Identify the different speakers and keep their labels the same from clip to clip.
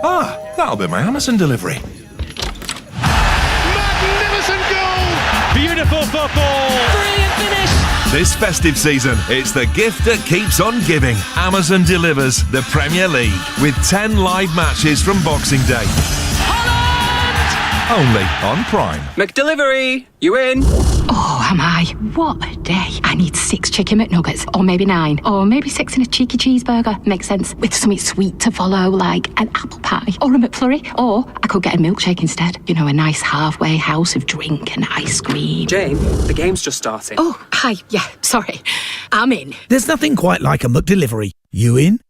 Speaker 1: Ah, that'll be my Amazon delivery.
Speaker 2: Magnificent goal! Beautiful football!
Speaker 3: Brilliant finish!
Speaker 1: This festive season, it's the gift that keeps on giving. Amazon delivers the Premier League with 10 live matches from Boxing Day.
Speaker 3: Holland!
Speaker 1: Only on Prime.
Speaker 4: McDelivery, you in?
Speaker 5: Oh, am I? What a day. I need 6 chicken McNuggets, or maybe 9, or maybe 6 and a cheeky cheeseburger. Makes sense. With something sweet to follow, like an apple pie or a McFlurry. Or I could get a milkshake instead. You know, a nice halfway house of drink and ice cream.
Speaker 4: Jane, the game's just started.
Speaker 5: Oh, hi. Yeah, sorry. I'm in.
Speaker 6: There's nothing quite like a McDelivery. You in?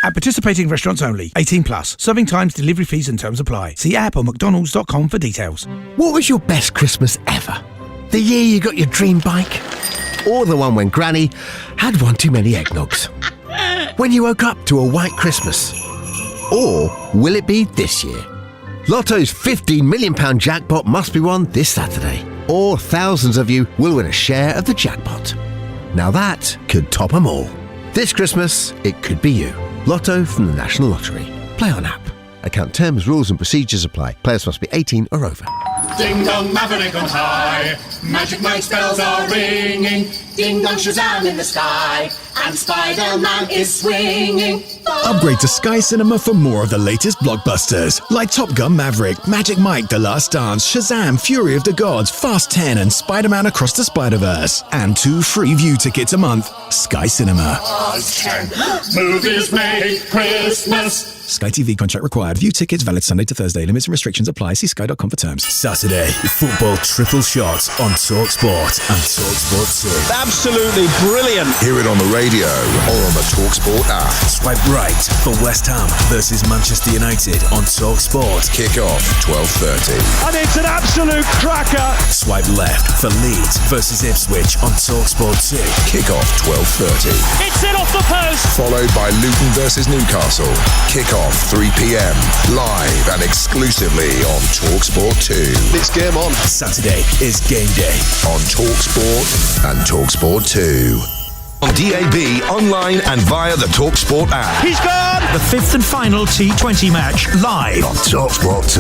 Speaker 6: At participating restaurants only. 18 plus. Serving times, delivery fees and terms apply. See app or mcdonalds.com for details.
Speaker 7: What was your best Christmas ever? The year you got your dream bike? Or the one when Granny had one too many eggnogs? When you woke up to a white Christmas? Or will it be this year? Lotto's £15 million jackpot must be won this Saturday. Or thousands of you will win a share of the jackpot. Now that could top them all. This Christmas, it could be you. Lotto from the National Lottery. Play on app. Account terms, rules and procedures apply. Players must be 18 or over.
Speaker 8: Ding dong, maverick on high. Magic Mike's bells are ringing. Ding dong, Shazam in the sky. And Spider-Man is swinging.
Speaker 9: Upgrade to Sky Cinema for more of the latest blockbusters like Top Gun Maverick, Magic Mike The Last Dance, Shazam Fury of the Gods, Fast 10 and Spider-Man Across the Spider-Verse. And 2 free view tickets a month. Sky Cinema.
Speaker 8: Movies make Christmas.
Speaker 9: Sky TV contract required. View tickets valid Sunday to Thursday. Limits and restrictions apply. See sky.com for terms.
Speaker 10: Saturday, football triple shot on TalkSport and TalkSport 2.
Speaker 11: Absolutely brilliant.
Speaker 12: Hear it on the radio or on the TalkSport app.
Speaker 10: Swipe right for West Ham versus Manchester United on TalkSport.
Speaker 12: Kick off 12:30.
Speaker 11: And it's an absolute cracker.
Speaker 10: Swipe left for Leeds versus Ipswich on TalkSport 2.
Speaker 12: Kick off 12:30.
Speaker 3: It's in off the post.
Speaker 12: Followed by Luton versus Newcastle. Kick off 3 p.m. live and exclusively on TalkSport 2.
Speaker 11: It's game on.
Speaker 10: Saturday is game day
Speaker 12: on TalkSport and TalkSport 2. On DAB, online and via the TalkSport app.
Speaker 11: He's gone!
Speaker 6: The 5th and final T20 match live
Speaker 12: on TalkSport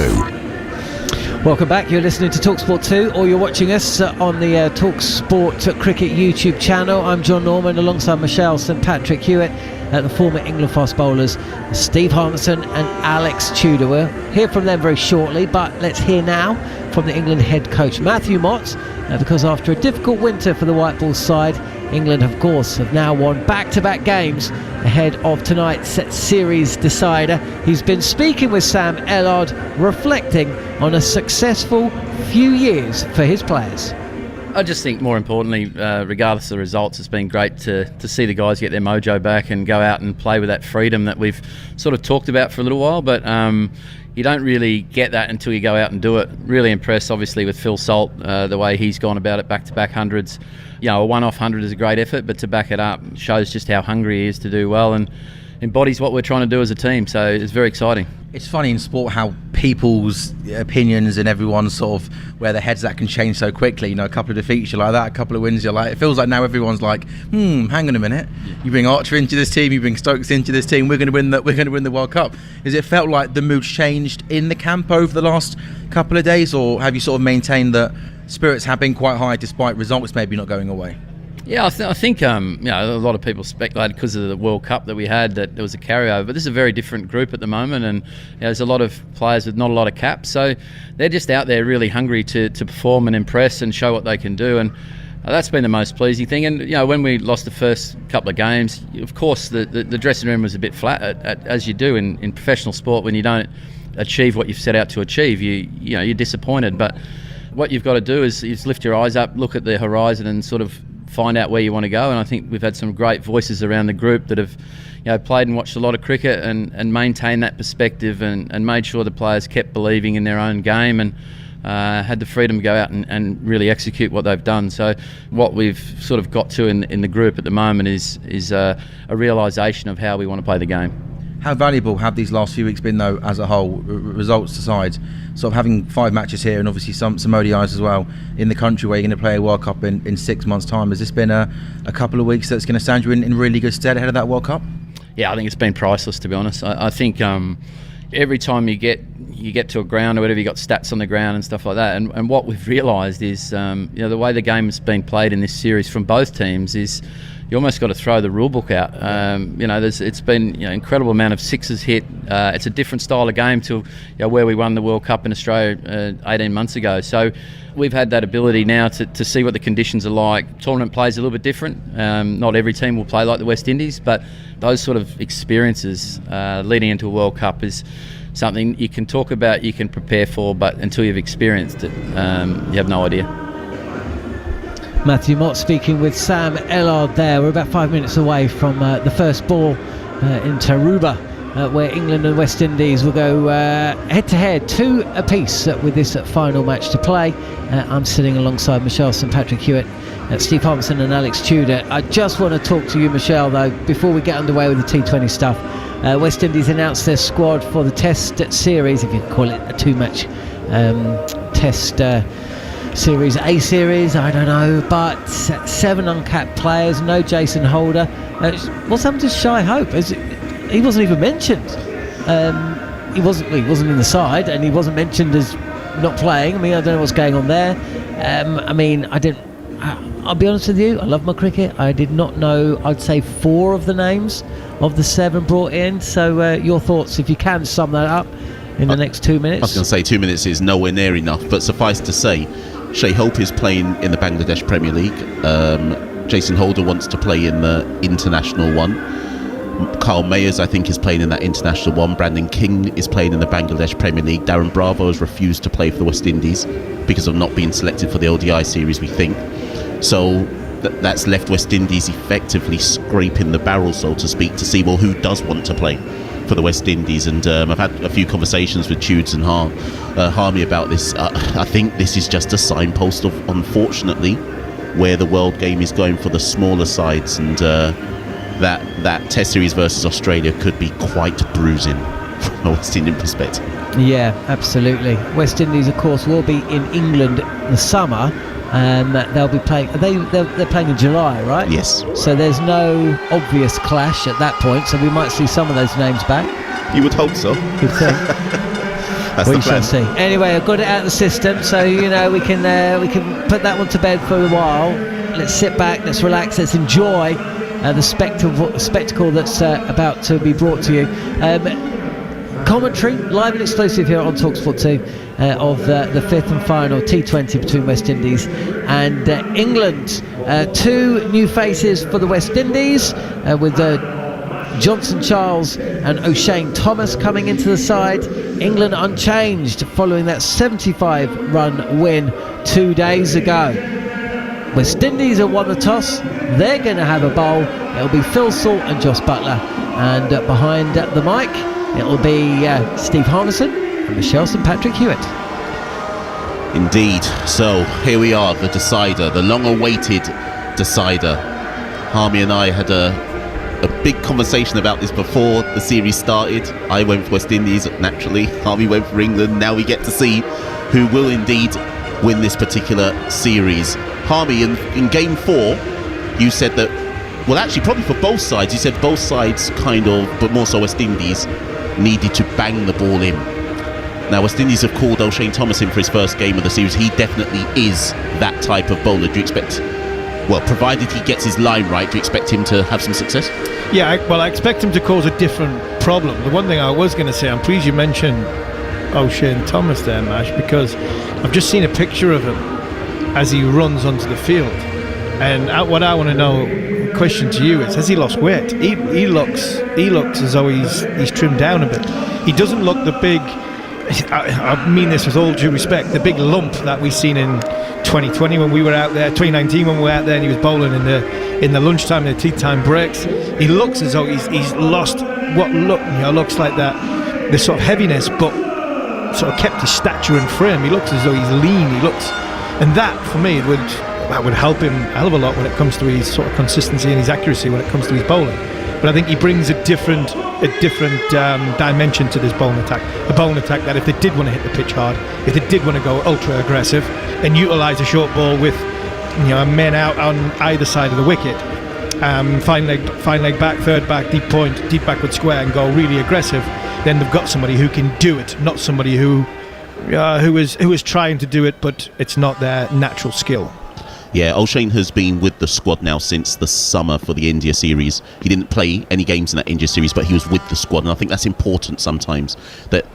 Speaker 12: 2.
Speaker 13: Welcome back. You're listening to TalkSport 2 or you're watching us on the TalkSport Cricket YouTube channel. I'm John Norman alongside Michelle St Patrick Hewitt, the former England fast bowlers Steve Harmison and Alex Tudor. We'll hear from them very shortly, but let's hear now from the England head coach Matthew Mott, because after a difficult winter for the white ball side, England of course have now won back-to-back games ahead of tonight's series decider. He's been speaking with Sam Ellard, reflecting on a successful few years for his players.
Speaker 14: I just think more importantly, regardless of the results, it's been great to see the guys get their mojo back and go out and play with that freedom that we've sort of talked about for a little while, but you don't really get that until you go out and do it. Really impressed obviously with Phil Salt, the way he's gone about it, back-to-back hundreds. You know, a one-off 100 is a great effort, but to back it up shows just how hungry he is to do well and embodies what we're trying to do as a team, so it's very exciting.
Speaker 15: It's funny in sport how people's opinions and everyone's sort of where their heads at can change so quickly. You know, a couple of defeats you're like that, a couple of wins you're like, it feels like now everyone's like, hang on a minute, you bring Archer into this team, you bring Stokes into this team, we're going to win the World Cup. Has it felt like the mood changed in the camp over the last couple of days, or have you sort of maintained that spirits have been quite high despite results maybe not going away?
Speaker 14: Yeah, I think a lot of people speculated because of the World Cup that we had that there was a carryover, but this is a very different group at the moment, and there's a lot of players with not a lot of caps, so they're just out there really hungry to perform and impress and show what they can do, and that's been the most pleasing thing. And when we lost the first couple of games, of course the dressing room was a bit flat, as you do in professional sport. When you don't achieve what you've set out to achieve, you're disappointed, but what you've got to do is lift your eyes up, look at the horizon and sort of find out where you want to go. And I think we've had some great voices around the group that have played and watched a lot of cricket and maintained that perspective and made sure the players kept believing in their own game and had the freedom to go out and really execute what they've done. So what we've sort of got to in the group at the moment is a realisation of how we want to play the game.
Speaker 15: How valuable have these last few weeks been, though, as a whole, results aside, sort of having 5 matches here and obviously some ODIs as well in the country where you're going to play a World Cup in 6 months' time? Has this been a couple of weeks that's going to stand you in really good stead ahead of that World Cup?
Speaker 14: Yeah, I think it's been priceless, to be honest. I think every time you get to a ground or whatever, you got stats on the ground and stuff like that. And what we've realised is, the way the game's been played in this series from both teams is you almost got to throw the rule book out. It's been incredible amount of sixes hit. It's a different style of game to where we won the World Cup in Australia 18 months ago. So we've had that ability now to see what the conditions are like. Tournament plays a little bit different. Not every team will play like the West Indies, but those sort of experiences leading into a World Cup is something you can talk about, you can prepare for, but until you've experienced it, you have no idea.
Speaker 13: Matthew Mott speaking with Sam Ellard there. We're about 5 minutes away from the first ball in Tarouba, where England and West Indies will go head-to-head, 2 apiece with this final match to play. I'm sitting alongside Michelle St Patrick Hewitt, Steve Harmison and Alex Tudor. I just want to talk to you, Michelle, though, before we get underway with the T20 stuff. West Indies announced their squad for the Test series, if you can call it a 2-match Test series, A series, I don't know, but 7 uncapped players, no Jason Holder. What's happened to Shai Hope? He wasn't even mentioned. He wasn't in the side, and he wasn't mentioned as not playing. I don't know what's going on there. I'll be honest with you, I love my cricket. I did not know, I'd say 4 of the names of the 7 brought in. So your thoughts, if you can sum that up in the next 2 minutes.
Speaker 16: I was going to say 2 minutes is nowhere near enough, but suffice to say, Shai Hope is playing in the Bangladesh Premier League. Jason Holder wants to play in the international one. Kyle Mayers, I think, is playing in that international one. Brandon King is playing in the Bangladesh Premier League. Darren Bravo has refused to play for the West Indies because of not being selected for the ODI series, we think. So that's left West Indies effectively scraping the barrel, so to speak, to see, well, who does want to play for the West Indies. And I've had a few conversations with Tudes and Harmy about this. I think this is just a signpost of, unfortunately, where the world game is going for the smaller sides, and that Test series versus Australia could be quite bruising from a West Indian perspective.
Speaker 13: Yeah, absolutely. West Indies, of course, will be in England in the summer. They'll be playing. They're playing in July, right?
Speaker 16: Yes.
Speaker 13: So there's no obvious clash at that point. So we might see some of those names back.
Speaker 16: You would hope so.
Speaker 13: You'd think.
Speaker 16: That's
Speaker 13: we
Speaker 16: the plan.
Speaker 13: shall see. Anyway, I've got it out of the system, so we can put that one to bed for a while. Let's sit back. Let's relax. Let's enjoy the spectacle that's about to be brought to you. Commentary, live and exclusive here on TalkSport 2 of the 5th and final T20 between West Indies and England. 2 new faces for the West Indies with Johnson Charles and O'Shane Thomas coming into the side. England unchanged following that 75-run win 2 days ago. West Indies have won the toss. They're going to have a bowl. It'll be Phil Salt and Joss Butler, and behind the mic it'll be Steve Harmison and Michelle St Patrick Hewitt.
Speaker 16: Indeed. So here we are, the decider, the long-awaited decider. Harmy and I had a big conversation about this before the series started. I went for West Indies, naturally. Harmy went for England. Now we get to see who will indeed win this particular series. Harmy, in game 4, you said that, well, actually, probably for both sides, you said both sides kind of, but more so West Indies, needed to bang the ball in. Now, West Indies have called O'Shane Thomas in for his first game of the series. He definitely is that type of bowler. Do you expect, well, provided he gets his line right, do you expect him to have some success?
Speaker 17: Yeah, I expect him to cause a different problem. The one thing I was going to say, I'm pleased you mentioned O'Shane Thomas there, Mash, because I've just seen a picture of him as he runs onto the field. And what I want to know, question to you is, has he lost weight? He looks as though he's trimmed down a bit. He doesn't look the big, I mean this with all due respect, the big lump that we've seen in 2020 when we were out there, 2019 when we were out there and he was bowling in the lunchtime, in the tea time breaks. He looks as though he's lost what looks like that, this sort of heaviness, but sort of kept his stature and frame. He looks as though he's lean. And that for me would help him a hell of a lot when it comes to his sort of consistency and his accuracy when it comes to his bowling. But I think he brings a different dimension to this bowling attack. A bowling attack that if they did want to hit the pitch hard, if they did want to go ultra aggressive and utilise a short ball with men out on either side of the wicket, fine leg back, third back, deep point, deep backward square, and go really aggressive, then they've got somebody who can do it, not somebody who is trying to do it, but it's not their natural skill.
Speaker 16: Yeah, O'Shane has been with the squad now since the summer for the India series. He didn't play any games in that India series, but he was with the squad, and I think that's important sometimes, that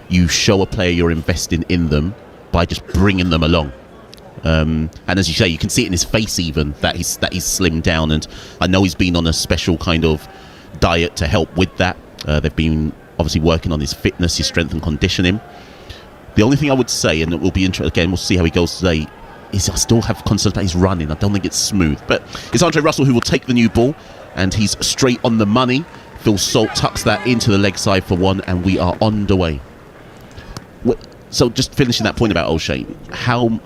Speaker 16: you show a player you're investing in them by just bringing them along. And as you say, you can see it in his face even that he's slimmed down, and I know he's been on a special kind of diet to help with that. They've been obviously working on his fitness, his strength and conditioning. The only thing I would say, and it will be interesting, again, we'll see how he goes today, is I still have concerns about his running. I don't think it's smooth. But it's Andre Russell who will take the new ball, and he's straight on the money. Phil Salt tucks that into the leg side for one, and we are on the way. So just finishing that point about O'Shane, how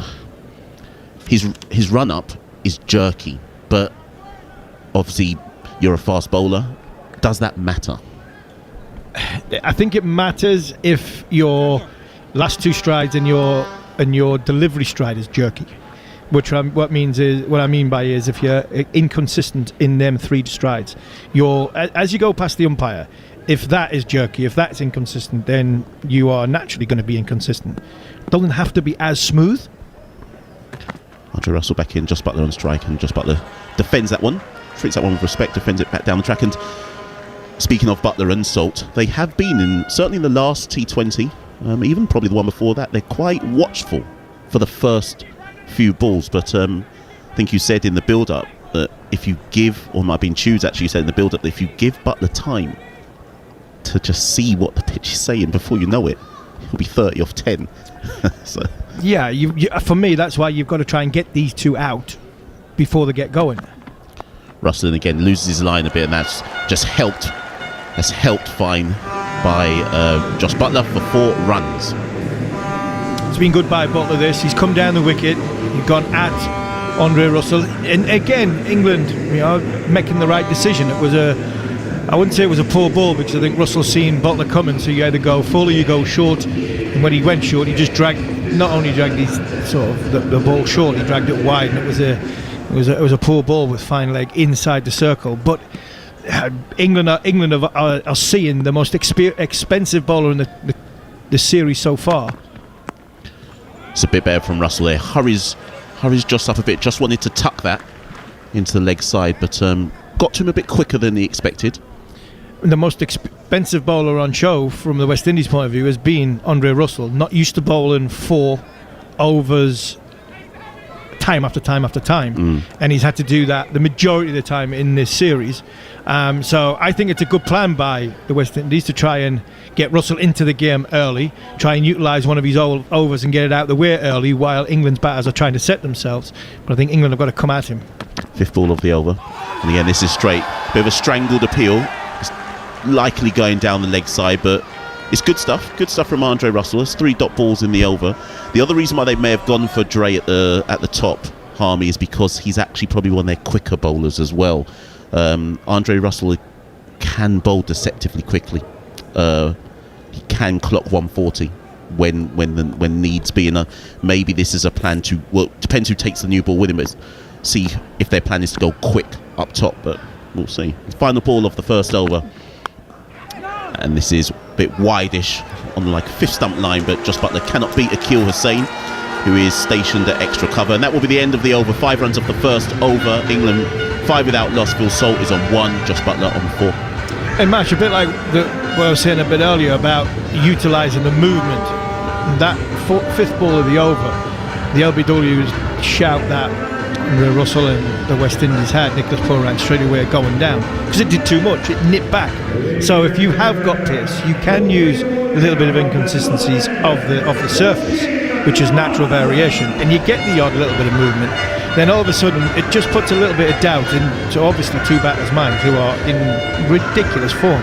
Speaker 16: his run-up is jerky, but obviously you're a fast bowler. Does that matter?
Speaker 17: I think it matters if your last two strides and your delivery stride is jerky, what I mean by is if you're inconsistent in them three strides, as you go past the umpire, if that is jerky, if that's inconsistent, then you are naturally going to be inconsistent. It doesn't have to be as smooth.
Speaker 16: Andre Russell back in, Joss Buttler on strike, and Joss Buttler defends that one, treats that one with respect, defends it back down the track. And speaking of Buttler and Salt, they have been certainly in the last T20, even probably the one before that, they're quite watchful for the first few balls. But I think you said in the build-up that if you give, or it might have been Chews actually, you said in the build-up that if you give Buttler time to just see what the pitch is saying, before you know it, he'll be 30 off 10. So.
Speaker 17: Yeah, for me, that's why you've got to try and get these two out before they get going.
Speaker 16: Russell again loses his line a bit, and that's just helped. That's helped fine by Joss Buttler for 4 runs.
Speaker 17: It's been good by Buttler this. He's come down the wicket. He's gone at Andre Russell. And again, England, making the right decision. It was I wouldn't say it was a poor ball, because I think Russell seen Buttler coming, so you either go full or you go short. And when he went short, he just not only dragged his sort of the ball short, he dragged it wide, and it was a poor ball with fine leg inside the circle. But England are seeing the most expensive bowler in the series so far.
Speaker 16: It's a bit better from Russell there. Hurries Joss up a bit. Just wanted to tuck that into the leg side, but got to him a bit quicker than he expected.
Speaker 17: The most expensive bowler on show from the West Indies point of view has been Andre Russell, not used to bowling 4 overs time after time after time, and he's had to do that the majority of the time in this series. So I think it's a good plan by the West Indies to try and get Russell into the game early, try and utilise one of his overs and get it out the way early while England's batters are trying to set themselves. But I think England have got to come at him.
Speaker 16: 5th ball of the over, and again this is straight, bit of a strangled appeal. It's likely going down the leg side, but it's good stuff from Andre Russell. There's 3 dot balls in the over. The other reason why they may have gone for Dre at the top, Harmy, is because he's actually probably one of their quicker bowlers as well. Andre Russell can bowl deceptively quickly. He can clock 140 when needs be, and maybe this is a plan to, well, depends who takes the new ball with him, but see if their plan is to go quick up top, but we'll see. Final ball of the first over, and this is a bit wide-ish on like 5th stump line, but Joss Buttler cannot beat Akil Hussain, who is stationed at extra cover, and that will be the end of the over. 5 runs off the first over. England 5 without loss. Phil Salt is on 1, Joss Buttler on 4.
Speaker 17: And Mash, a bit like what I was saying a bit earlier about utilising the movement. That 5th ball of the over, the LBWs shout that Russell and the West Indies had. Nicholas Pooran straight away going down because it did too much. It nipped back. So if you have got pace, you can use a little bit of inconsistencies of the surface, which is natural variation, and you get the odd little bit of movement. Then all of a sudden it just puts a little bit of doubt into obviously 2 batters' minds who are in ridiculous form.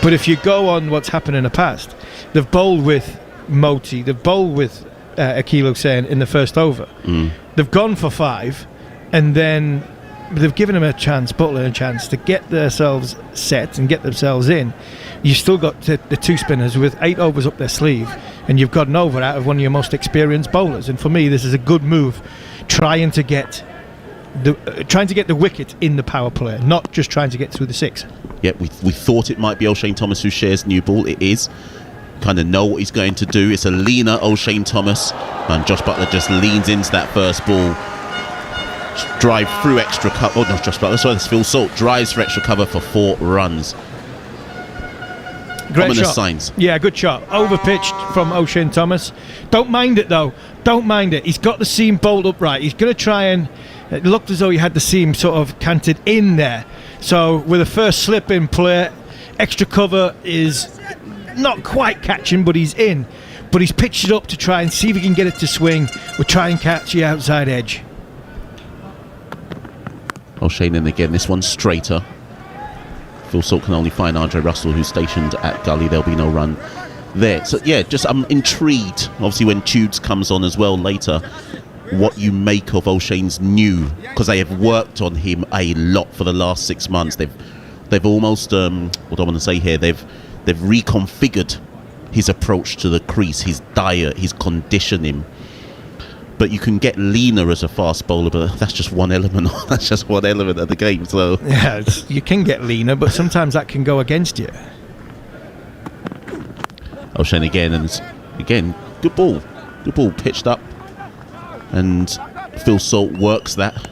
Speaker 17: But if you go on what's happened in the past, they've bowled with Moti, they've bowled with Akil Hussain in the first over. They've gone for 5, and then they've given him a chance, Buttler a chance to get themselves set and get themselves in. You've still got the 2 spinners with 8 overs up their sleeve, and you've got an over out of one of your most experienced bowlers. And for me, this is a good move, trying to get the wicket in the power play, not just trying to get through the 6.
Speaker 16: Yeah, we thought it might be O'Shane Thomas who shares new ball. It is. Kind of know what he's going to do. It's a leaner O'Shane Thomas, and Josh Buttler just leans into that first ball. Drive through extra cover. Oh, not Josh Buttler. Sorry, that's Phil Salt. Drives for extra cover for 4 runs.
Speaker 17: Great
Speaker 16: Ominous
Speaker 17: shot.
Speaker 16: signs.
Speaker 17: Yeah, good shot. Overpitched from O'Shane Thomas. Don't mind it though. Don't mind it. He's got the seam bowled up right. He's going to try and. It looked as though he had the seam sort of canted in there. So with a first slip in play, extra cover is not quite catching, but he's in. But he's pitched it up to try and see if he can get it to swing. We'll try and catch the outside edge.
Speaker 16: O'Shane in again. This one's straighter. Phil Salt can only find Andre Russell, who's stationed at gully. There'll be no run there. So yeah, just I'm intrigued. Obviously, when Tudes comes on as well later, what you make of O'Shane's new, because they have worked on him a lot for the last 6 months. They've almost what do I want to say here? They've reconfigured his approach to the crease, his diet, his conditioning. But you can get leaner as a fast bowler, but that's just one element. That's just one element of the game. So
Speaker 17: yeah, you can get leaner, but sometimes that can go against you.
Speaker 16: O'Shane again, and again, good ball pitched up, and Phil Salt works that,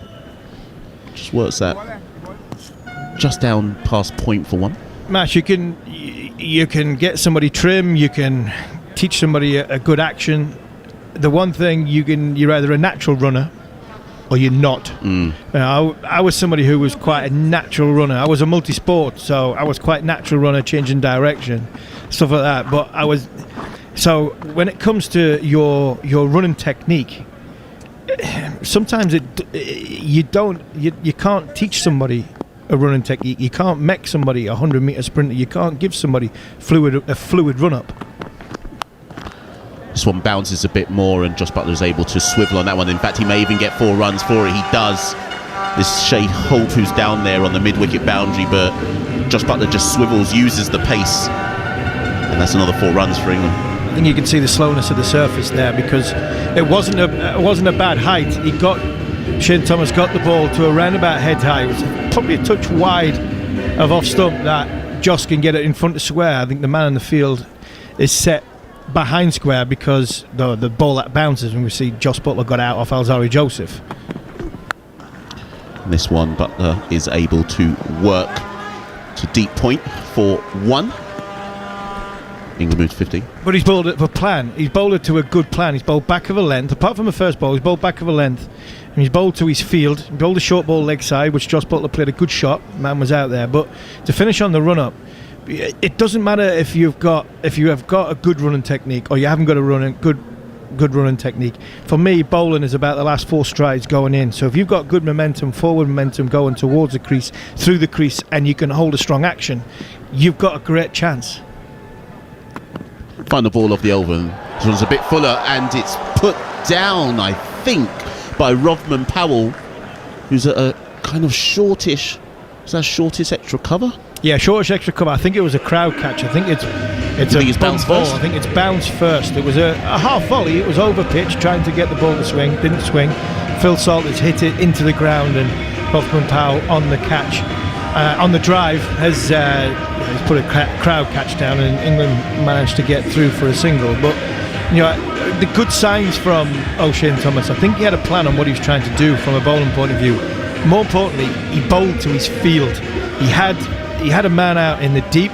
Speaker 16: just down past point for 1.
Speaker 17: Mash, you can get somebody trim, you can teach somebody a good action. The one thing you're either a natural runner or you're not. I was somebody who was quite a natural runner. I was a multi-sport, so I was quite natural runner, changing direction, stuff like that. But so when it comes to your running technique, sometimes you can't teach somebody a running technique. You can't make somebody a 100-meter sprinter. You can't give somebody a fluid run up.
Speaker 16: This one bounces a bit more, and Josh Buttler is able to swivel on that one. In fact, he may even get 4 runs for it. He does. This Shea Holt, who's down there on the mid-wicket boundary, but Josh Buttler just swivels, uses the pace, and that's another 4 runs for England.
Speaker 17: I think you can see the slowness of the surface there, because it wasn't a bad height. Shane Thomas got the ball to around about head high. It was probably a touch wide of off stump that Josh can get it in front of square. I think the man in the field is set behind square, because the ball that bounces, when we see Josh Buttler got out off Alzari Joseph.
Speaker 16: And this one, Buttler is able to work to deep point for 1. England moves 50.
Speaker 17: But he's bowled it for plan. He's bowled it to a good plan. He's bowled back of a length. Apart from the first ball, he's bowled back of a length. And he's bowled to his field. He bowled a short ball leg side, which Josh Buttler played a good shot. Man was out there. But to finish on the run-up, it doesn't matter if you have got a good running technique or you haven't got a good running technique. For me, bowling is about the last 4 strides going in. So if you've got good momentum, forward momentum going towards the crease, through the crease, and you can hold a strong action, you've got a great chance.
Speaker 16: Final ball of the over. This one's a bit fuller, and it's put down, I think, by Rovman Powell, who's at a kind of shortish. Is that shortish extra cover?
Speaker 17: Yeah, shortish extra cover. I think it was a crowd catch. I think it's a
Speaker 16: bounced
Speaker 17: ball.
Speaker 16: first?
Speaker 17: I think it's bounced first. It was a half volley. It was over pitch, trying to get the ball to swing. Didn't swing. Phil Salt has hit it into the ground, and Rovman Powell on the catch. On the drive has put a crowd catch down, and England managed to get through for a single. But the good signs from O'Shane Thomas, I think he had a plan on what he was trying to do from a bowling point of view. More importantly, he bowled to his field. He had a man out in the deep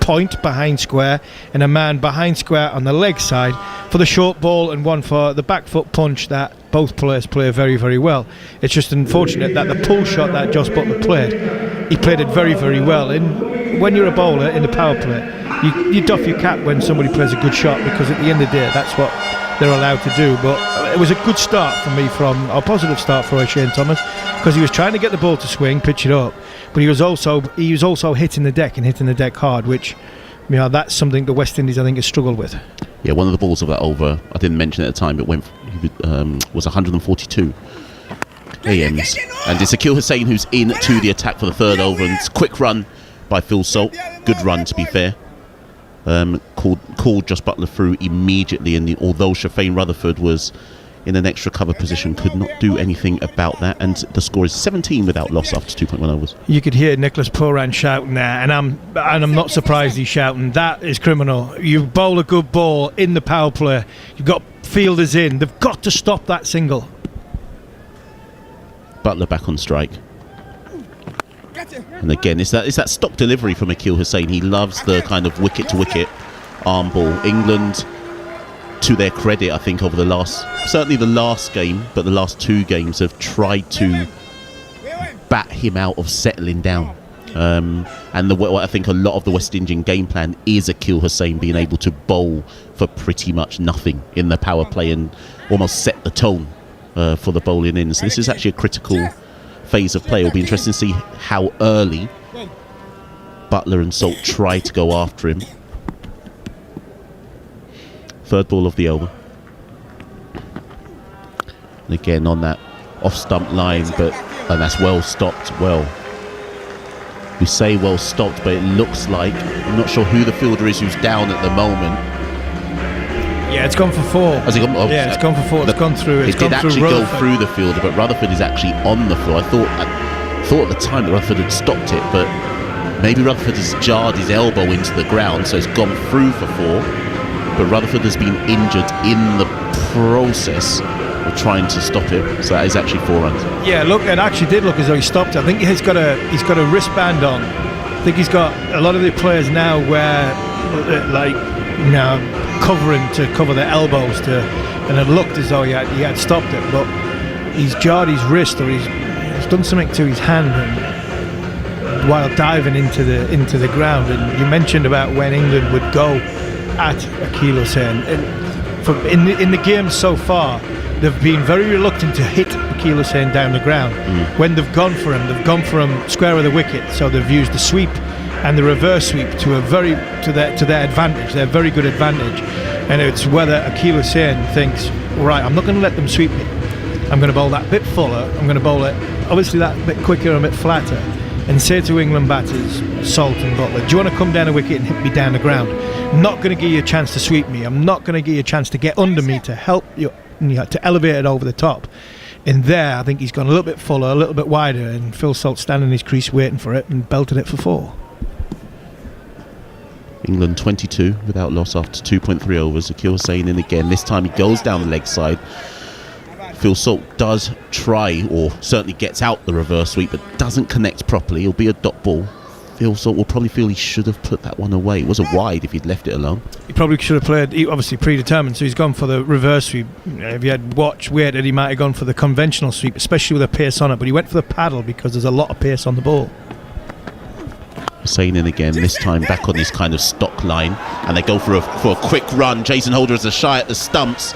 Speaker 17: point behind square, and a man behind square on the leg side for the short ball, and one for the back foot punch that both players play very, very well. It's just unfortunate that the pull shot that Josh Buttler played, he played it very, very well. And when you're a bowler in the power play, you doff your cap when somebody plays a good shot, because at the end of the day, that's what they're allowed to do. But it was a good start for me, a positive start for O'Shane Thomas, because he was trying to get the ball to swing, pitch it up, but he was also hitting the deck, and hitting the deck hard, which that's something the West Indies, I think, has struggled with.
Speaker 16: Yeah, one of the balls of that over, I didn't mention it at the time, it was 142 AMs. And it's Akil Hussain who's in to the attack for the third over, and it's a quick run by Phil Salt. Good run, to be fair. Called Josh Buttler through immediately, and although Shafane Rutherford was in an extra cover position could not do anything about that, and the score is 17 without loss after 2.1 overs.
Speaker 17: You could hear Nicholas Pooran shouting there, and I'm not surprised he's shouting. That is criminal. You bowl a good ball in the power play, you've got fielders in, they've got to stop that single.
Speaker 16: Butler back on strike. And again, it's that stock delivery from Akeal Hussain. He loves the kind of wicket-to-wicket arm ball. England, to their credit, I think certainly the last game, but the last 2 games have tried to bat him out of settling down. And I think a lot of the West Indian game plan is Akeal Hussain being able to bowl for pretty much nothing in the power play and almost set the tone for the bowling in. So this is actually a critical phase of play. It'll be interesting to see how early Butler and Salt try to go after him. Third ball of the over. And again on that off-stump line, and that's well stopped. Well, we say well stopped, but it looks like, I'm not sure who the fielder is who's down at the moment.
Speaker 17: Yeah, it's gone for 4.
Speaker 16: Has it gone? Oh,
Speaker 17: yeah, it's gone for 4. It's gone through.
Speaker 16: It did actually go through the fielder, but Rutherford is actually on the floor. I thought at the time that Rutherford had stopped it, but maybe Rutherford has jarred his elbow into the ground, so it's gone through for 4. But Rutherford has been injured in the process of trying to stop it, so that is actually 4 runs.
Speaker 17: Yeah, look, it actually did look as though he stopped it. I think he's got a wristband on. I think he's got a lot of the players now wear covering to cover their elbows and it looked as though he had stopped it, but he's jarred his wrist or he's done something to his hand while diving into the ground. And you mentioned about when England would go at Akeal Hussain. In the game so far, they've been very reluctant to hit Akeal Hussain down the ground. When they've gone for him square of the wicket. So they've used the sweep and the reverse sweep to their advantage, their very good advantage. And it's whether Akeal Hussain thinks, right, I'm not going to let them sweep me. I'm going to bowl that bit fuller. I'm going to bowl it obviously that bit quicker and a bit flatter. And say to England batters, Salt and Butler, do you want to come down a wicket and hit me down the ground? I'm not going to give you a chance to sweep me. I'm not going to give you a chance to get under me to help you, to elevate it over the top. And there, I think he's gone a little bit fuller, a little bit wider, and Phil Salt standing in his crease waiting for it and belted it for 4.
Speaker 16: England 22 without loss after 2.3 overs. Akeal Hussain in again. This time he goes down the leg side. Phil Salt does try, or certainly gets out the reverse sweep, but doesn't connect properly. It'll be a dot ball. Phil Salt will probably feel he should have put that one away. It was a wide if he'd left it alone.
Speaker 17: He probably should have played, obviously predetermined, so he's gone for the reverse sweep. If he had waited, he might have gone for the conventional sweep, especially with a pace on it, but he went for the paddle because there's a lot of pace on the ball.
Speaker 16: Hussain in again, this time back on this kind of stock line, and they go for a quick run. Jason Holder has a shy at the stumps.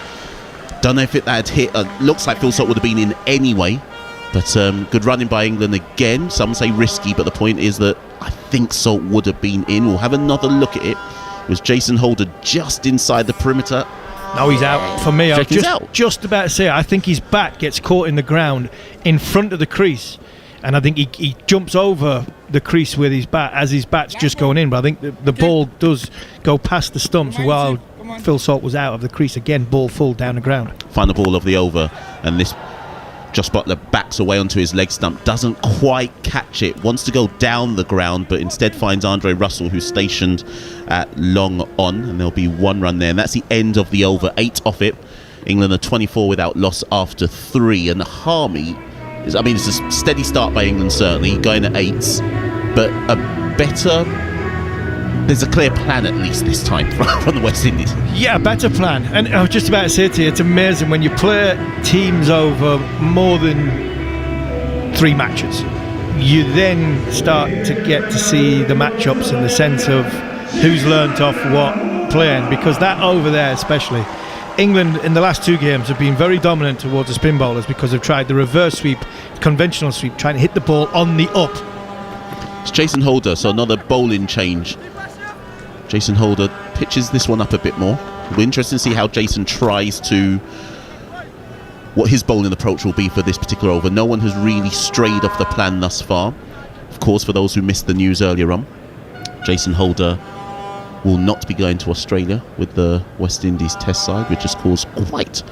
Speaker 16: Don't know if that had hit. Looks like Phil Salt would have been in anyway, but good running by England again. Some say risky, but the point is that I think Salt would have been in. We'll have another look at it. Was Jason Holder just inside the perimeter?
Speaker 17: No, he's out. For me, I was just about to say, I think his bat gets caught in the ground in front of the crease, and I think he jumps over the crease with his bat as his bat's just going in, but I think the ball does go past the stumps while Phil Salt was out of the crease. Again, ball full down the ground.
Speaker 16: Final ball of the over, and this Josh Butler backs away onto his leg stump, doesn't quite catch it, wants to go down the ground, but instead finds Andre Russell, who's stationed at long on, and there'll be 1 run there, and that's the end of the over. 8 off it. England are 24 without loss after 3, and Harmy it's a steady start by England, certainly going at 8s, but there's a clear plan at least this time from the West Indies.
Speaker 17: Yeah, a better plan. And I was just about to say to you, it's amazing when you play teams over more than 3 matches. You then start to get to see the matchups in the sense of who's learnt off what playing, because that over there especially, England in the last 2 games have been very dominant towards the spin bowlers because they've tried the reverse sweep, conventional sweep, trying to hit the ball on the up.
Speaker 16: It's Jason Holder, so another bowling change. Jason Holder pitches this one up a bit more. It'll be interesting to see how Jason tries to, what his bowling approach will be for this particular over. No one has really strayed off the plan thus far. Of course, for those who missed the news earlier on, Jason Holder will not be going to Australia with the West Indies Test side, which has caused quite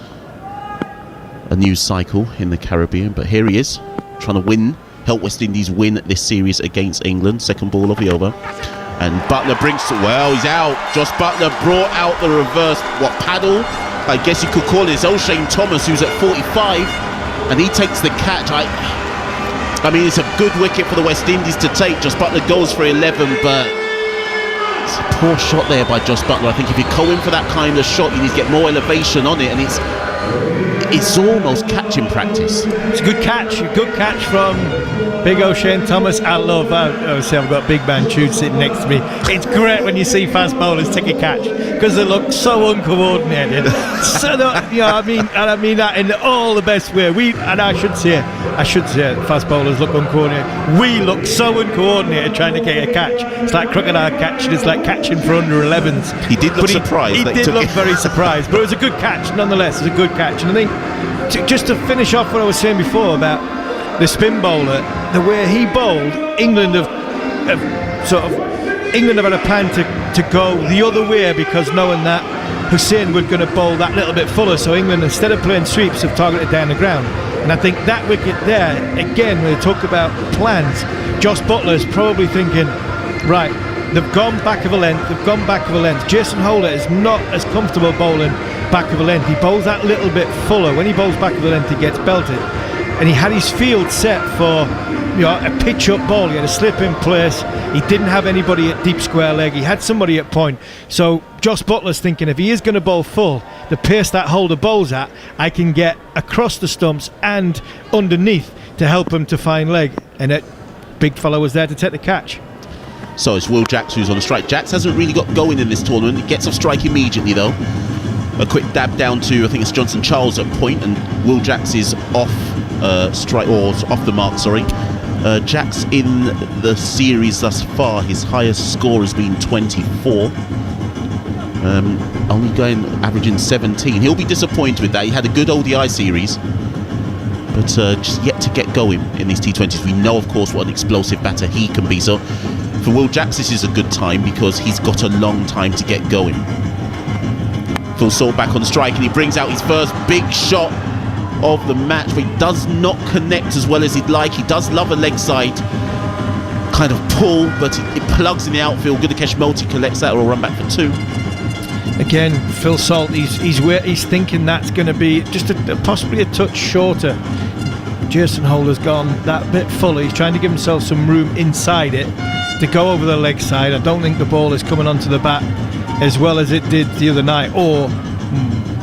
Speaker 16: a news cycle in the Caribbean. But here he is, trying to help West Indies win this series against England. Second ball of the over. And Butler he's out. Josh Butler brought out the reverse, paddle? I guess you could call it. It's O'Shane Thomas, who's at 45, and he takes the catch. I mean, it's a good wicket for the West Indies to take. Josh Butler goes for 11, but it's a poor shot there by Josh Butler. I think if you go in for that kind of shot, you need to get more elevation on it, and it's almost catching practice.
Speaker 17: It's a good catch from Big O'Shane Thomas. I love obviously I've got Big Man Chute sitting next to me. It's great when you see fast bowlers take a catch because they look so uncoordinated. I mean that in all the best way. I should say fast bowlers look uncoordinated. We look so uncoordinated trying to get a catch. It's like crocodile catching. It's like catching for under 11s.
Speaker 16: He did look surprised.
Speaker 17: He did look very surprised, but it was a good catch nonetheless. It was a good catch, and I think just to finish off what I was saying before about the spin bowler, the way he bowled, England have had a plan to go the other way, because knowing that Hussain was going to bowl that little bit fuller, so England, instead of playing sweeps, have targeted down the ground. And I think that wicket there, again, when they talk about plans, Josh Butler's probably thinking, right, they've gone back of a length. Jason Holder is not as comfortable bowling back of a length. He bowls that little bit fuller. When he bowls back of a length, he gets belted. And he had his field set for a pitch-up ball. He had a slip in place. He didn't have anybody at deep square leg. He had somebody at point. So Josh Butler's thinking, if he is going to bowl full, the pace that Holder bowls at, I can get across the stumps and underneath to help him to find leg. And that big fellow was there to take the catch.
Speaker 16: So it's Will Jacks who's on the strike. Jacks hasn't really got going in this tournament. He gets off strike immediately, though. A quick dab down to, I think it's Johnson Charles at point, and Will Jacks is off strike, or off the mark, sorry. Jacks in the series thus far, his highest score has been 24. Only averaging 17. He'll be disappointed with that. He had a good ODI series, but just yet to get going in these T20s. We know, of course, what an explosive batter he can be. So for Will Jacks, this is a good time because he's got a long time to get going. Phil Salt back on strike, and he brings out his first big shot of the match, but he does not connect as well as he'd like. He does love a leg side kind of pull, but it plugs in the outfield. Gudakesh Motie collects that, or run back for 2.
Speaker 17: Again, Phil Salt, he's thinking that's going to be just possibly a touch shorter. Jason Holder's gone that bit fuller. He's trying to give himself some room inside it to go over the leg side. I don't think the ball is coming onto the bat as well as it did the other night, or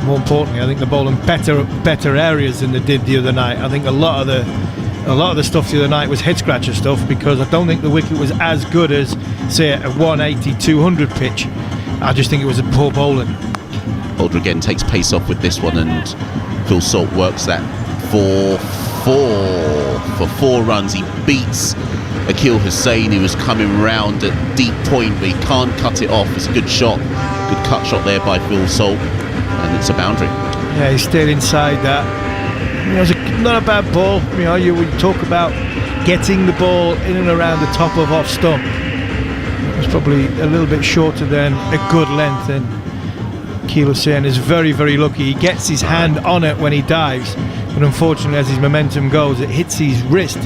Speaker 17: more importantly, I think they're bowling better areas than they did the other night. I think a lot of the stuff the other night was head scratcher stuff, because I don't think the wicket was as good as, say, a 180-200 pitch. I just think it was a poor bowling.
Speaker 16: Holder again takes pace off with this one, and Phil Salt works that for 4 runs. He beats Akil Hussain, who was coming round at deep point, but he can't cut it off. It's a good shot, good cut shot there by Phil Salt, and it's a boundary.
Speaker 17: Yeah, he stayed inside that. It's not a bad ball. You talk about getting the ball in and around the top of off stump. It's probably a little bit shorter than a good length, and Akil Hussain is very, very lucky. He gets his hand on it when he dives, but unfortunately, as his momentum goes, it hits his wrist,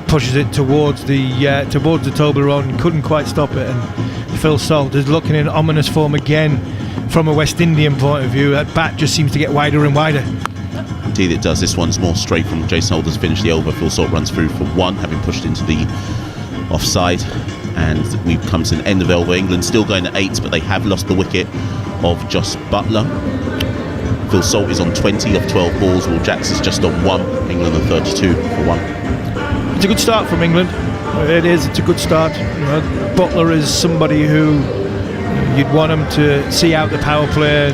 Speaker 17: pushes it towards the Toblerone, and couldn't quite stop it. And Phil Salt is looking in ominous form again from a West Indian point of view. That bat just seems to get wider and wider.
Speaker 16: Indeed it does. This one's more straight from Jason Holder's finished the over. Phil Salt runs through for 1, having pushed into the offside, and we've come to an end of over. England still going at 8, but they have lost the wicket of Josh Butler. Phil Salt is on 20 of 12 balls. Will Jacks is just on 1. England on 32 for 1.
Speaker 17: It's a good start from England. It is. It's a good start. Butler is somebody who you'd want him to see out the power play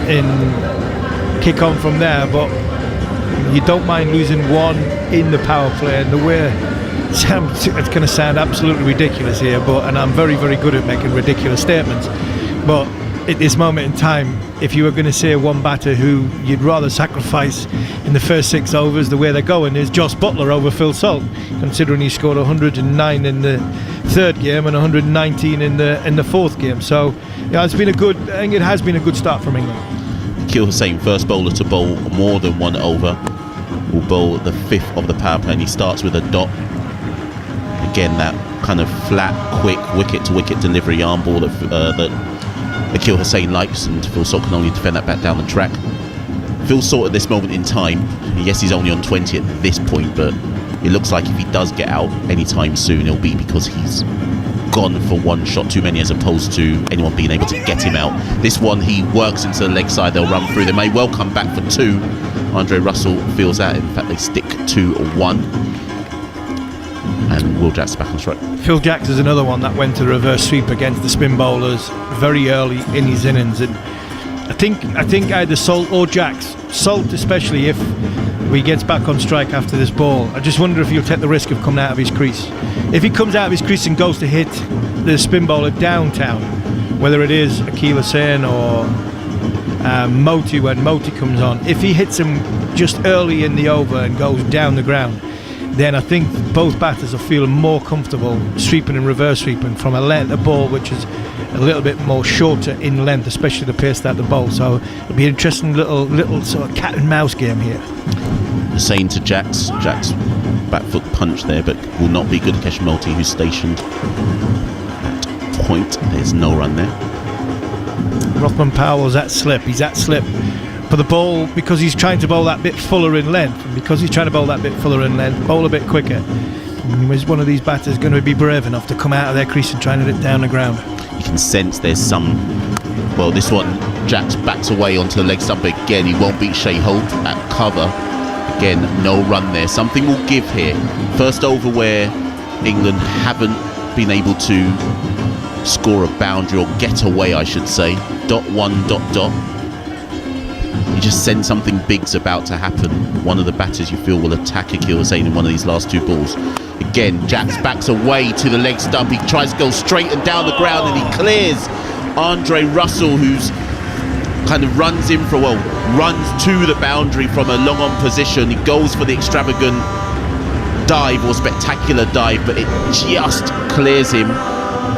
Speaker 17: and kick on from there, but you don't mind losing 1 in the power play. And the way it's going to sound absolutely ridiculous here, and I'm very, very good at making ridiculous statements, but at this moment in time, if you were going to say one batter who you'd rather sacrifice in the first 6 overs, the way they're going, is Josh Butler over Phil Salt, considering he scored 109 in the 3rd game and 119 in the 4th game. So yeah, I think it has been a good start from England.
Speaker 16: Akil Hussain, first bowler to bowl more than 1 over. will bowl the 5th of the power play, and he starts with a dot. Again, that kind of flat, quick, wicket-to-wicket delivery arm ball that Akil Hussain likes, and Phil Salt can only defend that back down the track. Phil Salt at this moment in time, yes, he's only on 20 at this point, but it looks like if he does get out anytime soon, it'll be because he's gone for one shot too many, as opposed to anyone being able to get him out. This one, he works into the leg side, they'll run through. They may well come back for 2. Andre Russell feels that. In fact, they stick to 1. And Will Jacks back on strike.
Speaker 17: Phil Jacks is another one that went to the reverse sweep against the spin bowlers very early in his innings, and I think either Salt or Jacks, Salt especially, if he gets back on strike after this ball, I just wonder if he'll take the risk of coming out of his crease. If he comes out of his crease and goes to hit the spin bowler downtown, whether it is Akil Hussain or Moti when Moti comes on, if he hits him just early in the over and goes down the ground, then I think both batters are feeling more comfortable sweeping and reverse sweeping from a ball which is a little bit more shorter in length, especially the pace that the bowl. So it'll be an interesting little sort of cat and mouse game here.
Speaker 16: Saying to Jacks back foot punch there, but will not be good. Kesh Moti, who's stationed at point. There's no run there.
Speaker 17: Rothman Powell's at slip. He's at slip for the ball because he's trying to bowl that bit fuller in length, and because he's trying to bowl that bit fuller in length, bowl a bit quicker. Is one of these batters going to be brave enough to come out of their crease and try and hit it down the ground?
Speaker 16: You can sense there's some. Well, this one, Jacks backs away onto the leg stump again. He won't beat Shea Holt at cover. Again, no run there. Something will give here. First over where England haven't been able to score a boundary, or get away, I should say. .1. You just sense something big's about to happen. One of the batters you feel will attack Akil Hussain in one of these last 2 balls. Again, Jacks backs away to the leg stump. He tries to go straight and down the ground, and he clears Andre Russell, who's kind of runs to the boundary from a long on position. He goes for the extravagant dive, or spectacular dive, but it just clears him.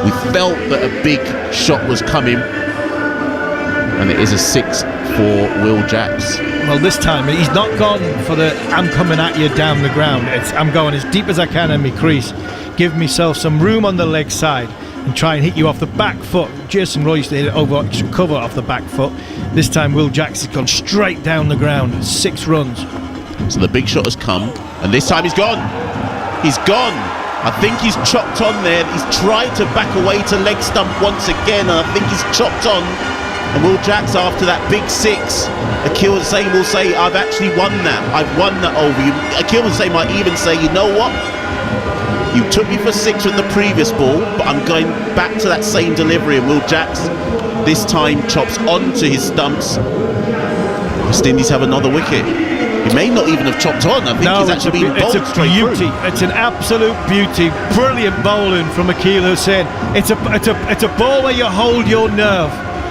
Speaker 16: We felt that a big shot was coming, and it is a 6 for Will Jacks.
Speaker 17: Well, this time he's not gone for the I'm coming at you down the ground. It's I'm going as deep as I can in my crease, give myself some room on the leg side and try and hit you off the back foot. Jason Roy used to hit it over cover off the back foot. This time Will Jacks has gone straight down the ground. 6 runs.
Speaker 16: So the big shot has come, and this time he's gone. He's gone. I think he's chopped on there. He's tried to back away to leg stump once again, and I think he's chopped on. And Will Jacks, after that big 6, Akil Hussain will say, I've actually won that. I've won that over you. Akil Hussain might even say, you know what? You took me for 6 with the previous ball, but I'm going back to that same delivery. And Will Jacks, this time, chops onto his stumps. West Indies have another wicket. He may not even have chopped on. I think he's actually been bowled straight through.
Speaker 17: It's an absolute beauty. Brilliant bowling from Akil Hussain. It's a ball where you hold your nerve,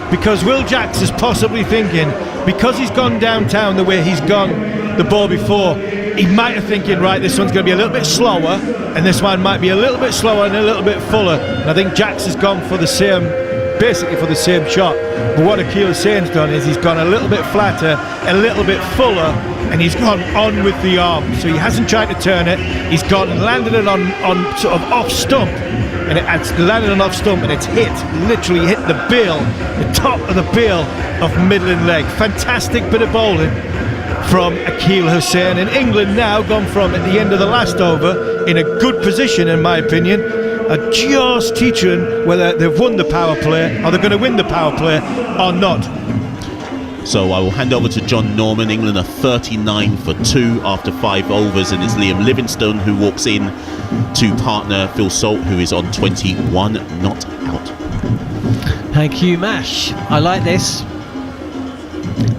Speaker 17: because Will Jacks is possibly thinking, because he's gone downtown the way he's gone the ball before, he might have thinking, right, this one's going to be a little bit slower, and this one might be a little bit slower and a little bit fuller. And I think Jacks has gone for the same, basically for the same shot. But what Akil Hussain's done is he's gone a little bit flatter, a little bit fuller, and he's gone on with the arm. So he hasn't tried to turn it. He's gone and landed it on sort of off stump, and it's landed on off stump, and it's literally hit the bill, the top of the bill of middling leg. Fantastic bit of bowling from Akil Hussain. And England now gone from, at the end of the last over, in a good position, in my opinion, are just teaching whether they've won the power play or they're going to win the power play or not.
Speaker 16: So I will hand over to John Norman. England are 39 for 2 after 5 overs, and it's Liam Livingstone who walks in to partner Phil Salt, who is on 21 not out.
Speaker 13: Thank you, Mash. I like this.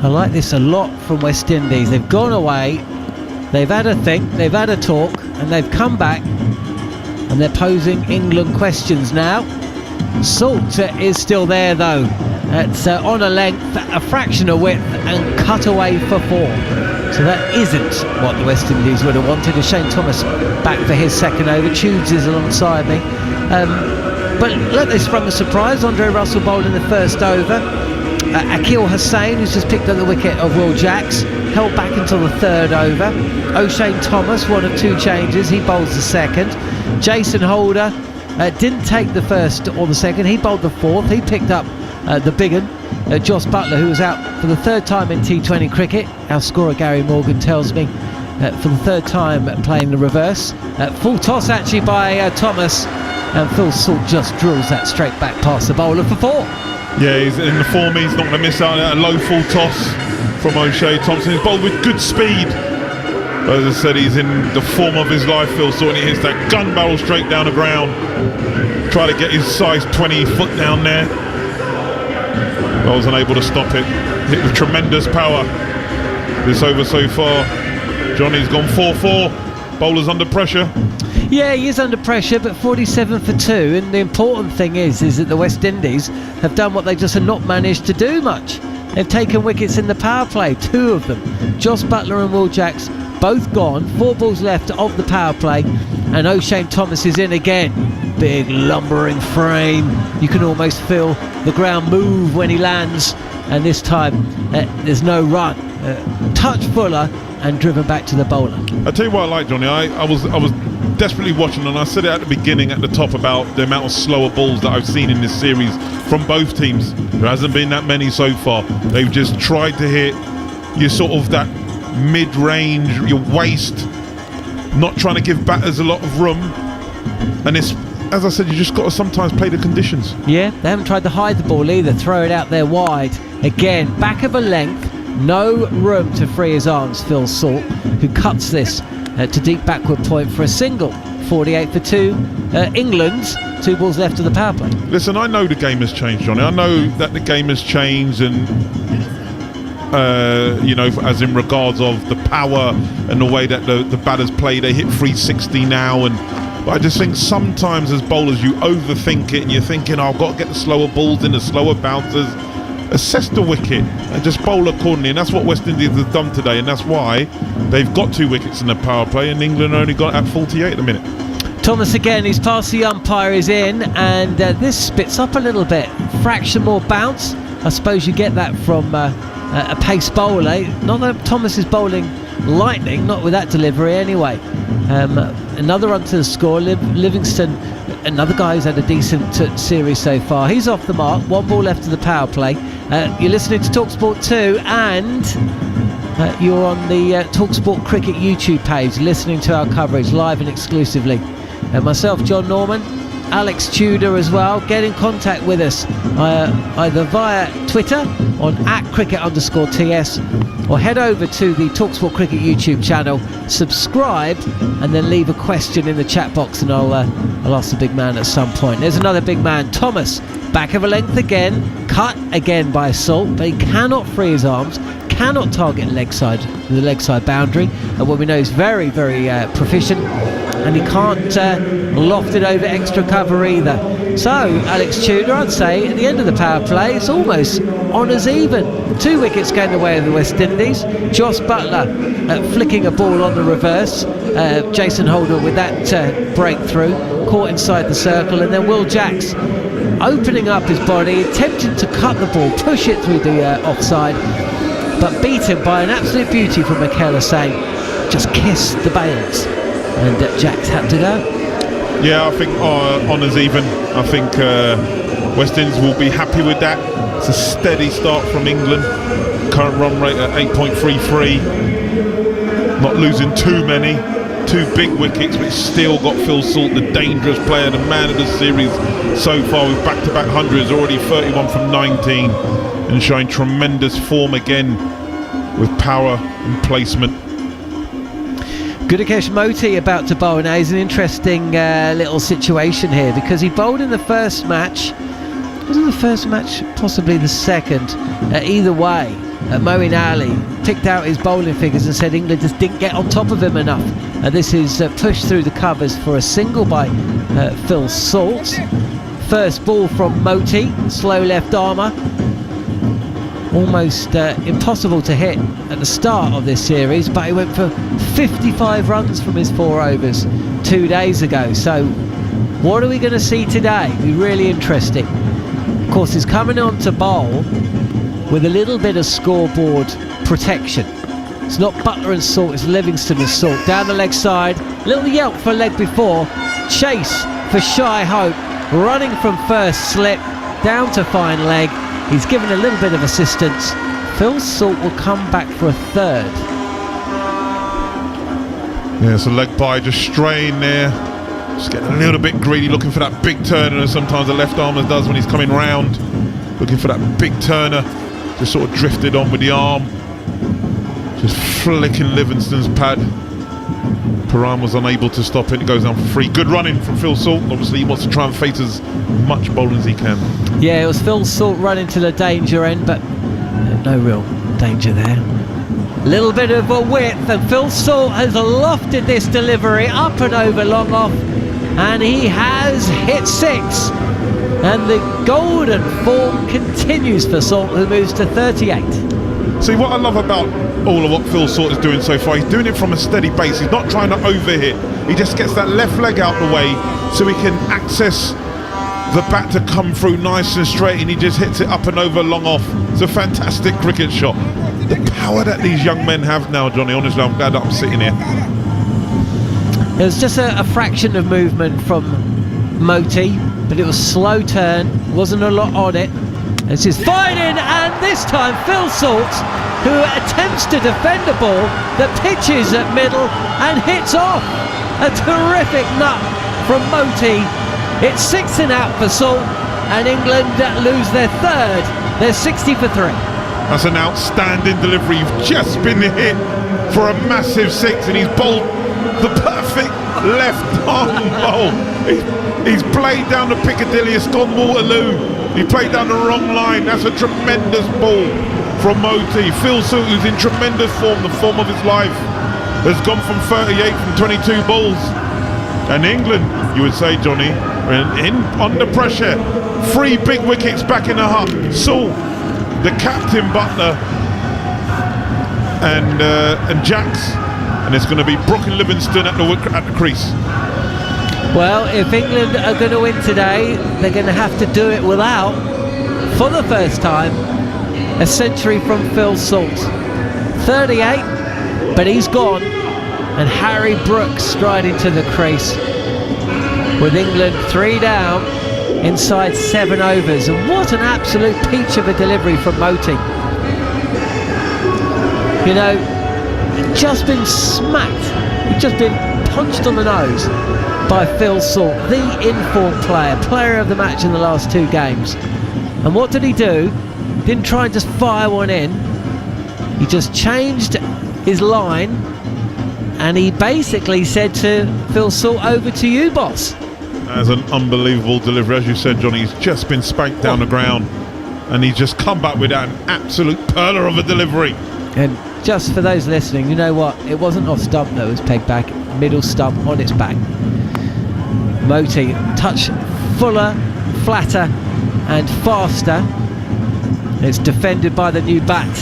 Speaker 13: I like this a lot from West Indies. They've gone away, they've had a think, they've had a talk, and they've come back, and they're posing England questions now. Salt is still there though. It's on a length, a fraction of width, and cut away for 4. So that isn't what the West Indies would have wanted. Shane Thomas back for his second over. Tudes is alongside me. But look, they sprung a surprise. Andre Russell bowled in the first over. Akil Hussain, who's just picked up the wicket of Will Jacks, held back until the third over. O'Shane Thomas, one of two changes, he bowls the second. Jason Holder didn't take the first or the second, he bowled the fourth. He picked up the big one, Joss Buttler, who was out for the third time in T20 cricket. Our scorer Gary Morgan tells me for the third time playing the reverse. Full toss actually by Thomas, and Phil Salt just drills that straight back past the bowler for four.
Speaker 18: Yeah, he's in the form, he's not going to miss out. A low full toss from O'Shea Thompson. He's bowled with good speed. As I said, he's in the form of his life, Phil Salt, and he hits that gun barrel straight down the ground. Try to get his size 20 foot down there. I was unable to stop it. Hit with tremendous power. This over so far. Johnny's gone 4-4. Bowler's under pressure.
Speaker 13: Yeah, he is under pressure, but 47 for 2. And the important thing is that the West Indies have done what they just have not managed to do much. They've taken wickets in the power play, 2 of them. Joss Buttler and Will Jacks both gone. 4 balls left of the power play, and O'Shane Thomas is in again. Big lumbering frame. You can almost feel the ground move when he lands, and this time there's no run. Touch fuller and driven back to the bowler.
Speaker 18: I'll tell you what I like, Johnny. I was desperately watching, and I said it at the beginning at the top about the amount of slower balls that I've seen in this series from both teams. There hasn't been that many so far. They've just tried to hit your sort of that mid-range, your waist, not trying to give batters a lot of room. And it's, as I said, you just got to sometimes play the conditions. Yeah,
Speaker 13: they haven't tried to hide the ball either, throw it out there wide. Again, back of a length, no room to free his arms, Phil Salt, who cuts this to deep backward point for a single. 48 for 2, England, 2 balls left of the power play.
Speaker 18: Listen, I know the game has changed, Johnny. I know that the game has changed, and you know, as in regards of the power and the way that the batters play, they hit 360 now, but I just think sometimes as bowlers you overthink it, and you're thinking, oh, I've got to get the slower balls in, the slower bouncers. Assess the wicket and just bowl accordingly, and that's what West Indies has done today, and that's why they've got 2 wickets in the power play, and England only got at 48 at the minute.
Speaker 13: Thomas again, he's past the umpire, is in, and this spits up a little bit. Fraction more bounce. I suppose you get that from a pace bowler. Not that Thomas is bowling lightning, not with that delivery anyway. Another run to the score. Livingston, another guy who's had a decent series so far. He's off the mark. 1 ball left of the power play. You're listening to TalkSport 2, and you're on the TalkSport Cricket YouTube page, listening to our coverage live and exclusively. Myself, John Norman, Alex Tudor as well. Get in contact with us either via Twitter on @cricket_TS, or head over to the TalkSport Cricket YouTube channel, subscribe, and then leave a question in the chat box, and I'll ask the big man at some point. There's another big man, Thomas, back of a length again, cut again by Salt, but he cannot free his arms, cannot target the leg side boundary, and what we know is very, very proficient, and he can't loft it over extra cover either. So Alex Tudor, I'd say at the end of the power play, it's almost honours even. 2 wickets going the way of the West Indies. Joss Buttler flicking a ball on the reverse. Jason Holder with that breakthrough, caught inside the circle, and then Will Jacks opening up his body, attempting to cut the ball, push it through the offside, but beaten by an absolute beauty from Akil Hussain. Just kissed the bails, and Jacks had to go.
Speaker 18: Yeah, I think honours even. I think West Indies will be happy with that. It's a steady start from England. Current run rate at 8.33. Not losing too many. 2 big wickets, but still got Phil Salt, the dangerous player, the man of the series so far, with back-to-back hundreds, already 31 from 19, and showing tremendous form again with power and placement.
Speaker 13: Gudakesh Moti about to bowl now. Is an interesting little situation here, because he bowled in the first match. Was it the first match? Possibly the second. Either way, Moeen Ali picked out his bowling figures and said England just didn't get on top of him enough. This is pushed through the covers for a single by Phil Salt. First ball from Moti, slow left armour. Almost impossible to hit at the start of this series, but he went for 55 runs from his 4 overs 2 days ago. So what are we going to see today? Be really interesting. Of course, he's coming on to bowl with a little bit of scoreboard protection. It's not Butler and Salt, it's Livingston and Salt. Down the leg side, little yelp for leg before. Chase for Shy Hope, running from first slip, down to fine leg. He's given a little bit of assistance. Phil Salt will come back for a third.
Speaker 18: Yeah, it's a leg by, just straying there. Just getting a little bit greedy, looking for that big turner, as sometimes the left armer does when he's coming round. Looking for that big turner. Just sort of drifted on with the arm. Just flicking Livingston's pad. Paran was unable to stop it. It goes down for free. Good running from Phil Salt. Obviously he wants to try and face as much bowling as he can.
Speaker 13: Yeah, it was Phil Salt running to the danger end, but no real danger there. Little bit of a width, and Phil Salt has lofted this delivery up and over long off, and he has hit 6. And the golden form continues for Salt, who moves to 38.
Speaker 18: See, what I love about all of what Phil Salt is doing so far, he's doing it from a steady base. He's not trying to overhit. He just gets that left leg out the way so he can access the bat to come through nice and straight, and he just hits it up and over long off. It's a fantastic cricket shot. The power that these young men have now, Johnny, honestly, I'm glad that I'm sitting here.
Speaker 13: There's just a fraction of movement from Moti, but it was slow turn, wasn't a lot on it. This is fine in, and this time Phil Salt, who attempts to defend a ball that pitches at middle and hits off. A terrific nut from Moti. It's 6 and out for Salt, and England lose their third. They're 60 for 3.
Speaker 18: That's an outstanding delivery. You've just been hit for a massive 6, and he's bowled the perfect left arm bowl. He's played down the Piccadilly, it's gone Waterloo. He played down the wrong line. That's a tremendous ball from Moti. Phil Salt, who's in tremendous form, the form of his life, has gone from 38 from 22 balls. And England, you would say, Johnny, under pressure. 3 big wickets back in the hut. Salt, the captain, Butler, and Jacks, and it's going to be Brook and Livingston at the crease.
Speaker 13: Well, if England are going to win today, they're going to have to do it without, for the first time, a century from Phil Salt. 38, but he's gone, and Harry Brook striding to the crease, with England 3 down inside 7 overs. And what an absolute peach of a delivery from Moti. You know, he'd just been smacked, he'd just been punched on the nose by Phil Salt, the informed player of the match in the last 2 games. And what did he do? Didn't try and just fire one in. He just changed his line, and he basically said to Phil Salt, over to you, boss.
Speaker 18: That's an unbelievable delivery. As you said, Johnny, he's just been spanked down the ground, and he's just come back with an absolute perler of a delivery.
Speaker 13: And just for those listening, you know what? It wasn't off stump that was pegged back, middle stump on its back. Moti, touch fuller, flatter and faster. It's defended by the new bat,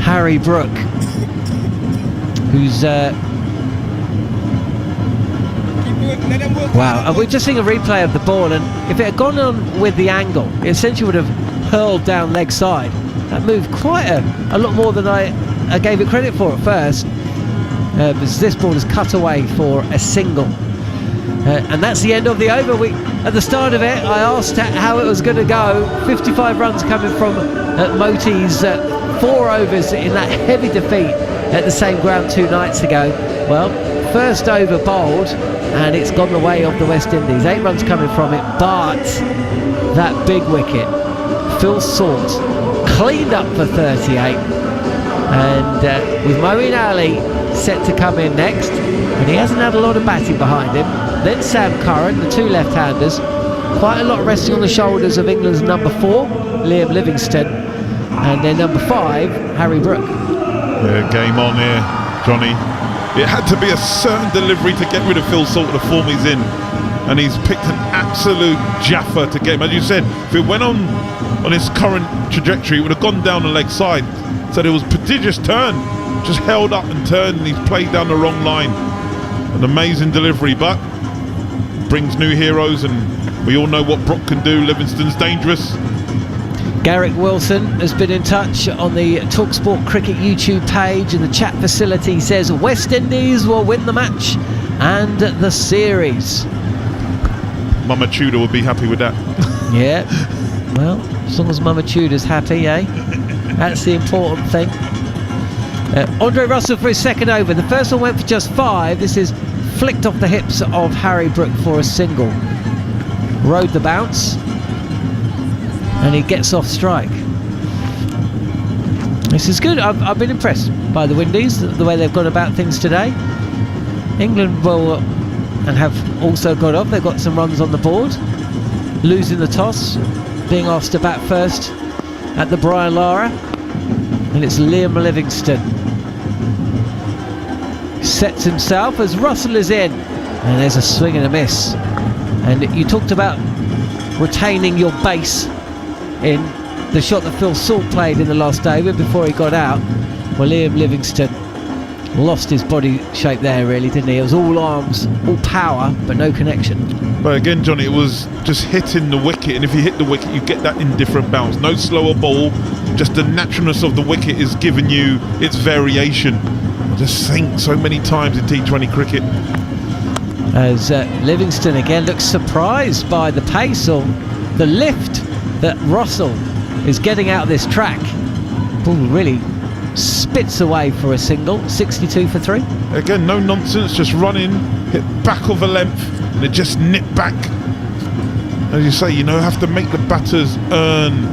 Speaker 13: Harry Brook, who's wow, and we're just seeing a replay of the ball, and if it had gone on with the angle, it essentially would have hurled down leg side. That moved quite a lot more than I gave it credit for at first. Because this ball is cut away for a single, and that's the end of the over. At the start of it, I asked how it was going to go. 55 runs coming from Moti's 4 overs in that heavy defeat at the same ground 2 nights ago. Well, first over bowled, and it's gone the way of the West Indies. 8 runs coming from it, but that big wicket, Phil Salt, cleaned up for 38, and with Moeen Ali set to come in next, and he hasn't had a lot of batting behind him. Then Sam Curran, the 2 left-handers, quite a lot resting on the shoulders of England's number 4, Liam Livingston, and their number 5, Harry Brook.
Speaker 18: Yeah, game on here, Johnny. It had to be a certain delivery to get rid of Phil Salt, the form he's in, and he's picked an absolute jaffa to get him. As you said, if it went on his current trajectory, it would have gone down the leg side. So there was a prodigious turn, just held up and turned, and he's played down the wrong line. An amazing delivery, but brings new heroes, and we all know what Brook can do. Livingston's dangerous.
Speaker 13: Garrick Wilson has been in touch on the TalkSport Cricket YouTube page, and the chat facility says West Indies will win the match and the series.
Speaker 18: Mama Tudor would be happy with that.
Speaker 13: Yeah, well, as long as Mama Tudor's happy, eh? That's the important thing. Andre Russell for his second over. The first one went for just 5. This is flicked off the hips of Harry Brook for a single. Rode the bounce, and he gets off strike. This is good. I've been impressed by the Windies, the way they've gone about things today. England will, and have also got up. They've got some runs on the board, losing the toss, being asked to bat first at the Brian Lara, and it's Liam Livingstone. Sets himself as Russell is in, and there's a swing and a miss. And you talked about retaining your base in the shot that Phil Salt played in the last over before he got out. Well, Liam Livingstone lost his body shape there, really, didn't he? It was all arms, all power, but no connection.
Speaker 18: But again, Johnny, it was just hitting the wicket, and if you hit the wicket, you get that indifferent bounce. No slower ball, just the naturalness of the wicket is giving you its variation. I just think so many times in T20 cricket.
Speaker 13: As Livingstone again looks surprised by the pace or the lift that Russell is getting out of this track. Ball really spits away for a single. 62 for 3.
Speaker 18: Again, no nonsense, just run in, hit back of a length, and it just nip back. As you say, you have to make the batters earn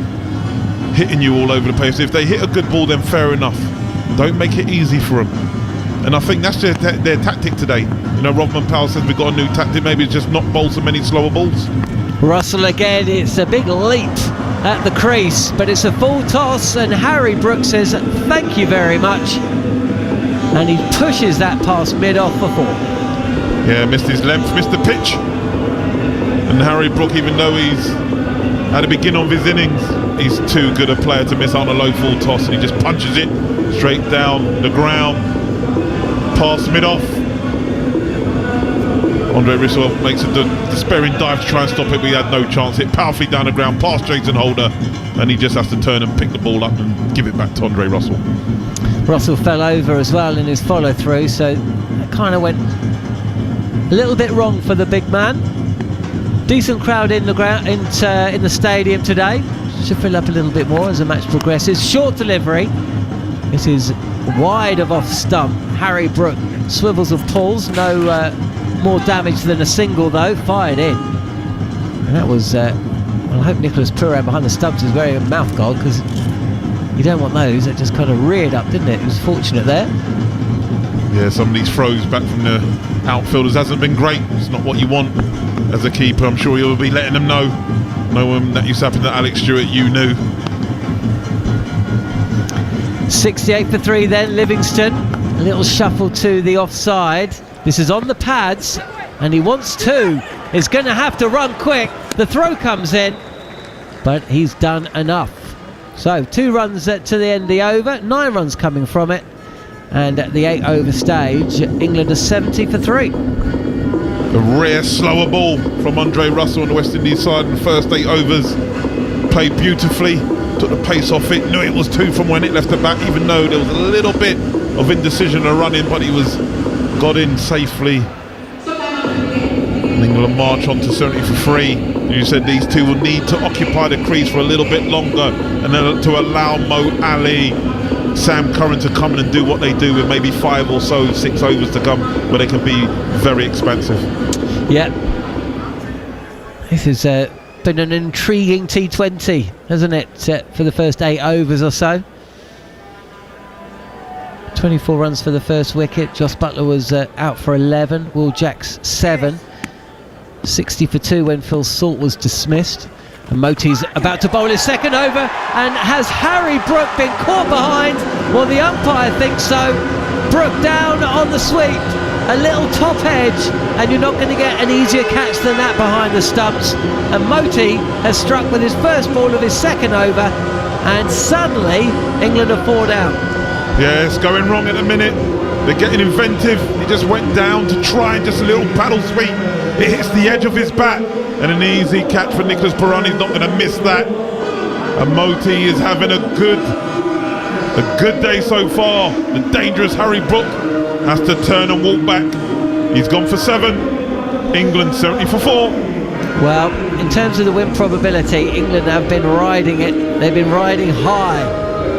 Speaker 18: hitting you all over the place. If they hit a good ball, then fair enough. Don't make it easy for them. And I think that's their tactic today. Rodman Powell says we've got a new tactic. Maybe it's just not bowl so many slower balls.
Speaker 13: Russell again, it's a big leap at the crease, but it's a full toss, and Harry Brook says thank you very much, and he pushes that past mid-off for 4.
Speaker 18: Yeah, missed his length, missed the pitch. And Harry Brook, even though he's at the beginning of his innings, he's too good a player to miss out on a low full toss, and he just punches it straight down the ground, past mid-off. Andre Russell makes a despairing dive to try and stop it, but he had no chance. Hit powerfully down the ground past Jason Holder, and he just has to turn and pick the ball up and give it back to Andre Russell.
Speaker 13: Russell fell over as well in his follow-through, so it kind of went a little bit wrong for the big man. Decent crowd in the ground, in the stadium today. Should fill up a little bit more as the match progresses. Short delivery. This is wide of off stump. Harry Brook swivels and pulls. No more damage than a single though. Fired in. And that was, well, I hope Nicholas Purran behind the stumps is wearing a mouth guard, because you don't want those. That just kind of reared up, didn't it? It was fortunate there.
Speaker 18: Yeah, some of these throws back from the outfielders hasn't been great. It's not what you want as a keeper. I'm sure you'll be letting them know. Knowing that used to happen to Alex Stewart, you knew.
Speaker 13: 68 for 3 then, Livingstone. A little shuffle to the offside. This is on the pads, and he wants 2. He's going to have to run quick. The throw comes in, but he's done enough. So 2 runs to the end of the over, 9 runs coming from it. And at the 8 over stage, England are 70 for 3.
Speaker 18: A rare slower ball from Andre Russell on the West Indies side in the first 8 overs. Played beautifully, took the pace off it, knew it was 2 from when it left the bat, even though there was a little bit of indecision to run in, but he got in safely. And England march on to 70 for 3. You said these 2 will need to occupy the crease for a little bit longer, and then to allow Mo Ali, Sam Curran to come in and do what they do with maybe 5 or so 6 overs to come, where they can be very expansive.
Speaker 13: Yeah, this has been an intriguing T20, hasn't it, for the first 8 overs or so. 24 runs for the first wicket. Joss Buttler was out for 11. Will Jacks 7. 60 for 2 when Phil Salt was dismissed. And Moti's about to bowl his second over, and has Harry Brook been caught behind? Well, the umpire thinks so. Brook down on the sweep, a little top edge, and you're not going to get an easier catch than that behind the stumps. And Moti has struck with his first ball of his second over, and suddenly England are 4 down.
Speaker 18: Yeah, it's going wrong at the minute. They're getting inventive. He just went down to try and just a little paddle sweep. It hits the edge of his bat, and an easy catch for Nicholas Purran. He's not going to miss that. And Moti is having a good day so far. The dangerous Harry Brook has to turn and walk back. He's gone for 7. England 70 for 4.
Speaker 13: Well, in terms of the win probability, England have been riding it. They've been riding high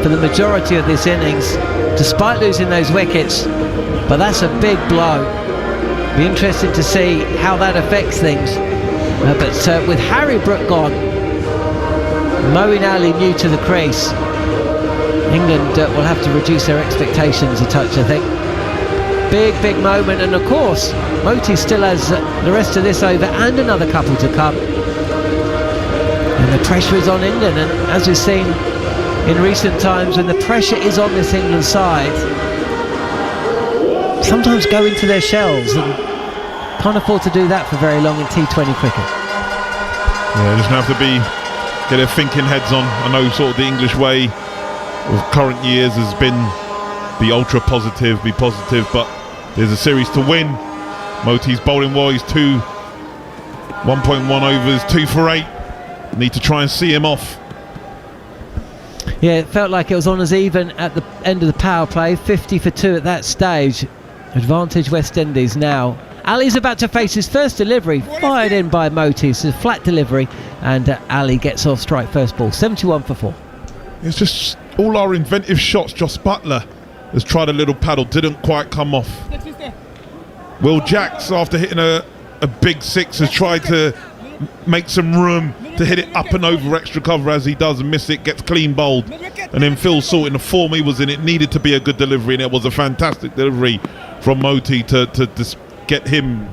Speaker 13: for the majority of this innings, despite losing those wickets. But that's a big blow. Be interesting to see how that affects things. But with Harry Brook gone, Moeen Ali new to the crease, England will have to reduce their expectations a touch, I think. Big moment, and of course Moti still has the rest of this over and another couple to come, and the pressure is on England. And as we've seen in recent times, when the pressure is on this England side, sometimes go into their shells, and can't afford to do that for very long in T20 cricket.
Speaker 18: Yeah, just gonna have to get their thinking heads on. I know sort of the English way of current years has been be ultra positive, be positive, but there's a series to win. Moti's bowling well, he's 1.1 overs, 2 for 8. Need to try and see him off.
Speaker 13: Yeah, it felt like it was on as even at the end of the power play. 50 for 2 at that stage. Advantage West Indies now. Ali's about to face his first delivery, fired in by Moti. It's a flat delivery, and Ali gets off strike first ball. 71 for 4.
Speaker 18: It's just all our inventive shots. Joss Butler has tried a little paddle, didn't quite come off. Will Jacks, after hitting a big 6, has tried to make some room to hit it up and over extra cover, as he does, and miss it, gets clean bowled. And then Phil Salt, in the form he was in, it needed to be a good delivery, and it was a fantastic delivery from Moti to get him.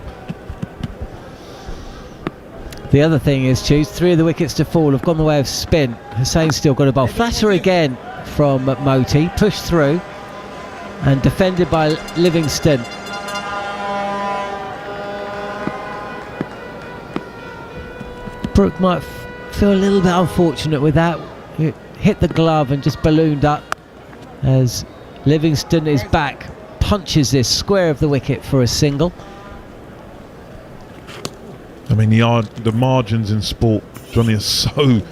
Speaker 13: The other thing is, Choose, 3 of the wickets to fall have gone the way of spin. Hussein's still got a bowl. Flatter again from Moti, pushed through and defended by Livingston. Brook might feel a little bit unfortunate with that. It hit the glove and just ballooned up as Livingston is back, punches this square of the wicket for a single.
Speaker 18: I mean, the margins in sport, Johnny, are so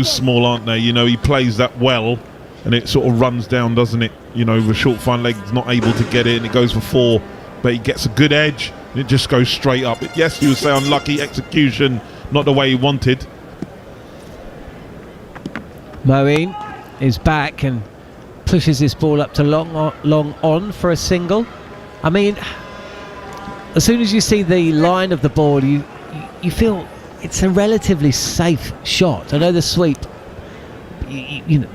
Speaker 18: small, aren't they? You know, he plays that well and it sort of runs down, doesn't it? You know, the short fine leg's not able to get it and it goes for 4, but he gets a good edge and it just goes straight up. Yes, you would say unlucky execution, not the way he wanted.
Speaker 13: Moeen is back and pushes this ball up to long on for a single. I mean, as soon as you see the line of the ball, you feel it's a relatively safe shot. I know the sweep, you know,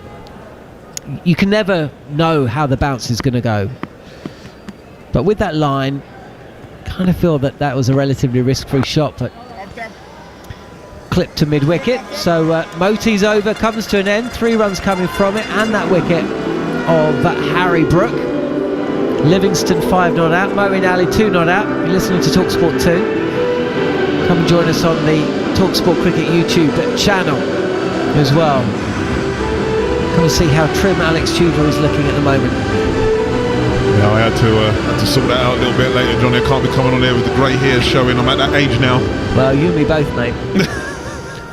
Speaker 13: you can never know how the bounce is going to go, but with that line, kind of feel that was a relatively risk-free shot, but clipped to mid-wicket. So Moti's over comes to an end. 3 runs coming from it, and that wicket of Harry Brook. Livingston 5 not out, Moeen Ali 2 not out. You're listening to TalkSport 2. Come and join us on the TalkSport Cricket YouTube channel as well. Come and see how trim Alex Tudor is looking at the moment.
Speaker 18: Yeah, I had to sort that out a little bit later, Johnny. I can't be coming on there with the grey hair showing. I'm at that age now.
Speaker 13: Well, you and me both, mate.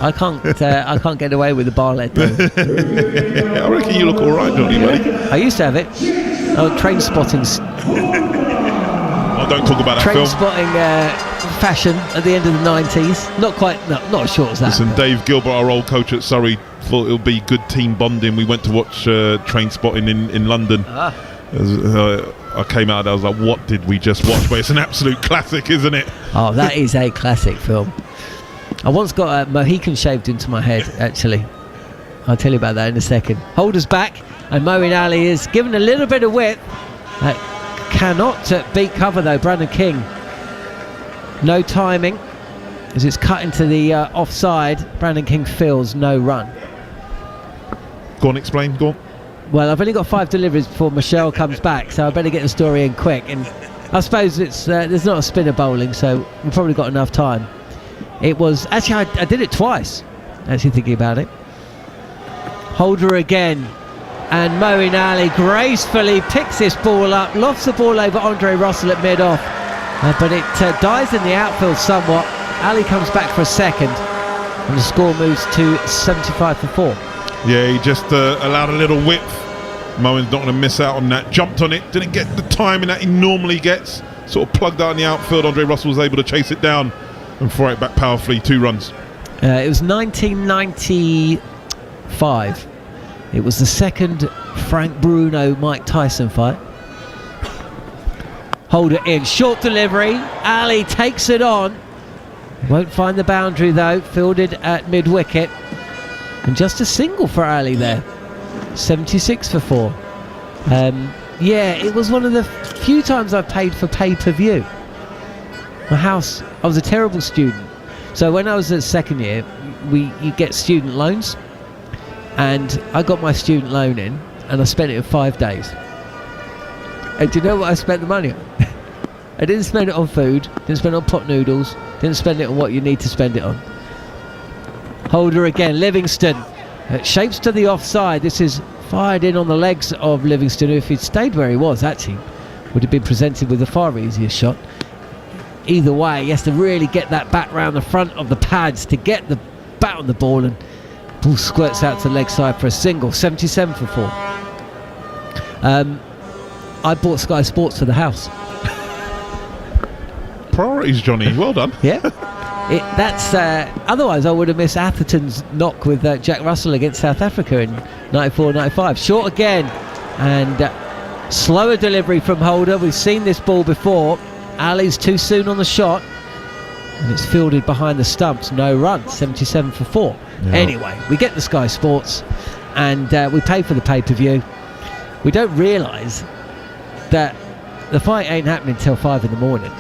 Speaker 13: I can't get away with the bar lead though.
Speaker 18: I reckon you look all right, Johnny, buddy.
Speaker 13: I used to have it. Oh, Train Spotting.
Speaker 18: Oh, don't talk about that
Speaker 13: Train
Speaker 18: film.
Speaker 13: Spotting fashion at the end of the 90s. Not quite, not as short as that.
Speaker 18: Listen, Dave Gilbert, our old coach at Surrey, thought it would be good team bonding. We went to watch Train Spotting in London. I came out and I was like, what did we just watch? But it's an absolute classic, isn't it?
Speaker 13: Oh, that is a classic film. I once got a Mohican shaved into my head, actually. I'll tell you about that in a second. Holder's back, and Moeen Ali is given a little bit of width. Cannot beat cover, though. Brandon King. No timing, as it's cut into the offside. Brandon King feels no run.
Speaker 18: Go on, explain, go on.
Speaker 13: Well, I've only got 5 deliveries before Michelle comes back, so I better get the story in quick. And I suppose it's there's not a spinner bowling, so we've probably got enough time. It was actually I did it twice, actually thinking about it. Holder again, and Moeen Ali gracefully picks this ball up, lofts the ball over Andre Russell at mid-off, but it dies in the outfield somewhat. Ali comes back for a second, and the score moves to 75 for 4.
Speaker 18: Yeah, he just allowed a little width. Moen's not going to miss out on that. Jumped on it, didn't get the timing that he normally gets. Sort of plugged out in the outfield. Andre Russell was able to chase it down and throw it back powerfully. 2 runs.
Speaker 13: It was 1995. It was the second Frank Bruno-Mike Tyson fight. Hold it in. Short delivery. Ali takes it on. Won't find the boundary though. Fielded at mid-wicket. And just a single for Ali there. 76 for 4. Yeah, it was one of the few times I've paid for pay-per-view. My house, I was a terrible student. So when I was at second year, you get student loans. And I got my student loan in, and I spent it in 5 days. And do you know what I spent the money on? I didn't spend it on food, didn't spend it on pot noodles, didn't spend it on what you need to spend it on. Holder again, Livingston. Shapes to the offside. This is fired in on the legs of Livingston, who if he'd stayed where he was, actually would have been presented with a far easier shot. Either way, he has to really get that bat round the front of the pads to get the bat on the ball, and ball squirts out to the leg side for a single. 77 for 4. I bought Sky Sports for the house.
Speaker 18: Priorities, Johnny. Well done.
Speaker 13: Yeah. That's otherwise I would have missed Atherton's knock with Jack Russell against South Africa in 94-95. Short again, and slower delivery from Holder. We've seen this ball before. Ali's too soon on the shot, and it's fielded behind the stumps. No run. 77 for 4. Yeah. Anyway, we get the Sky Sports, and we pay for the pay-per-view. We don't realise that the fight ain't happening till 5 in the morning.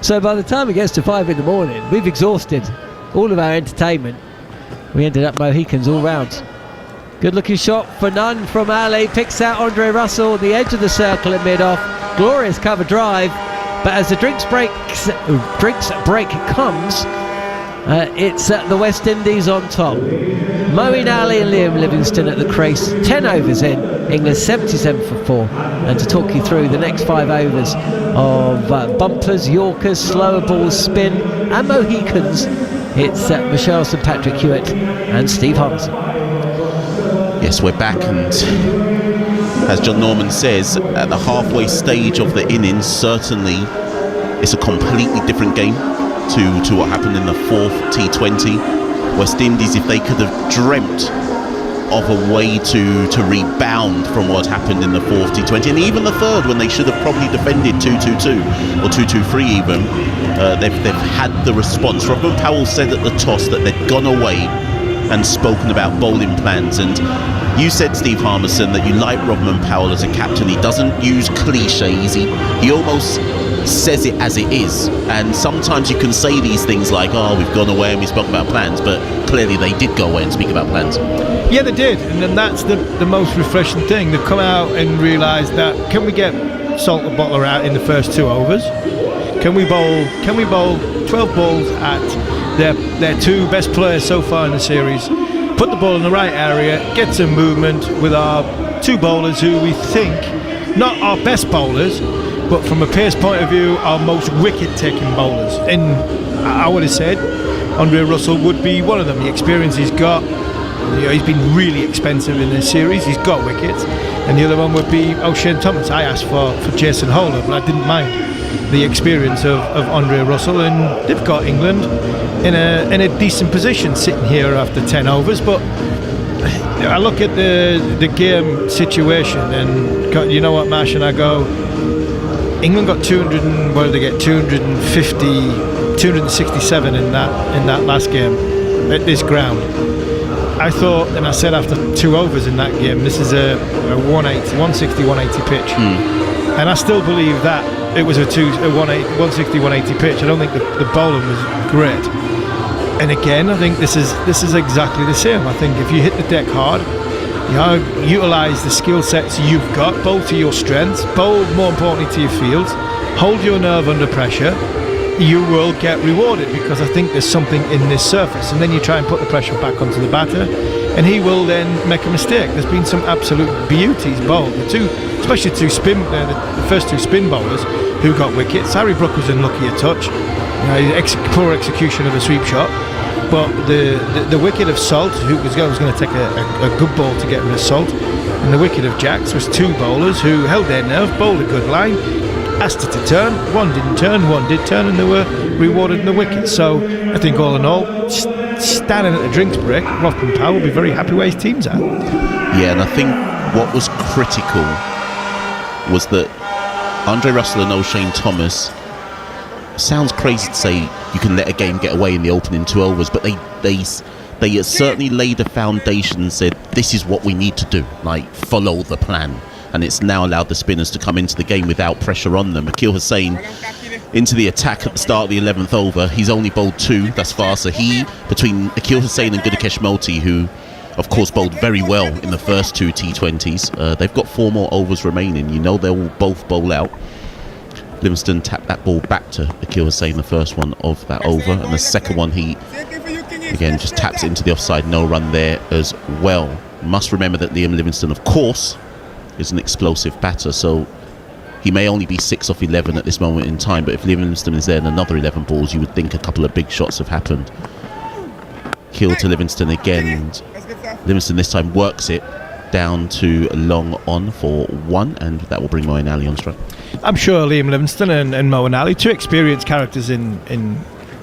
Speaker 13: So by the time it gets to 5 in the morning, we've exhausted all of our entertainment. We ended up Mohicans all round. Good looking shot for none from Ali. Picks out Andre Russell, the edge of the circle at mid-off. Glorious cover drive. But as the drinks break comes, it's the West Indies on top. Moeen Ali and Liam Livingstone at the crease. 10 overs in. England 77 for 4. And to talk you through the next 5 overs of bumpers, Yorkers, slower balls, spin and Mohicans, it's Michelle St Patrick Hewitt and Steve Harmison.
Speaker 16: Yes, we're back, and as John Norman says, at the halfway stage of the innings, certainly it's a completely different game to what happened in the 4th T20. West Indies, if they could have dreamt of a way to rebound from what happened in the 4th T20, and even the 3rd, when they should have probably defended 2-2-2 or 2-2-3 even, they've had the response. Robin Powell said at the toss that they'd gone away and spoken about bowling plans, and you said, Steve Harmison, that you like Rodman Powell as a captain. He doesn't use cliches, he almost says it as it is, and sometimes you can say these things like, oh, we've gone away and we spoke about plans, but clearly they did go away and speak about plans.
Speaker 17: Yeah, they did, and then that's the most refreshing thing. They've come out and realised that, can we get Salt and Bottler out in the first 2 overs? Can we bowl 12 balls at their 2 best players so far in the series, put the ball in the right area, get some movement with our 2 bowlers who we think, not our best bowlers, but from a pace point of view, our most wicket-taking bowlers. And I would have said Andre Russell would be one of them. The experience he's got, he's been really expensive in this series, he's got wickets. And the other one would be O'Shane Thomas. I asked for Jason Holder, but I didn't mind the experience of Andre Russell, and they've got England in a decent position sitting here after 10 overs. But I look at the game situation, and you know what, Mash, and I go, England got 267 in that last game at this ground. I thought, and I said after 2 overs in that game, this is a 160-180 pitch, and I still believe that it was a 160-180 pitch. I don't think the bowling was great. And again, I think this is exactly the same. I think if you hit the deck hard, utilise the skill sets you've got, bowl to your strengths, bowl more importantly to your fields, hold your nerve under pressure, you will get rewarded, because I think there's something in this surface. And then you try and put the pressure back onto the batter, and he will then make a mistake. There's been some absolute beauties bowled, especially the first 2 spin bowlers who got wickets. Harry Brook was unlucky a touch, poor execution of a sweep shot, but the wicket of Salt, who was going to take a good ball to get rid of Salt, and the wicket of Jacks was two bowlers who held their nerve, bowled a good line, asked it to turn, one didn't turn, one did turn, and they were rewarded in the wicket. So I think all in all, standing at the drinks break, Rothman Powell will be very happy where his team's at.
Speaker 16: Yeah, and I think what was critical was that Andre Russell and O'Shane Thomas, sounds crazy to say you can let a game get away in the opening 2 overs, but they certainly laid a foundation and said, this is what we need to do, like follow the plan. And it's now allowed the spinners to come into the game without pressure on them. Akeal Hussain into the attack at the start of the 11th over. He's only bowled 2 thus far, so between Akeal Hussain and Gudakesh Motie, who of course bowled very well in the first 2 T20s, they've got 4 more overs remaining. You know they'll both bowl out. Livingston tapped that ball back to Akeal Hussain, the first one of that over, and the second one he again just taps into the offside, no run there as well. Must remember that Liam Livingstone, of course, is an explosive batter, so he may only be 6 off 11 at this moment in time, but if Livingstone is there in another 11 balls, you would think a couple of big shots have happened. Kill to Livingstone again, and Livingstone this time works it down to long on for 1, and that will bring Moeen Ali on strike.
Speaker 17: I'm sure Liam Livingstone and Moeen Ali, 2 experienced characters in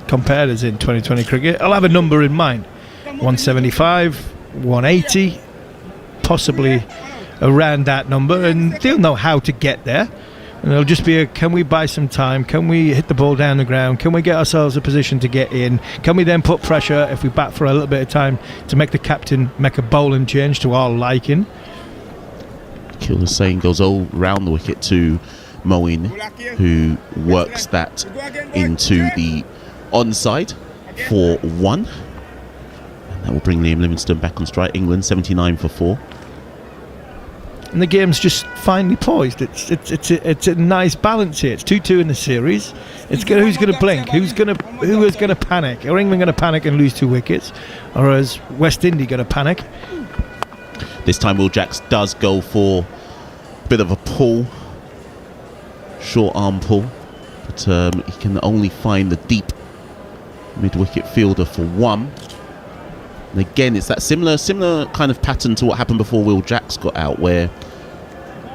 Speaker 17: compared in 2020 cricket, I'll have a number in mind. 175, 180, possibly around that number, and they'll know how to get there. And it'll just be can we buy some time? Can we hit the ball down the ground? Can we get ourselves a position to get in? Can we then put pressure, if we bat for a little bit of time, to make the captain make a bowling change to our liking?
Speaker 16: Akeal Hussain goes all round the wicket to Moeen, who works that into the onside for 1. And that will bring Liam Livingstone back on strike. England 79 for 4.
Speaker 17: And the game's just finely poised. It's a nice balance here. It's 2-2 in the series. It's who's going to blink, who is going to panic. Are England going to panic and lose 2 wickets, or is West Indies going to panic?
Speaker 16: This time Will Jacks does go for a bit of a pull, short arm pull, but he can only find the deep mid-wicket fielder for 1. And again, it's that similar kind of pattern to what happened before Will Jacks got out, where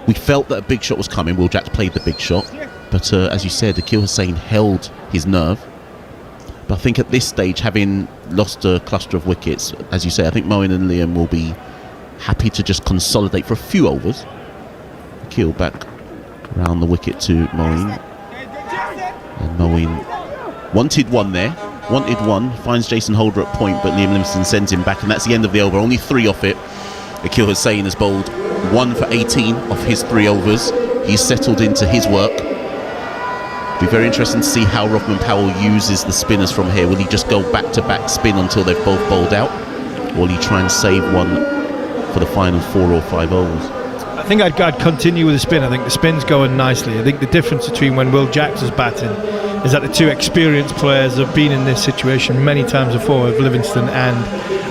Speaker 16: we felt that a big shot was coming. Will Jacks played the big shot, but as you said, Akeal Hussain held his nerve. But I think at this stage, having lost a cluster of wickets, as you say, I think Moeen and Liam will be happy to just consolidate for a few overs. Akeal back around the wicket to Moeen, and Moeen wanted 1 there. Wanted 1, finds Jason Holder at point, but Liam Livingstone sends him back, and that's the end of the over. Only 3 off it. Akeal Hussain has bowled 1 for 18 off his 3 overs. He's settled into his work. Be very interesting to see how Rothman Powell uses the spinners from here. Will he just go back-to-back spin until they've both bowled out, or will he try and save one for the final 4 or 5 overs?
Speaker 17: I think I'd continue with the spin. I think the spin's going nicely. I think the difference between when Will Jacks is batting is that the 2 experienced players have been in this situation many times before, of Livingstone and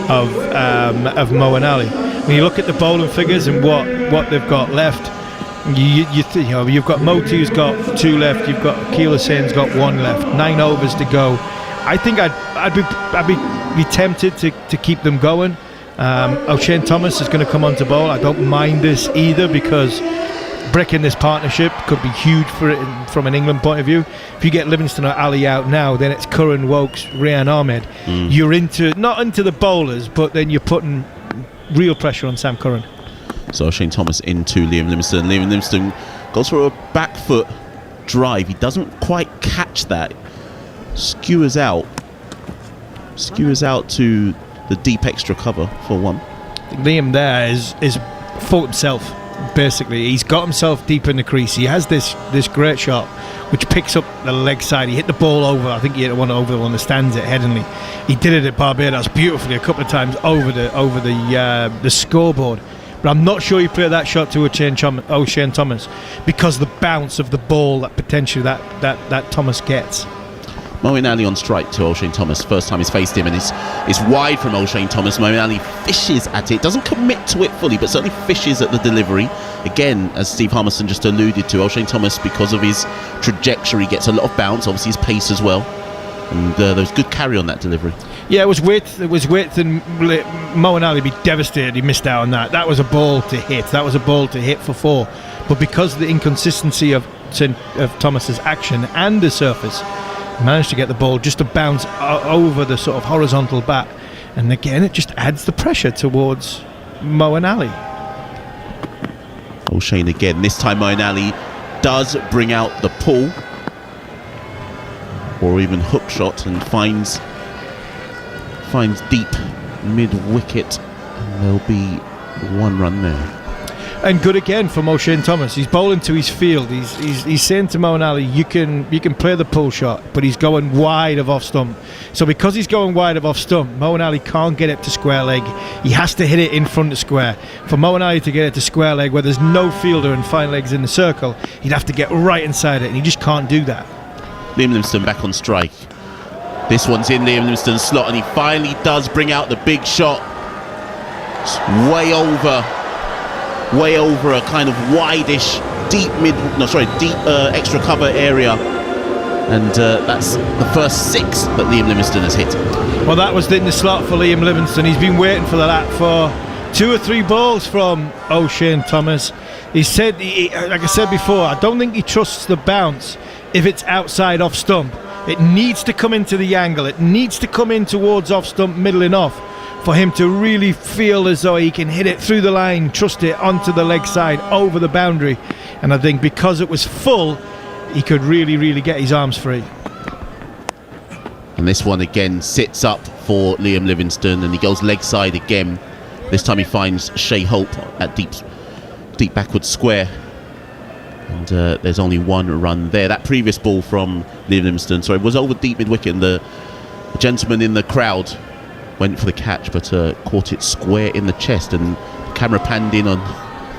Speaker 17: of Moeen Ali. When you look at the bowling figures and what they've got left, you've got Motie who's got 2 left, you've got Akeal Hussain's got 1 left, 9 overs to go. I think I'd be tempted to keep them going. O'Shane Thomas is going to come on to bowl. I don't mind this either, because breaking this partnership could be huge for it from an England point of view. If you get Livingstone or Ali out now, then it's Curran, Wokes, Rehan Ahmed. You're not into the bowlers, but then you're putting real pressure on Sam Curran.
Speaker 16: So O'Shane Thomas into Liam Livingstone. Liam Livingstone goes for a back foot drive. He doesn't quite catch that. Skewers out to the deep extra cover for 1.
Speaker 17: Liam there is for himself. Basically, he's got himself deep in the crease. He has this great shot which picks up the leg side. He hit the ball over. I think he hit one over on the stands at Headingley. He did it at Barbados beautifully a couple of times over the scoreboard. But I'm not sure he played that shot to O'Shane Thomas, because the bounce of the ball that potentially that Thomas gets.
Speaker 16: Moeen Ali on strike to O'Shane Thomas. First time he's faced him, and it's wide from O'Shane Thomas. Moeen Ali fishes at it, doesn't commit to it fully, but certainly fishes at the delivery. Again, as Steve Harmison just alluded to, O'Shane Thomas, because of his trajectory, gets a lot of bounce, obviously his pace as well. And there was good carry on that delivery.
Speaker 17: Yeah, it was width, and Moeen Ali would be devastated he missed out on that. That was a ball to hit. That was a ball to hit for 4. But because of the inconsistency of Thomas's action and the surface, he managed to get the ball just to bounce over the sort of horizontal bat. And again, it just adds the pressure towards Moeen Ali.
Speaker 16: O'Shane again. This time Moeen Ali does bring out the pull or even hook shot and finds deep mid-wicket, and there'll be 1 run there.
Speaker 17: And good again from O'Shane Thomas. He's bowling to his field. He's saying to Moeen Ali, you can play the pull shot, but he's going wide of off stump. So because he's going wide of off stump, Moeen Ali can't get it to square leg. He has to hit it in front of square. For Moeen Ali to get it to square leg where there's no fielder and fine legs in the circle, he'd have to get right inside it, and he just can't do that.
Speaker 16: Liam Livingstone back on strike. This one's in Liam Livingstone's slot, and he finally does bring out the big shot. It's way over a kind of wide-ish, deep extra cover area. And that's the first 6 that Liam Livingstone has hit.
Speaker 17: Well, that was in the slot for Liam Livingstone. He's been waiting for that for 2 or 3 balls from O'Shane Thomas. He said, like I said before, I don't think he trusts the bounce if it's outside off stump. It needs to come into the angle. It needs to come in towards off stump, middling off, for him to really feel as though he can hit it through the line, trust it onto the leg side, over the boundary. And I think because it was full, he could really, really get his arms free.
Speaker 16: And this one again sits up for Liam Livingstone, and he goes leg side again. This time he finds Shea Hope at deep backward square. And there's only 1 run there. That previous ball from Liam Livingstone, was over deep mid-wicket, and the gentleman in the crowd went for the catch, but caught it square in the chest, and the camera panned in on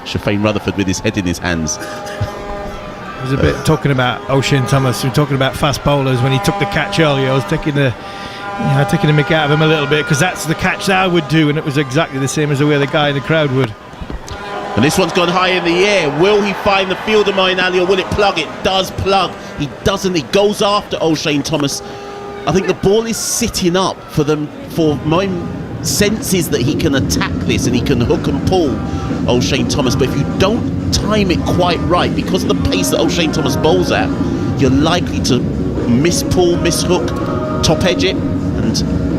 Speaker 16: Shafane Rutherford with his head in his hands.
Speaker 17: I was a bit talking about O'Shane Thomas. We were talking about fast bowlers when he took the catch earlier. I was taking the mick out of him a little bit, because that's the catch that I would do, and it was exactly the same as the way the guy in the crowd would.
Speaker 16: And this one's gone high in the air. Will he find the fielder, Moeen Ali, or will it plug? It does plug. He doesn't. He goes after O'Shane Thomas. I think the ball is sitting up for Moeen senses that he can attack this and he can hook and pull O'Shane Thomas. But if you don't time it quite right, because of the pace that O'Shane Thomas bowls at, you're likely to miss pull, miss hook, top edge it, and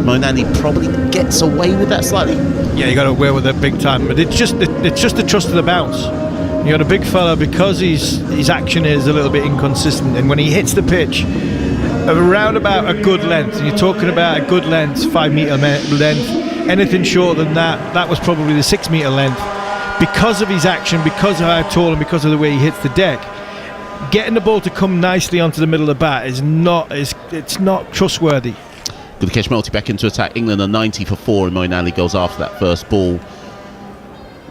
Speaker 16: Moeen Ali probably gets away with that slightly.
Speaker 17: Yeah, you got away with it big time, but it's just the trust of the bounce. You got a big fella, because his action is a little bit inconsistent, and when he hits the pitch around about a good length, and you're talking about a good length, 5 metre length, anything shorter than that was probably the 6 metre length. Because of his action, because of how tall, and because of the way he hits the deck, getting the ball to come nicely onto the middle of the bat is not trustworthy.
Speaker 16: Good catch, Multi back into attack. England are 90 for 4, and Moeen Ali goes after that first ball.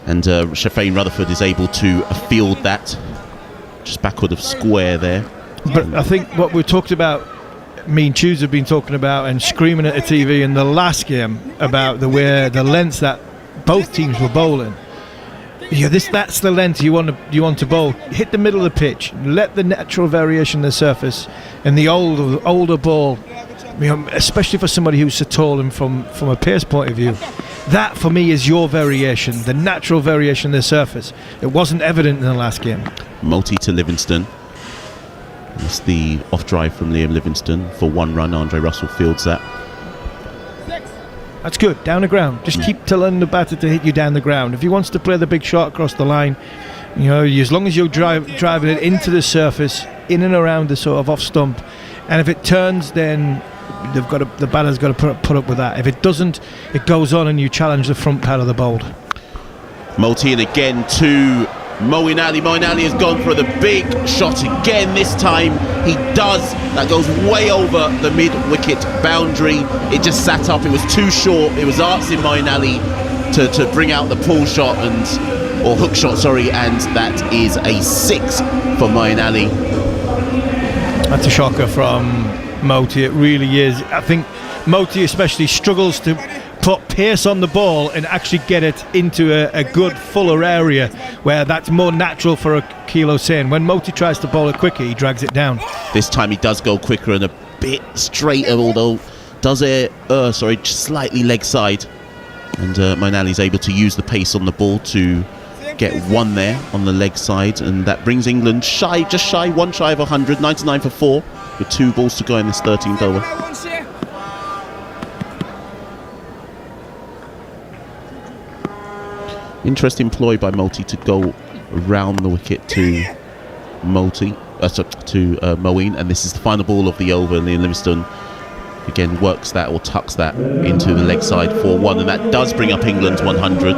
Speaker 16: And Shafane Rutherford is able to field that just backward of square there.
Speaker 17: But I think what we talked about, me and Chews have been talking about and screaming at the TV in the last game about the lengths that both teams were bowling. Yeah, that's the length you want to bowl. Hit the middle of the pitch, let the natural variation of the surface, and the older ball. Especially for somebody who's so tall, and from a pace point of view, that for me is your variation, the natural variation of the surface. It wasn't evident in the last game.
Speaker 16: Multi to Livingstone. It's the off drive from Liam Livingstone for 1 run. Andre Russell fields that.
Speaker 17: That's good, down the ground. Just keep telling the batter to hit you down the ground. If he wants to play the big shot across the line, as long as you're driving it into the surface, in and around the sort of off stump, and if it turns, then the batter's got to put up with that. If it doesn't, it goes on, and you challenge the front pad of the bowl.
Speaker 16: Multi in again to Moeen Ali. Moeen Ali has gone for the big shot again. This time he does. That goes way over the mid-wicket boundary. It just sat up. It was too short. It was asking Moeen Ali to bring out the pull shot or hook shot, and that is a 6 for Moeen Ali.
Speaker 17: That's a shocker from Moti. It really is. I think Moti especially struggles to put pace on the ball and actually get it into a good fuller area where that's more natural for Akeal Hosein. When Moti tries to bowl it quicker, he drags it down.
Speaker 16: This time he does go quicker and a bit straighter, although does it just slightly leg side, and Moeen able to use the pace on the ball to get one there on the leg side, and that brings England one shy of 100, 99 for 4, with 2 balls to go in this 13th over. Interesting ploy by Moulty to go around the wicket to Moeen, and this is the final ball of the over. Liam Livingstone again works that or tucks that into the leg side for 1, and that does bring up England's 100.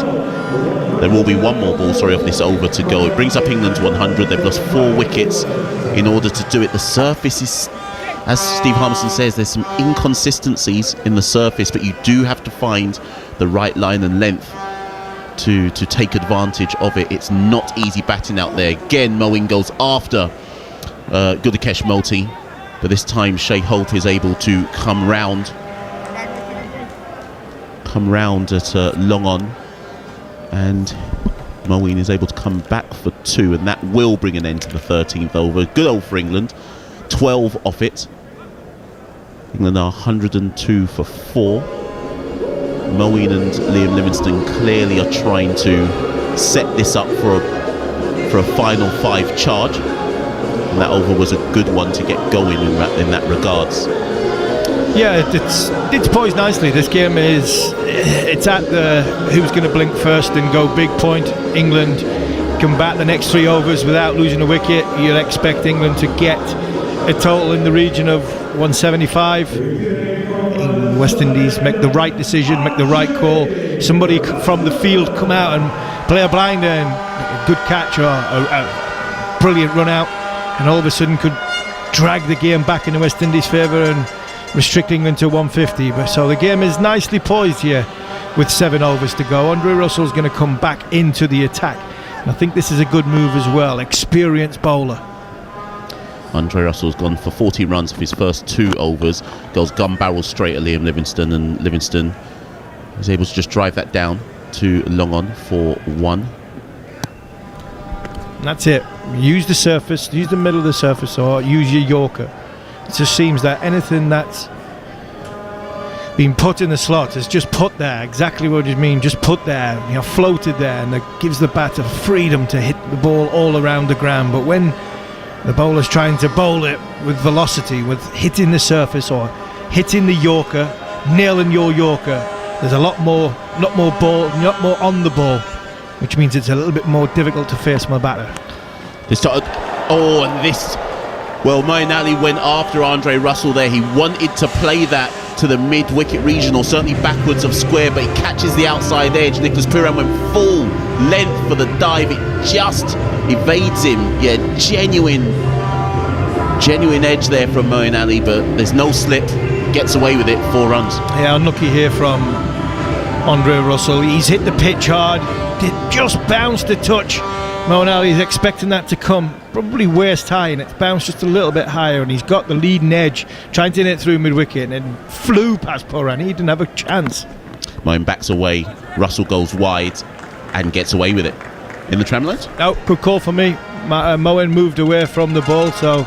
Speaker 16: There will be one more ball, of this over to go. It brings up England's 100. They've lost 4 wickets in order to do it. The surface is, as Steve Harmison says, there's some inconsistencies in the surface, but you do have to find the right line and length to take advantage of it. It's not easy batting out there. Again, Moeen goes after Gudakesh Moulty, but this time Shai Holt is able to come round at long on, and Moeen is able to come back for 2, and that will bring an end to the 13th over. Good old for England, 12 off it. England are 102 for 4. Moeen and Liam Livingstone clearly are trying to set this up for a final 5 charge, and that over was a good one to get going in that regards.
Speaker 17: Yeah, it's poised nicely. This game it's at the who's going to blink first and go big point. England can bat the next 3 overs without losing a wicket. You'd expect England to get a total in the region of 175. West Indies make the right decision, make the right call. Somebody from the field come out and play a blinder, and a good catch or a brilliant run out, and all of a sudden could drag the game back in West Indies' favour and restrict England to 150. But so the game is nicely poised here with 7 overs to go. Andre Russell's going to come back into the attack, and I think this is a good move as well. Experienced bowler.
Speaker 16: Andre Russell's gone for 40 runs for his first 2 overs, goes gun barrel straight at Liam Livingstone, and Livingstone is able to just drive that down to long on for 1.
Speaker 17: And that's it. Use the surface, use the middle of the surface, or use your Yorker. It just seems that anything that's been put in the slot is just put there, exactly what you mean, just put there, floated there, and it gives the batter freedom to hit the ball all around the ground. But when the bowler's trying to bowl it with velocity, with hitting the surface or hitting the Yorker, nailing your Yorker, there's a lot more on the ball, which means it's a little bit more difficult to face my batter.
Speaker 16: Moeen Ali went after Andre Russell there. He wanted to play that to the mid-wicket region, or certainly backwards of square, but he catches the outside edge. Nicholas Pooran went full length for the dive. It just evades him. Yeah, genuine edge there from Moeen Ali, but there's no slip. Gets away with it, 4 runs.
Speaker 17: Yeah, unlucky here from Andre Russell. He's hit the pitch hard. It just bounced a touch. Moeen Ali is expecting that to come probably waist high, and it's bounced just a little bit higher, and he's got the leading edge, trying to hit it through mid-wicket, and then flew past Pooran. He didn't have a chance.
Speaker 16: Moeen backs away. Russell goes wide and gets away with it. In the tramlines?
Speaker 17: Oh, good call for me. Moeen moved away from the ball, so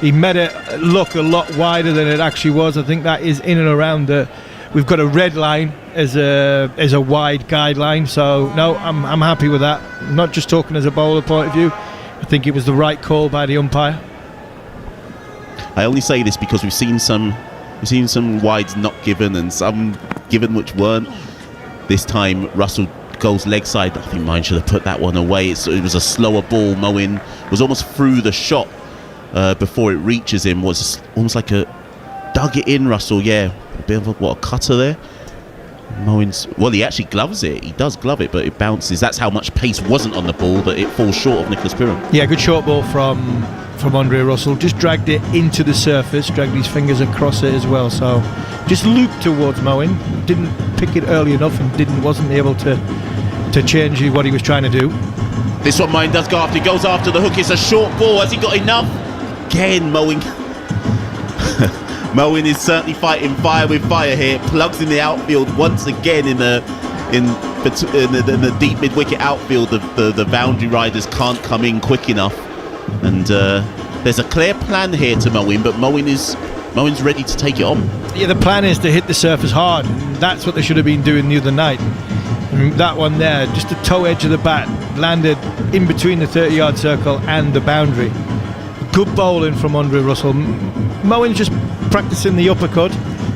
Speaker 17: he made it look a lot wider than it actually was. I think that is in and around the... We've got a red line as a wide guideline, so no, I'm happy with that. I'm not just talking as a bowler point of view. I think it was the right call by the umpire.
Speaker 16: I only say this because we've seen some wides not given and some given which weren't. This time Russell goes leg side. I think Moeen should have put that one away. It was a slower ball. Moeen was almost through the shot before it reaches him. Was almost like a dug it in. Russell, yeah, a bit of a cutter there. He actually gloves it. He does glove it, but it bounces. That's how much pace wasn't on the ball that it falls short of Nicholas Pooran.
Speaker 17: Yeah, good short ball from Andre Russell. Just dragged it into the surface, dragged his fingers across it as well. So just looped towards Moeen. Didn't pick it early enough and wasn't able to change what he was trying to do.
Speaker 16: This one Moeen does go after. He goes after the hook. It's a short ball. Has he got enough? Again, Moeen. Moeen is certainly fighting fire with fire here. Plugs in the outfield once again in the deep mid-wicket outfield. The boundary riders can't come in quick enough, and there's a clear plan here to Moeen, but Moeen is Moen's ready to take it on.
Speaker 17: Yeah, the plan is to hit the surface hard. That's what they should have been doing the other night. And that one there, just the toe edge of the bat, landed in between the 30-yard circle and the boundary. Good bowling from Andre Russell. Moen's just practicing the uppercut,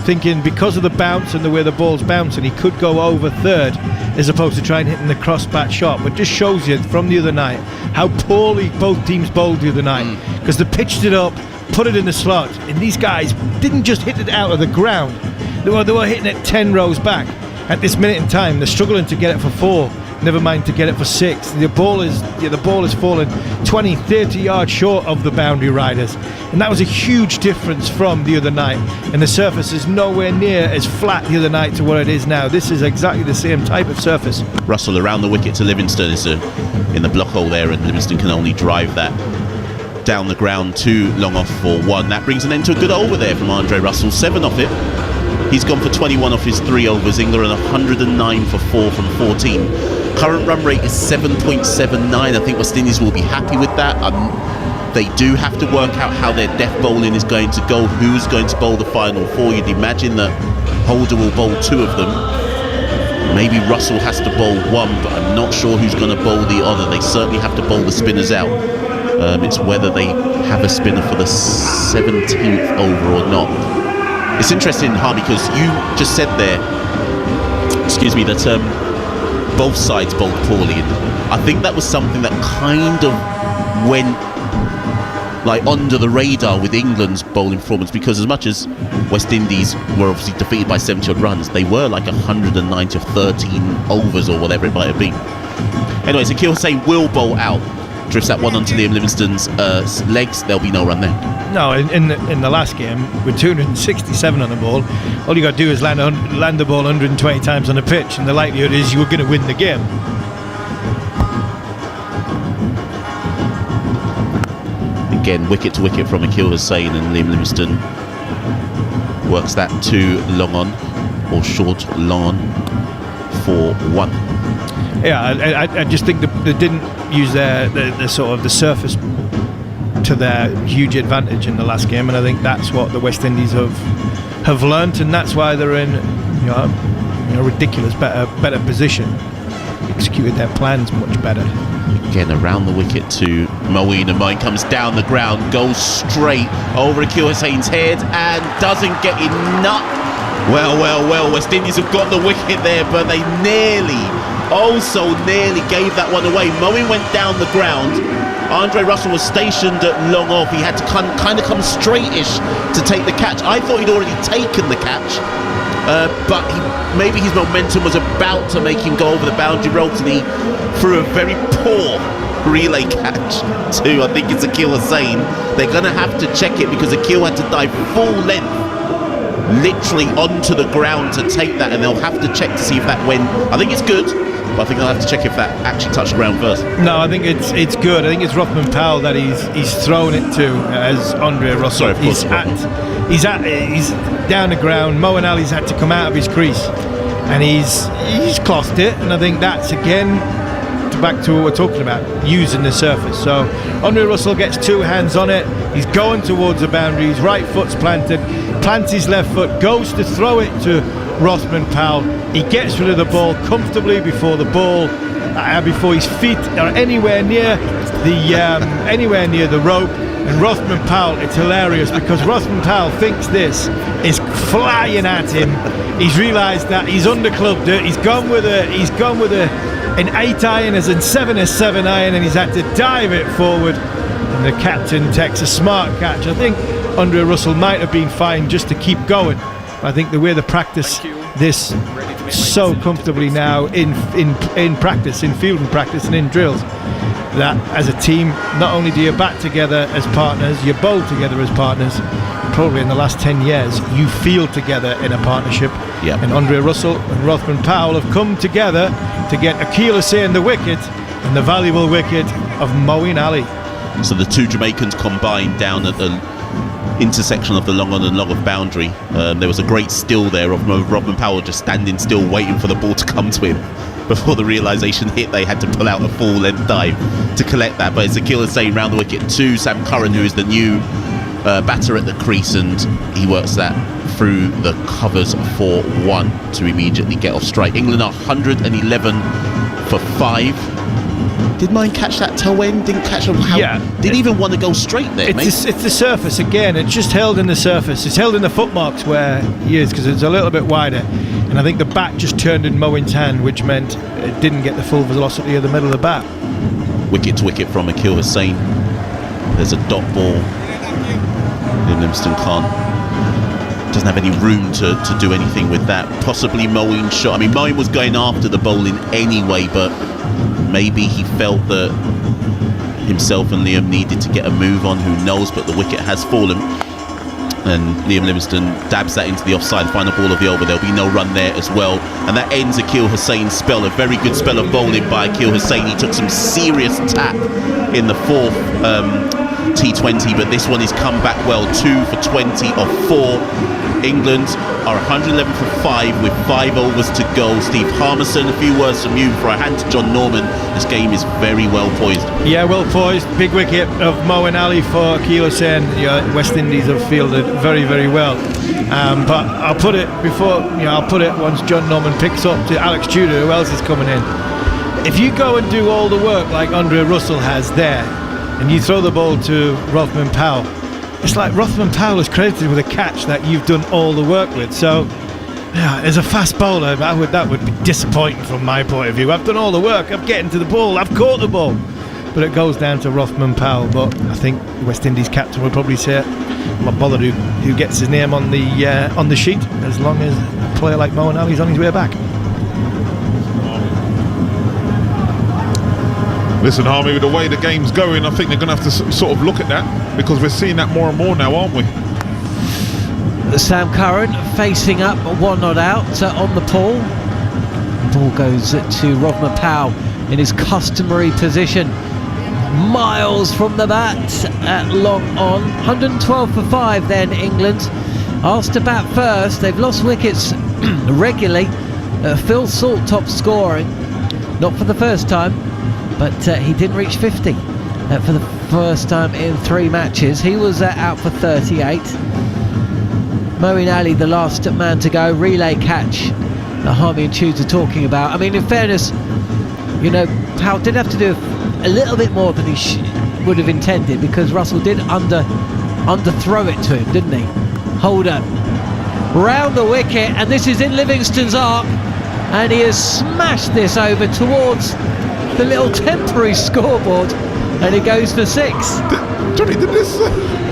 Speaker 17: thinking because of the bounce and the way the ball's bouncing, he could go over third as opposed to trying hitting the cross bat shot. But just shows you from the other night how poorly both teams bowled the other night, because they pitched it up, put it in the slot, and these guys didn't just hit it out of the ground. They were hitting it 10 rows back. At this minute in time, they're struggling to get it for 4, never mind to get it for 6. The ball is falling 20, 30 yards short of the boundary riders, and that was a huge difference from the other night. And the surface is nowhere near as flat the other night to what it is now. This is exactly the same type of surface.
Speaker 16: Russell around the wicket to Livingston is in the block hole there, and Livingston can only drive that down the ground, 2 long off for 1. That brings an end to a good over there from Andre Russell. 7 off it. He's gone for 21 off his 3 overs. England are 109 for 4 from 14. Current run rate is 7.79. I think West Indies will be happy with that. They do have to work out how their death bowling is going to go. Who's going to bowl the final 4? You'd imagine that Holder will bowl 2 of them. Maybe Russell has to bowl 1, but I'm not sure who's going to bowl the other. They certainly have to bowl the spinners out. It's whether they have a spinner for the 17th over or not. It's interesting, Harvey, because you just said there, that both sides bowled poorly. And I think that was something that kind of went like under the radar with England's bowling performance, because as much as West Indies were obviously defeated by 70-odd runs, they were like 190 of 13 overs or whatever it might have been. Anyway, Zakir Hussain will bowl out. Drifts that one onto Liam Livingston's legs. There'll be no run there. No,
Speaker 17: in the last game, with 267 on the ball, all you got to do is land the ball 120 times on the pitch, and the likelihood is you were going to win the game.
Speaker 16: Again, wicket to wicket from Akil Hussain, and Liam Livingston works that 2 long on, or short long on, for 1.
Speaker 17: Yeah, I just think they didn't use the sort of the surface to their huge advantage in the last game, and I think that's what the West Indies have learnt, and that's why they're in ridiculous better position. Executed their plans much better.
Speaker 16: Again, around the wicket to Moeen, and Moeen comes down the ground, goes straight over Akil Hussain's head and doesn't get enough. Well, West Indies have got the wicket there, but they nearly gave that one away. Moeen went down the ground. Andre Russell was stationed at long off. He had to kind of come straight-ish to take the catch. I thought he'd already taken the catch, but maybe his momentum was about to make him go over the boundary ropes, and he threw a very poor relay catch to, I think it's Akil Hussain. They're going to have to check it, because Akil had to dive full length, literally onto the ground to take that, and they'll have to check to see if that went. I think it's good, but I think they'll have to check if that actually touched the ground first.
Speaker 17: No, I think it's good. I think it's Rothman Powell that he's thrown it to as Andre Russell.
Speaker 16: Sorry, of course,
Speaker 17: he's down the ground. Moeen Ali's had to come out of his crease, and he's clocked it. And I think that's again back to what we're talking about, using the surface. So Andre Russell gets 2 hands on it. He's going towards the boundary. His right foot's planted. Plants his left foot. Goes to throw it to Rothman Powell. He gets rid of the ball comfortably before his feet are anywhere near the rope. And Rothman Powell, it's hilarious, because Rothman Powell thinks this is flying at him. He's realised that he's underclubbed it. He's gone with an 8 iron as in 7 iron, and he's had to dive it forward. And the captain takes a smart catch. I think Andre Russell might have been fine just to keep going. I think the way they practice this so comfortably now in practice, in field and practice and in drills, that as a team, not only do you bat together as partners, you bowl together as partners. Probably in the last 10 years, you feel together in a partnership.
Speaker 16: Yep.
Speaker 17: And Andre Russell and Rothman Powell have come together to get Akil Hussain the wicket, and the valuable wicket of Moeen Ali.
Speaker 16: So the 2 Jamaicans combined down at the intersection of the long on and long off boundary. There was a great still there of Rothman Powell just standing still, waiting for the ball to come to him. Before the realisation hit, they had to pull out a full length dive to collect that. But it's Akil Hussain round the wicket to Sam Curran, who is the new batter at the crease, and he works that through the covers for 1 to immediately get off strike. England are 111 for 5. Did mine catch that toe end? Didn't catch him. Didn't even want to go straight there, mate.
Speaker 17: It's the surface again. It's just held in the surface. It's held in the footmarks where he is, because it's a little bit wider. And I think the bat just turned in Moen's hand, which meant it didn't get the full velocity of the middle of the bat.
Speaker 16: Wicket to wicket from Akil Hussain. There's a dot ball. Liam Livingstone doesn't have any room to do anything with that. Possibly Moen's shot. I mean, Moen was going after the bowling anyway, but maybe he felt that himself and Liam needed to get a move on. Who knows? But the wicket has fallen, and Liam Livingstone dabs that into the offside, final ball of the over. There'll be no run there as well, and that ends Akil Hussain's spell. A very good spell of bowling by Akil Hussain. He took some serious tap in the 4th T20, but this one has come back well. 2 for 20 of 4. England are 111 for 5 with 5 overs to go. Steve Harmison, a few words from you before I hand to John Norman. This game is very well poised.
Speaker 17: Yeah, well poised. Big wicket of Moeen Ali for Akil Hussain. West Indies have fielded very, very well. But I'll put it once John Norman picks up to Alex Tudor, who else is coming in. If you go and do all the work like Andre Russell has there, and you throw the ball to Rothman Powell, it's like Rothman Powell is credited with a catch that you've done all the work with. So, as a fast bowler, that would be disappointing from my point of view. I've done all the work, I'm getting to the ball, I've caught the ball, but it goes down to Rothman Powell. But I think the West Indies captain would probably say, I'm not bothered who gets his name on the sheet, as long as a player like Moeen Ali's on his way back.
Speaker 18: Listen, Harmy, with the way the game's going, I think they're going to have to sort of look at that, because we're seeing that more and more now, aren't we?
Speaker 13: Sam Curran facing up, 1 not out on the pull. The ball goes to Rothman Powell in his customary position. Miles from the bat at long on. 112 for 5 then, England. Asked to bat first. They've lost wickets regularly. Phil Salt top scoring. Not for the first time, but he didn't reach 50 for the first time in 3 matches. He was out for 38. Moeen Ali, the last man to go, relay catch that Harmy and Tudes are talking about. I mean, in fairness, Powell did have to do a little bit more than he would have intended, because Russell did underthrow it to him, didn't he? Holder round the wicket, and this is in Livingstone's arc, and he has smashed this over towards the little temporary scoreboard, and it goes for 6.
Speaker 18: Johnny, did this?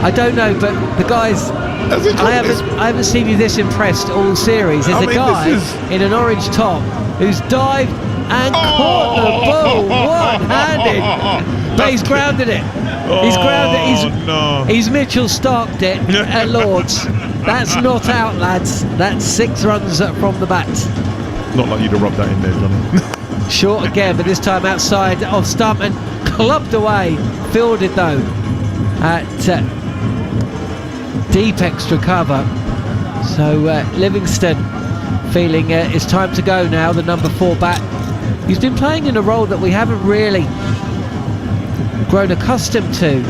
Speaker 13: I don't know, but the guys, I haven't seen you this impressed all series. There's a guy in an orange top who's dived and caught the ball one-handed, but he's grounded it. He's grounded it. He's Mitchell Starked it at Lords. That's not out, lads. That's 6 runs from the bat.
Speaker 18: Not like you to rub that in there, Johnny.
Speaker 13: Short again, but this time outside of stump and clubbed away. Fielded though at deep extra cover. So Livingstone feeling it's time to go now, the number 4 bat. He's been playing in a role that we haven't really grown accustomed to,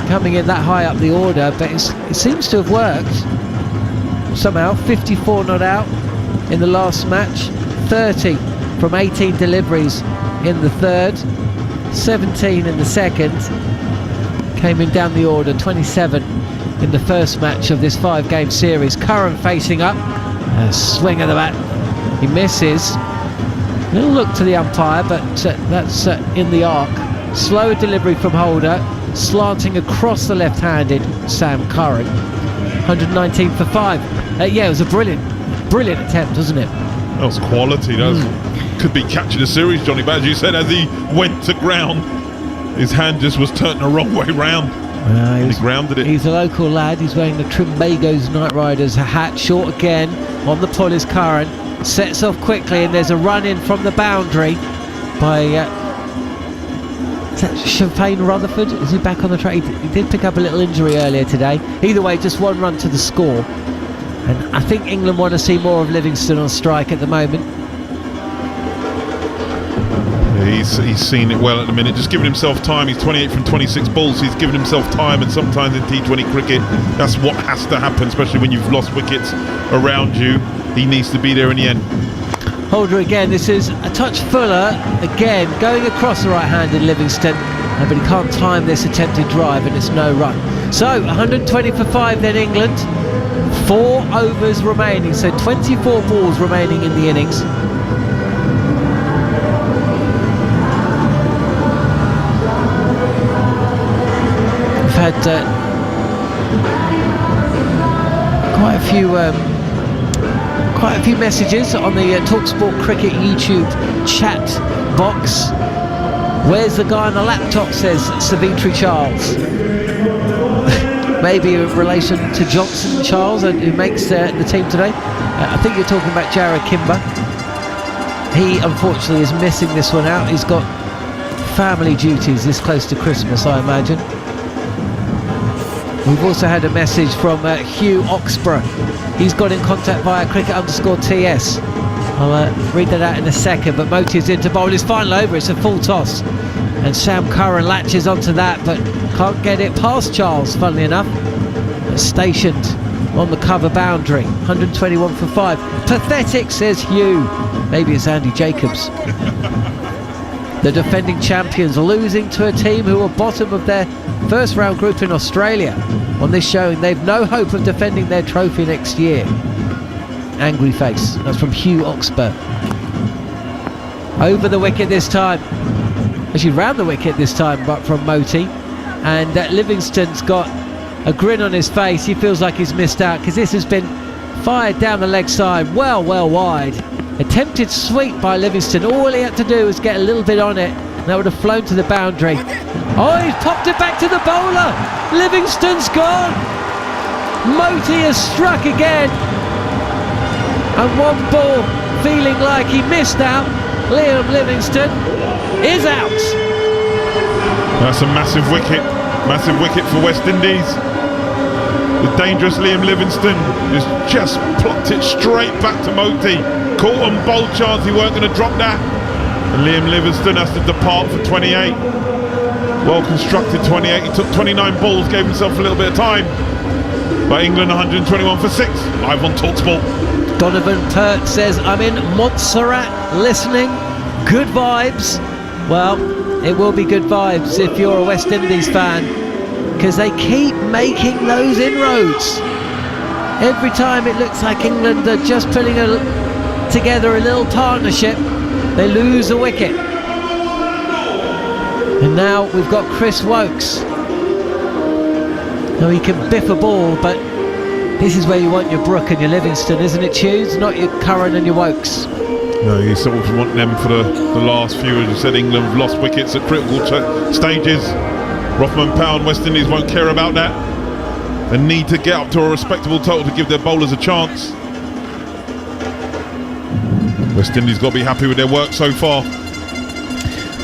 Speaker 13: coming in that high up the order, but it seems to have worked somehow. 54 not out in the last match, 30 from 18 deliveries in the 3rd, 17 in the 2nd, came in down the order, 27 in the first match of this 5-game series. Curran facing up, a swing of the bat, he misses. Little look to the umpire, but that's in the arc. Slower delivery from Holder, slanting across the left-handed Sam Curran. 119 for 5. Yeah, it was a brilliant attempt, wasn't it?
Speaker 18: That was quality. That could be catching a series, Johnny. But as you said, as he went to ground, his hand just was turned the wrong way round. He grounded it.
Speaker 13: He's a local lad. He's wearing the Trimbagos Knight Riders hat. Short again. On the pull is Curran. Sets off quickly, and there's a run in from the boundary by is that Champagne Rutherford? Is he back on the track? He did pick up a little injury earlier today. Either way, just 1 run to the score, and I think England want to see more of Livingstone on strike at the moment.
Speaker 18: Yeah, he's seen it well at the minute, just giving himself time. He's 28 from 26 balls, so he's giving himself time, and sometimes in T20 cricket that's what has to happen, especially when you've lost wickets around you. He needs to be there in the end.
Speaker 13: Holder again, this is a touch fuller, again going across the right-handed Livingston, but he can't time this attempted drive and it's no run. So 120 for 5 then England, 4 overs remaining, so 24 balls remaining in the innings. We've had quite a few messages on the TalkSport Cricket YouTube chat box. Where's the guy on the laptop, says Savitri Charles. Maybe a relation to Johnson Charles, who makes the team today. I think you're talking about Jared Kimber. He unfortunately is missing this one out. He's got family duties this close to Christmas, I imagine. We've also had a message from Hugh Oxborough. He's got in contact via cricket_TS. I'll read that out in a second, but Moti is into bowl his final over. It's a full toss, and Sam Curran latches onto that but can't get it past Charles, funnily enough. Stationed on the cover boundary. 121 for 5. Pathetic, says Hugh. Maybe it's Andy Jacobs. The defending champions losing to a team who were bottom of their first round group in Australia. On this showing, they've no hope of defending their trophy next year. Angry face. That's from Hugh Oxborough. Over the wicket this time. Actually round the wicket this time, but from Moti. And Livingston's got a grin on his face. He feels like he's missed out because this has been fired down the leg side, well wide. Attempted sweep by Livingston. All he had to do was get a little bit on it, and that would have flown to the boundary. Oh, he's popped it back to the bowler. Livingston's gone. Moti has struck again. And one ball, feeling like he missed out. Liam Livingston is out.
Speaker 18: That's a massive wicket for West Indies. The dangerous Liam Livingston has just plucked it straight back to Moti. Caught on bold chance he weren't going to drop that. And Liam Livingston has to depart for 28. Well constructed 28. He took 29 balls, gave himself a little bit of time. But England 121 for 6. Live on TalkSport.
Speaker 13: Donovan Pert says, I'm in Montserrat listening. Good vibes. Well, it will be good vibes if you're a West Indies fan, because they keep making those inroads. Every time it looks like England are just putting together a little partnership, they lose a wicket. And now we've got Chris Wokes. Now he can biff a ball, but this is where you want your Brook and your Livingston, isn't it, Tudes? Not your Curran and your Wokes.
Speaker 18: No, you sort of want them for the last few. As you said, England have lost wickets at critical stages. Rothman Powell and West Indies won't care about that. They need to get up to a respectable total to give their bowlers a chance. West Indies got to be happy with their work so far.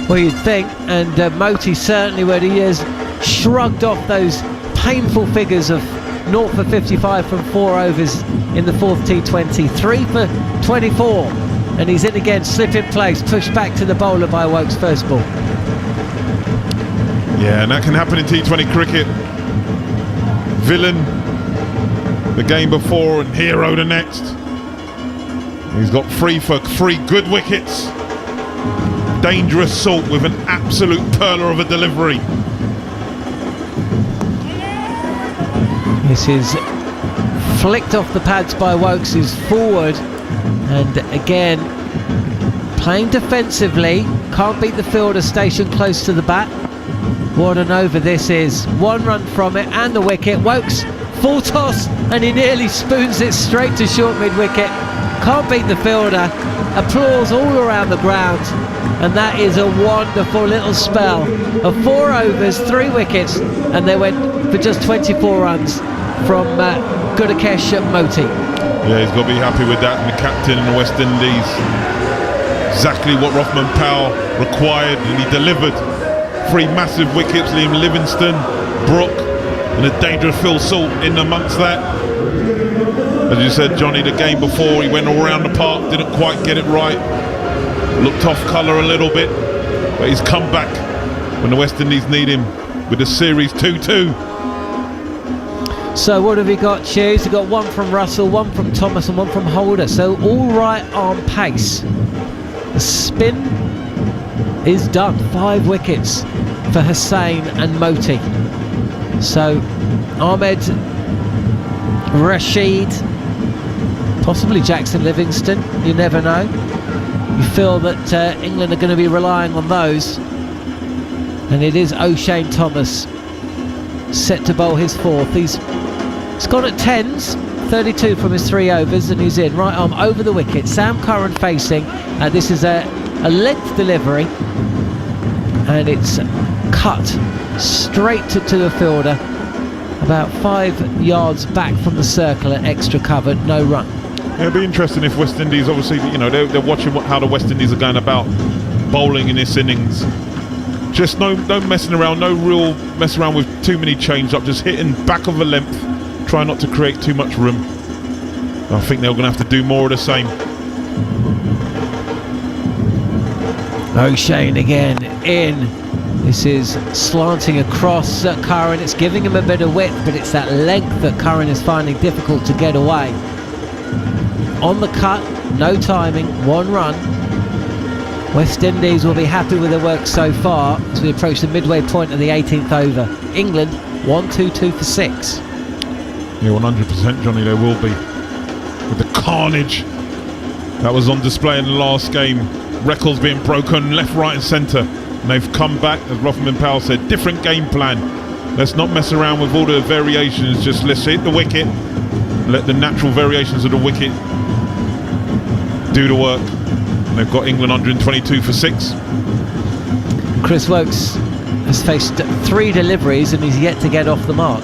Speaker 13: Well, you'd think, and Moti certainly would. He has shrugged off those painful figures of 0 for 55 from 4 overs in the 4th T20, 3 for 24, and he's in again, slip in place, pushed back to the bowler by Wokes' first ball.
Speaker 18: Yeah, and that can happen in T20 cricket. Villain the game before and hero the next. He's got 3 for 3 good wickets. Dangerous salt with an absolute perler of a delivery.
Speaker 13: This is flicked off the pads by Wokes, who's forward, and again playing defensively, can't beat the fielder stationed close to the bat. What an over this is. 1 run from it and the wicket. Wokes full toss, and he nearly spoons it straight to short mid-wicket. Can't beat the fielder. Applause all around the ground, and that is a wonderful little spell of 4 overs, 3 wickets, and they went for just 24 runs from Gudakesh Moti.
Speaker 18: Yeah, he's got to be happy with that. And the captain in the West Indies, exactly what Rothman Powell required, and he delivered. 3 massive wickets. Liam Livingston, Brook, and a dangerous Phil Salt in amongst that. As you said, Johnny, the game before he went all around the park, didn't quite get it right, looked off colour a little bit, but he's come back when the West Indies need him with the series 2-2.
Speaker 13: So what have we got, Hughes? We've got one from Russell, one from Thomas and one from Holder. So all right arm pace. The spin is done. 5 wickets for Hussain and Moti. So Ahmed, Rashid, possibly Jackson Livingston, you never know. You feel that England are going to be relying on those. And it is O'Shane Thomas set to bowl his 4th. He's gone at 10s, 32 from his 3 overs, and he's in. Right arm over the wicket. Sam Curran facing. This is a length delivery, and it's cut straight to the fielder, about 5 yards back from the circle at extra cover, no run.
Speaker 18: Yeah, it'd be interesting if West Indies, obviously, you know, they're watching how the West Indies are going about bowling in this innings. Just no messing around, no real mess around with too many change-up, just hitting back of a length, try not to create too much room. I think they're going to have to do more of the same.
Speaker 13: O'Shane again in. This is slanting across Curran. It's giving him a bit of width, but it's that length that Curran is finding difficult to get away. On the cut, no timing, 1 run. West Indies will be happy with their work so far as we approach the midway point of the 18th over. England 1-2-2 for 6.
Speaker 18: Yeah, 100%, Johnny, there will be. With the carnage that was on display in the last game, records being broken left, right and centre. And they've come back, as Rothman Powell said, different game plan. Let's not mess around with all the variations, just let's hit the wicket, let the natural variations of the wicket do the work. And they've got England 122 for 6.
Speaker 13: Chris Wokes has faced 3 deliveries and he's yet to get off the mark.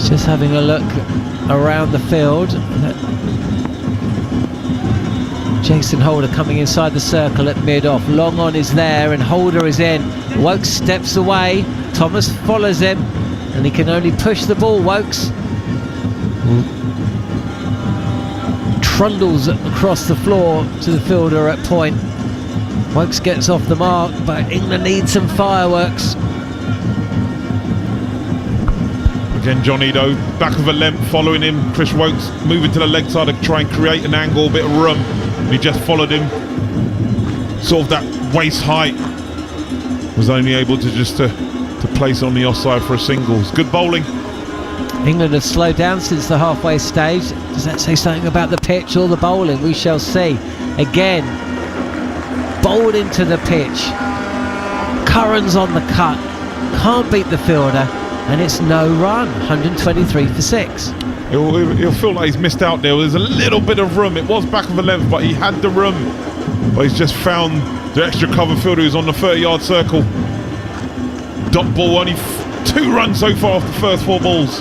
Speaker 13: Just having a look around the field. Jason Holder coming inside the circle at mid-off. Long on is there and Holder is in. Wokes steps away. Thomas follows him and he can only push the ball. Wokes trundles across the floor to the fielder at point. Wokes gets off the mark, but England needs some fireworks.
Speaker 18: Again, Johnny, though, back of a length, following him. Chris Wokes moving to the leg side to try and create an angle, a bit of room. And he just followed him. Sort of that waist height. Was only able to just to place on the offside for a singles. Good bowling.
Speaker 13: England have slowed down since the halfway stage. Does that say something about the pitch or the bowling? We shall see. Again, bowled into the pitch. Curran's on the cut. Can't beat the fielder. And it's no run. 123 for 6.
Speaker 18: He'll feel like he's missed out there. There's a little bit of room. It was back of the length, but he had the room. But he's just found the extra cover fielder who's on the 30-yard circle. Dot ball, only 2 runs so far off the first 4 balls.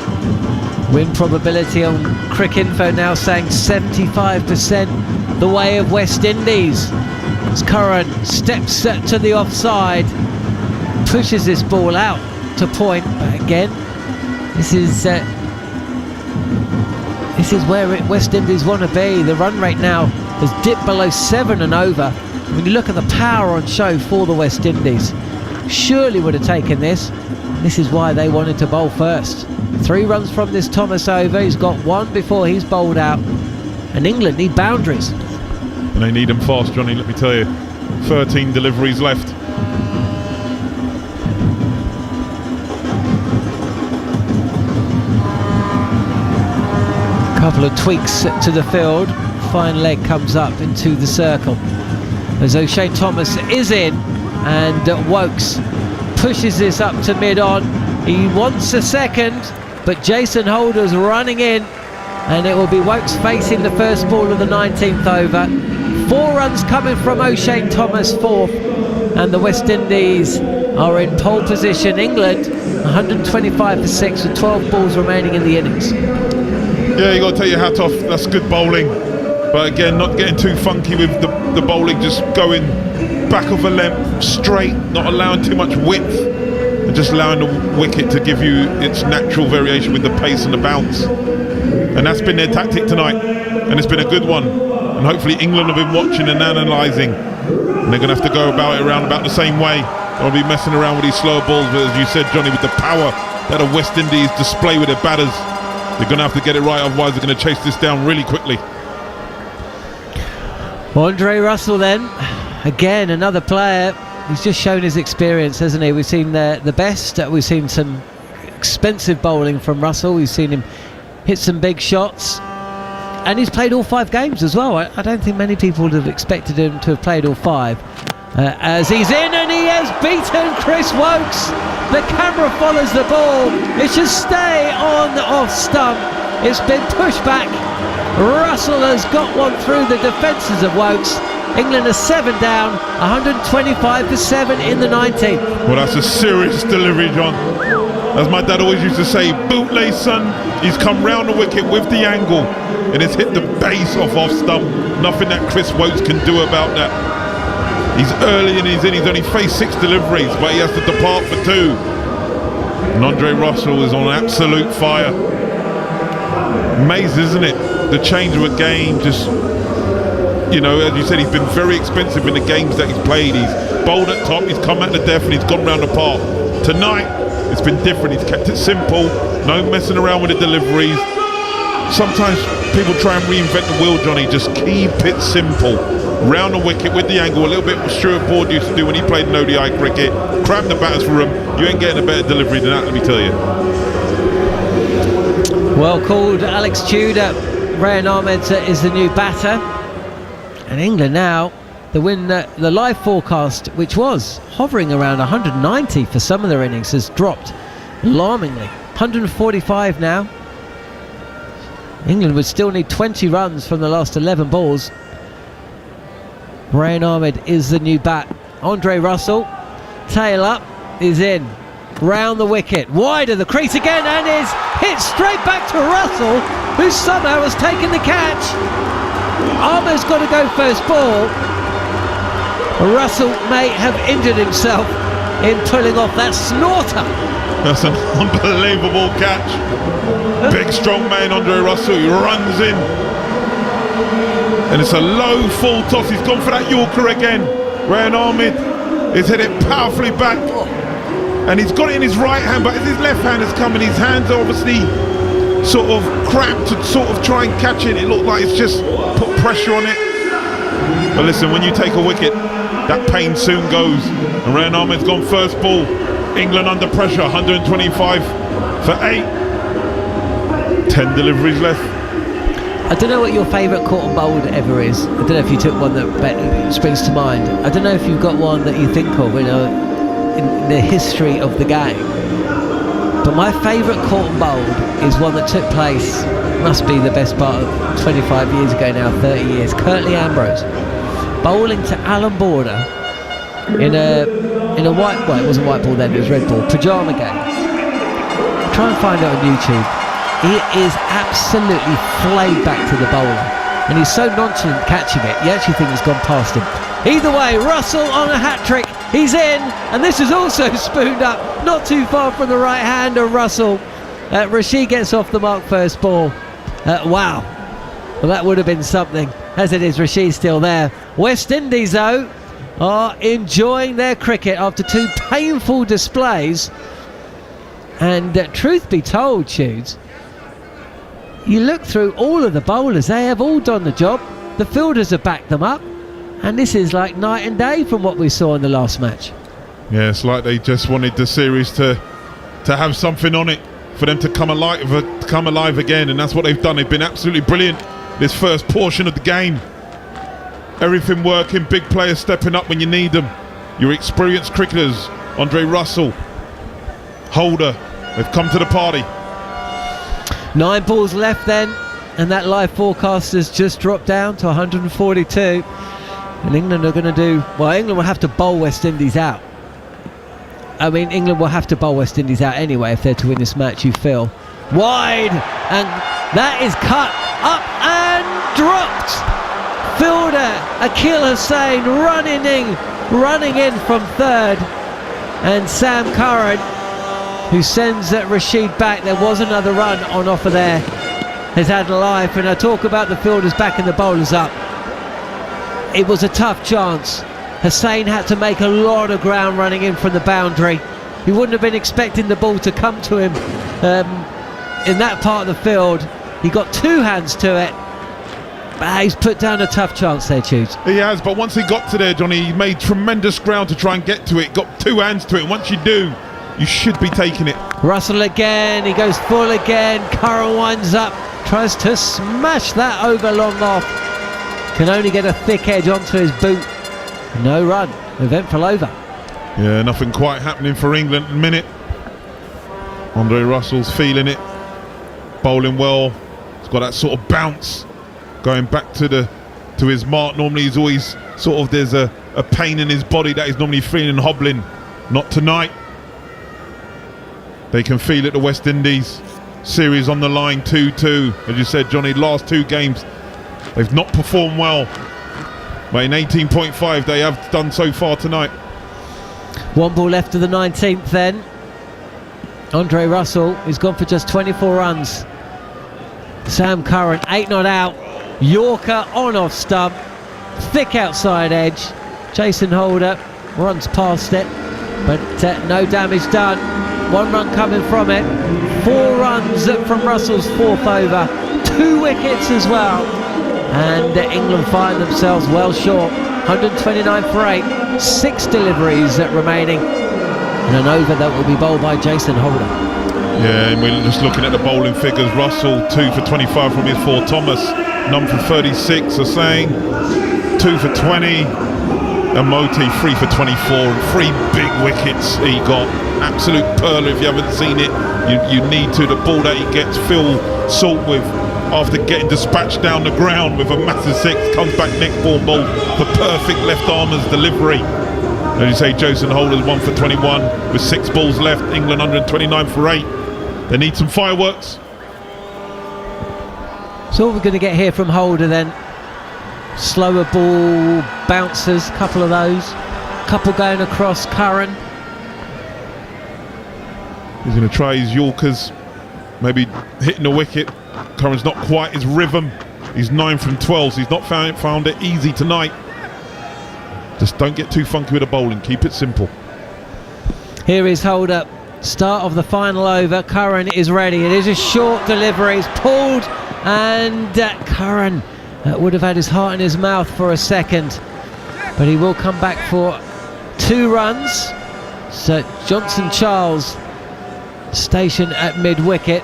Speaker 13: Win probability on Cricinfo now saying 75% the way of West Indies. As Curran steps to the offside, pushes this ball out to point, but again, this is where West Indies want to be. The run rate now has dipped below 7 and over. When you look at the power on show for the West Indies, surely would have taken this. This is why they wanted to bowl first. 3 runs from this Thomas over. He's got 1 before he's bowled out. And England need boundaries.
Speaker 18: And they need them fast, Johnny, let me tell you. 13 deliveries left.
Speaker 13: Couple of tweaks to the field. Fine leg comes up into the circle. As O'Shane Thomas is in, and Wokes pushes this up to mid-on. He wants a second, but Jason Holder's running in, and it will be Wokes facing the first ball of the 19th over. 4 runs coming from O'Shane Thomas, 4th, and the West Indies are in pole position. England 125 for 6 with 12 balls remaining in the innings.
Speaker 18: Yeah, you got to take your hat off. That's good bowling. But again, not getting too funky with the bowling, just going back of a length, straight, not allowing too much width, and just allowing the wicket to give you its natural variation with the pace and the bounce. And that's been their tactic tonight, and it's been a good one. And hopefully England have been watching and analysing And they're going to have to go about it around about the same way. They'll be messing around with these slower balls, but as you said, Johnny, with the power that the West Indies display with their batters, they're going to have to get it right, otherwise they're going to chase this down really quickly.
Speaker 13: Andre Russell then, again another player. He's just shown his experience, hasn't he? We've seen the best. We've seen some expensive bowling from Russell. We've seen him hit some big shots. And he's played all 5 games as well. I don't think many people would have expected him to have played all 5. As he's in and he has beaten Chris Wokes. The camera follows the ball. It should stay on the off stump. It's been pushed back. Russell has got one through the defences of Wokes. England are 7 down, 125 for 7 in the 19th.
Speaker 18: Well, that's a serious delivery, John. As my dad always used to say, bootlace, son. He's come round the wicket with the angle and it's hit the base off stump. Nothing that Chris Wokes can do about that. He's early in his innings, only faced 6 deliveries, but he has to depart for 2. And Andre Russell is on absolute fire. Amazing, isn't it? The change of a game, just, you know, as you said, he's been very expensive in the games that he's played. He's bowled at top, he's come at the death, and he's gone round the park. Tonight, it's been different. He's kept it simple, no messing around with the deliveries. Sometimes people try and reinvent the wheel, Johnny. Just keep it simple. Round the wicket with the angle, a little bit what Stuart Broad used to do when he played in ODI cricket. Cram the batters for him. You ain't getting a better delivery than that, let me tell you.
Speaker 13: Well called, Alex Tudor. Rayan Ahmed is the new batter. And England now, the live forecast, which was hovering around 190 for some of their innings, has dropped alarmingly. 145 now. England would still need 20 runs from the last 11 balls. Rayan Ahmed is the new bat. Andre Russell, tail up, is in. Round the wicket, wide of the crease again, and is hit straight back to Russell, who somehow has taken the catch. Ahmed's got to go first ball. Russell may have injured himself in pulling off that snorter.
Speaker 18: That's an unbelievable catch. Big strong man Andre Russell, he runs in. And it's a low full toss. He's gone for that Yorker again. Rayan Ahmed is hit it powerfully back. And he's got it in his right hand, but as his left hand has come in, his hands are obviously sort of cramped to sort of try and catch it. It looked like it's just put pressure on it. But listen, when you take a wicket, that pain soon goes. And Rayan Ahmed's gone first ball. England under pressure, 125 for 8. 10 deliveries left.
Speaker 13: I don't know what your favourite caught and bowled ever is. I don't know if you took one that springs to mind. I don't know if you've got one that you think of, you know, in the history of the game. But my favourite caught and bowled is one that took place, must be the best part of 25 years ago now, 30 years. Curtly Ambrose bowling to Alan Border in a white ball. It wasn't white ball then, it was red ball. Pajama game. Try and find it on YouTube. He is absolutely flayed back to the bowler, and he's so nonchalant catching it, you actually think it's gone past him. Either way, Russell on a hat-trick, he's in, and this is also spooned up, not too far from the right hand of Russell. Rashid gets off the mark first ball. Wow, well that would have been something. As it is, Rashid's still there. West Indies though are enjoying their cricket after 2 painful displays, and truth be told, Tudes, you look through all of the bowlers, they have all done the job. The fielders have backed them up, and this is like night and day from what we saw in the last match.
Speaker 18: Yeah, it's like they just wanted the series to have something on it, for them to come alive again, and that's what they've done. They've been absolutely brilliant this first portion of the game. Everything working, big players stepping up when you need them. Your experienced cricketers, Andre Russell, Holder, they've come to the party.
Speaker 13: 9 balls left then, and that live forecast has just dropped down to 142. And England are going to do, well, England will have to bowl West Indies out. I mean, England will have to bowl West Indies out anyway if they're to win this match, you feel. Wide, and that is cut up and dropped. Fielder Akhil Hussain running in from third, and Sam Curran, who sends Rashid back. There was another run on offer there, has had life. And I talk about the fielders back and the bowlers up. It was a tough chance Hussain had to make a lot of ground running in from the boundary. He wouldn't have been expecting the ball to come to him in that part of the field. He got 2 hands to it. He's put down a tough chance there, Tudes.
Speaker 18: He has, but once he got to there, Johnny, he made tremendous ground to try and get to it. Got 2 hands to it, and once you do, you should be taking it.
Speaker 13: Russell again, he goes full again. Curran winds up, tries to smash that over long off. Can only get a thick edge onto his boot. No run, eventful over.
Speaker 18: Yeah, nothing quite happening for England at the minute. Andre Russell's feeling it, bowling well. He's got that sort of bounce going back to his mark. Normally he's always sort of, there's a pain in his body that he's normally feeling hobbling. Not tonight. They can feel it, the West Indies. Series on the line, 2-2. As you said, Johnny, last 2 games they've not performed well, but in 18.5 they have done so far tonight.
Speaker 13: 1 ball left of the 19th then. Andre Russell, he's gone for just 24 runs. Sam Curran 8 not out. Yorker on off stump, thick outside edge. Jason Holder runs past it, but no damage done. 1 run coming from it. 4 runs from Russell's 4th over. 2 wickets as well, and England find themselves well short. 129 for 8. 6 deliveries remaining, and an over that will be bowled by Jason Holder.
Speaker 18: Yeah, and we're just looking at the bowling figures. Russell 2 for 25 from his 4. Thomas none for 36. Hussain 2 for 20. And Moti 3 for 24. And 3 big wickets he got. Absolute pearl. If you haven't seen it, you need to. The ball that he gets Phil Salt with, after getting dispatched down the ground with a massive 6, comes back next ball bowl for perfect left armer's delivery. As you say, Jason Holder's 1 for 21 with 6 balls left. England 129 for 8. They need some fireworks.
Speaker 13: So what we're going to get here from Holder then? Slower ball bouncers, couple of those. Couple going across Curran.
Speaker 18: He's going to try his Yorkers, maybe hitting the wicket. Curran's not quite his rhythm. He's 9 from 12, so he's not found it easy tonight. Just don't get too funky with the bowling. Keep it simple.
Speaker 13: Here is Holder. Start of the final over. Curran is ready. It is a short delivery. It's pulled, and Curran would have had his heart in his mouth for a second, but he will come back for 2 runs. So Johnson Charles stationed at mid-wicket.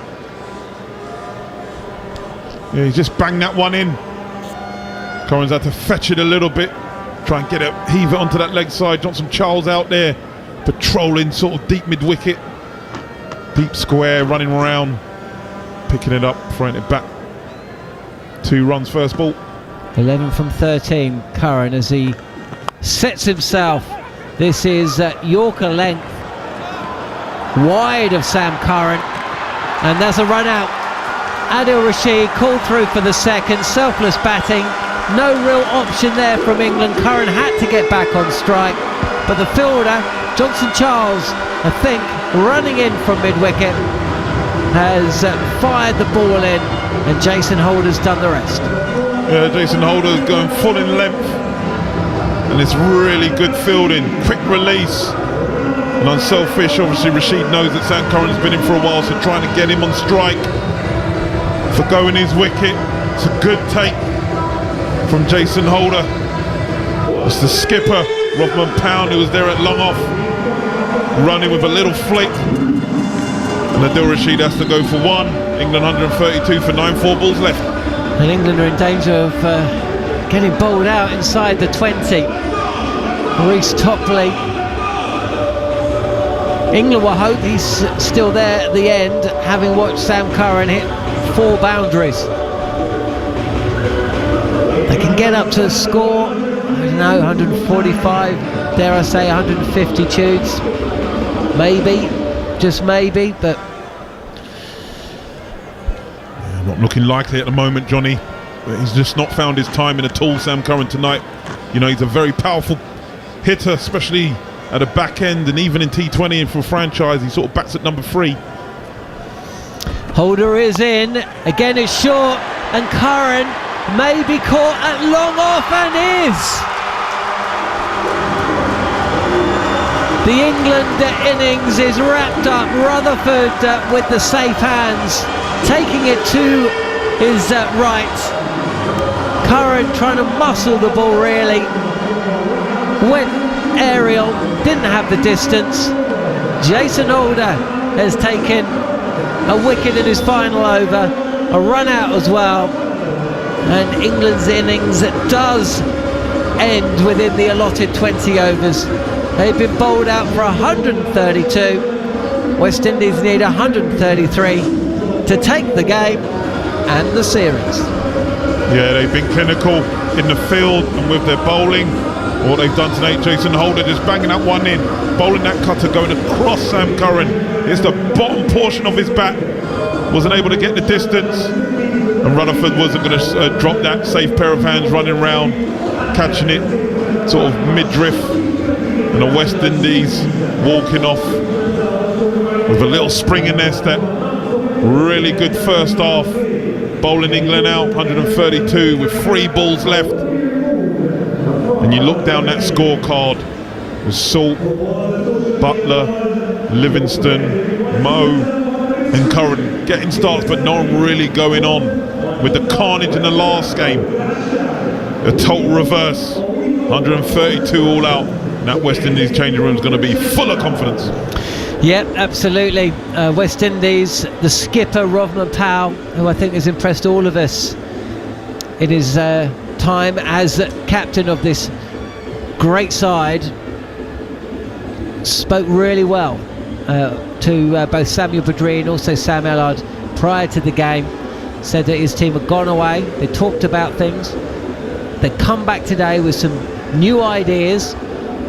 Speaker 18: Yeah, he's just banged that one in. Curran's had to fetch it a little bit, try and heave it onto that leg side. Johnson Charles out there patrolling sort of deep mid-wicket, deep square, running around, picking it up, throwing it back. 2 runs first ball.
Speaker 13: 11 from 13, Curran, as he sets himself. This is Yorker length, wide of Sam Curran, and there's a run out. Adil Rashid called through for the 2nd, selfless batting, no real option there from England. Curran had to get back on strike, but the fielder, Johnson Charles, I think, running in from mid-wicket, has fired the ball in, and Jason Holder's done the rest.
Speaker 18: Yeah, Jason Holder's going full in length, and it's really good fielding, quick release, and unselfish. Obviously Rashid knows that Sam Curran's been in for a while, so trying to get him on strike for going his wicket. It's a good take from Jason Holder. It's the skipper, Rothman Pound, who was there at long off, running with a little flick, and Adil Rashid has to go for 1. England 132 for 9, 4 balls left.
Speaker 13: And England are in danger of getting bowled out inside the 20. Reece Topley. England will hope he's still there at the end, having watched Sam Curran hit 4 boundaries. They can get up to a score, I don't know, 145, dare I say 150 tudes. Maybe, just maybe, but
Speaker 18: not looking likely at the moment, Johnny. He's just not found his timing at all, Sam Curran, tonight. You know, he's a very powerful hitter, especially at the back end, and even in T20 and for franchise, he sort of bats at number 3.
Speaker 13: Holder is in. Again, it's short, and Curran may be caught at long off, and is. The England innings is wrapped up. Rutherford with the safe hands, taking it to his right. Curran trying to muscle the ball really. Went aerial, didn't have the distance. Jason Holder has taken a wicket in his final over, a run out as well, and England's innings does end within the allotted 20 overs. They've been bowled out for 132. West Indies need 133 to take the game and the series.
Speaker 18: Yeah, they've been clinical in the field and with their bowling. What they've done tonight, Jason Holder just banging that one in, bowling that cutter going across Sam Curran. It's the bottom portion of his bat. Wasn't able to get the distance, and Rutherford wasn't going to drop that. Safe pair of hands running round, catching it sort of mid-drift, and the West Indies walking off with a little spring in their step. Really good first half, bowling England out 132 with 3 balls left. And you look down that scorecard with Salt, Butler, Livingston, Moe and Curran getting starts, but no one really going on. With the carnage in the last game, a total reverse, 132 all out. And that West Indies changing room is going to be full of confidence.
Speaker 13: Yep, absolutely. West Indies, the skipper Rovman Powell, who I think has impressed all of us in his time as captain of this great side, spoke really well to both Samuel Badri and also Sam Ellard prior to the game. Said that his team had gone away, they talked about things, they come back today with some new ideas,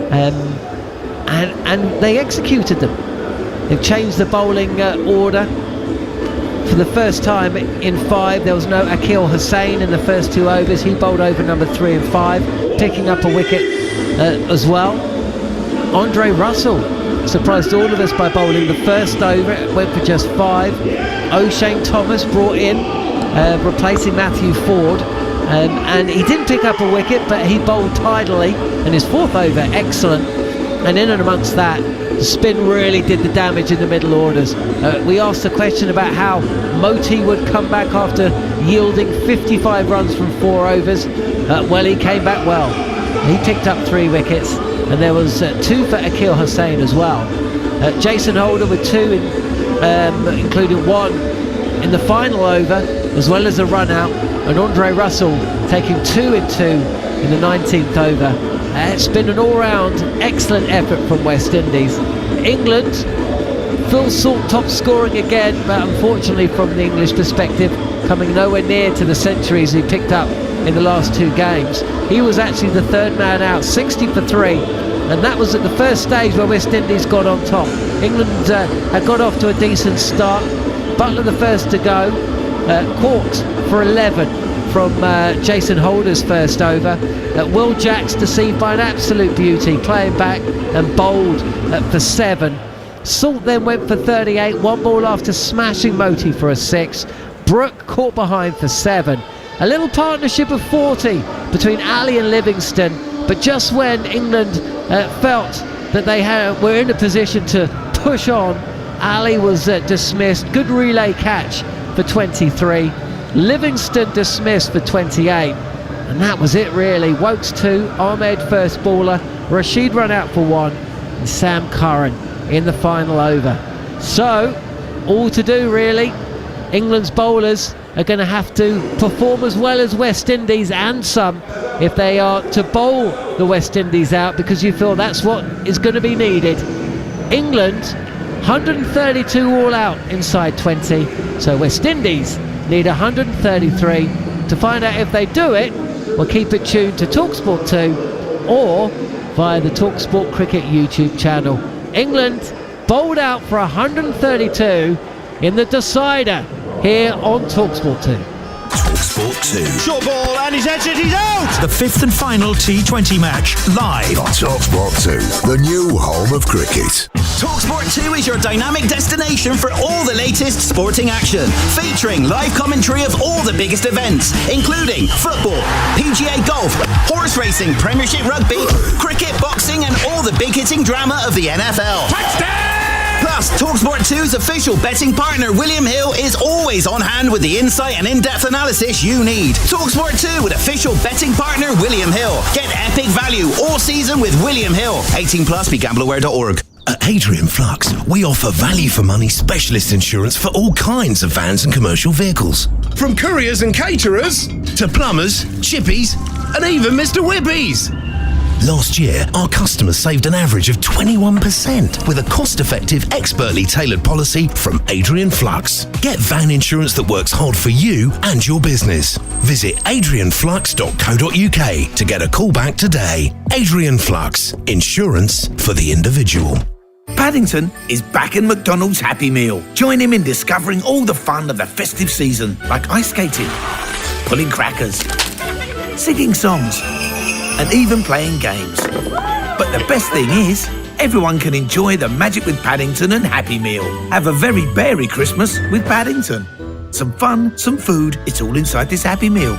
Speaker 13: and they executed them. They've changed the bowling order. For the first time in 5, there was no Akil Hussain in the first 2 overs. He bowled over number 3 and 5, picking up a wicket as well. Andre Russell surprised all of us by bowling the first over. It went for just 5. O'Shane Thomas brought in, replacing Matthew Ford. And he didn't pick up a wicket, but he bowled tidily. And his 4th over, excellent. And in and amongst that, the spin really did the damage in the middle orders. We asked a question about how Moti would come back after yielding 55 runs from 4 overs. Well, he came back well. He picked up 3 wickets, and there was 2 for Akil Hussain as well. Jason Holder with 2, including 1 in the final over, as well as a run out, and Andre Russell taking 2 in 2 in the 19th over. It's been an all-round excellent effort from West Indies. England, Phil Salt top scoring again, but unfortunately from the English perspective, coming nowhere near to the centuries he picked up in the last 2 games. He was actually the 3rd man out, 60 for 3, and that was at the first stage where West Indies got on top. England had got off to a decent start. Butler the first to go, caught for 11 from Jason Holder's first over. Will Jacks deceived by an absolute beauty, playing back and bowled for 7. Salt then went for 38, 1 ball after smashing Moti for a 6. Brooke caught behind for 7. A little partnership of 40 between Ali and Livingston, but just when England felt that they were in a position to push on, Ali was dismissed. Good relay catch for 23. Livingston dismissed for 28, and that was it really. Wokes 2, Ahmed first bowler, Rashid run out for 1, and Sam Curran in the final over. So all to do really. England's bowlers are going to have to perform as well as West Indies and some if they are to bowl the West Indies out, because you feel that's what is going to be needed. England 132 all out inside 20, so West Indies need 133. To find out if they do it, we'll keep it tuned to TalkSport 2 or via the TalkSport Cricket YouTube channel. England bowled out for 132 in the decider here on TalkSport 2.
Speaker 6: TalkSport 2.
Speaker 11: Short ball and he's edged, he's out!
Speaker 6: The 5th and final T20 match, live
Speaker 12: on TalkSport 2, the new home of cricket.
Speaker 19: TalkSport 2 is your dynamic destination for all the latest sporting action, featuring live commentary of all the biggest events, including football, PGA golf, horse racing, Premiership rugby, cricket, boxing and all the the big-hitting drama of the NFL. Plus, TalkSport 2's official betting partner, William Hill, is always on hand with the insight and in-depth analysis you need. TalkSport 2 with official betting partner, William Hill. Get epic value all season with William Hill. 18 plus, begambleaware.org.
Speaker 20: At Adrian Flux, we offer value-for-money specialist insurance for all kinds of vans and commercial vehicles. From couriers and caterers to plumbers, chippies, and even Mr. Whippies. Last year, our customers saved an average of 21% with a cost-effective, expertly tailored policy from Adrian Flux. Get van insurance that works hard for you and your business. Visit adrianflux.co.uk to get a call back today. Adrian Flux, insurance for the individual.
Speaker 6: Paddington is back in McDonald's Happy Meal. Join him in discovering all the fun of the festive season, like ice skating, pulling crackers, singing songs, and even playing games. But the best thing is, everyone can enjoy the magic with Paddington and Happy Meal. Have a very berry Christmas with Paddington. Some fun, some food, it's all inside this Happy Meal.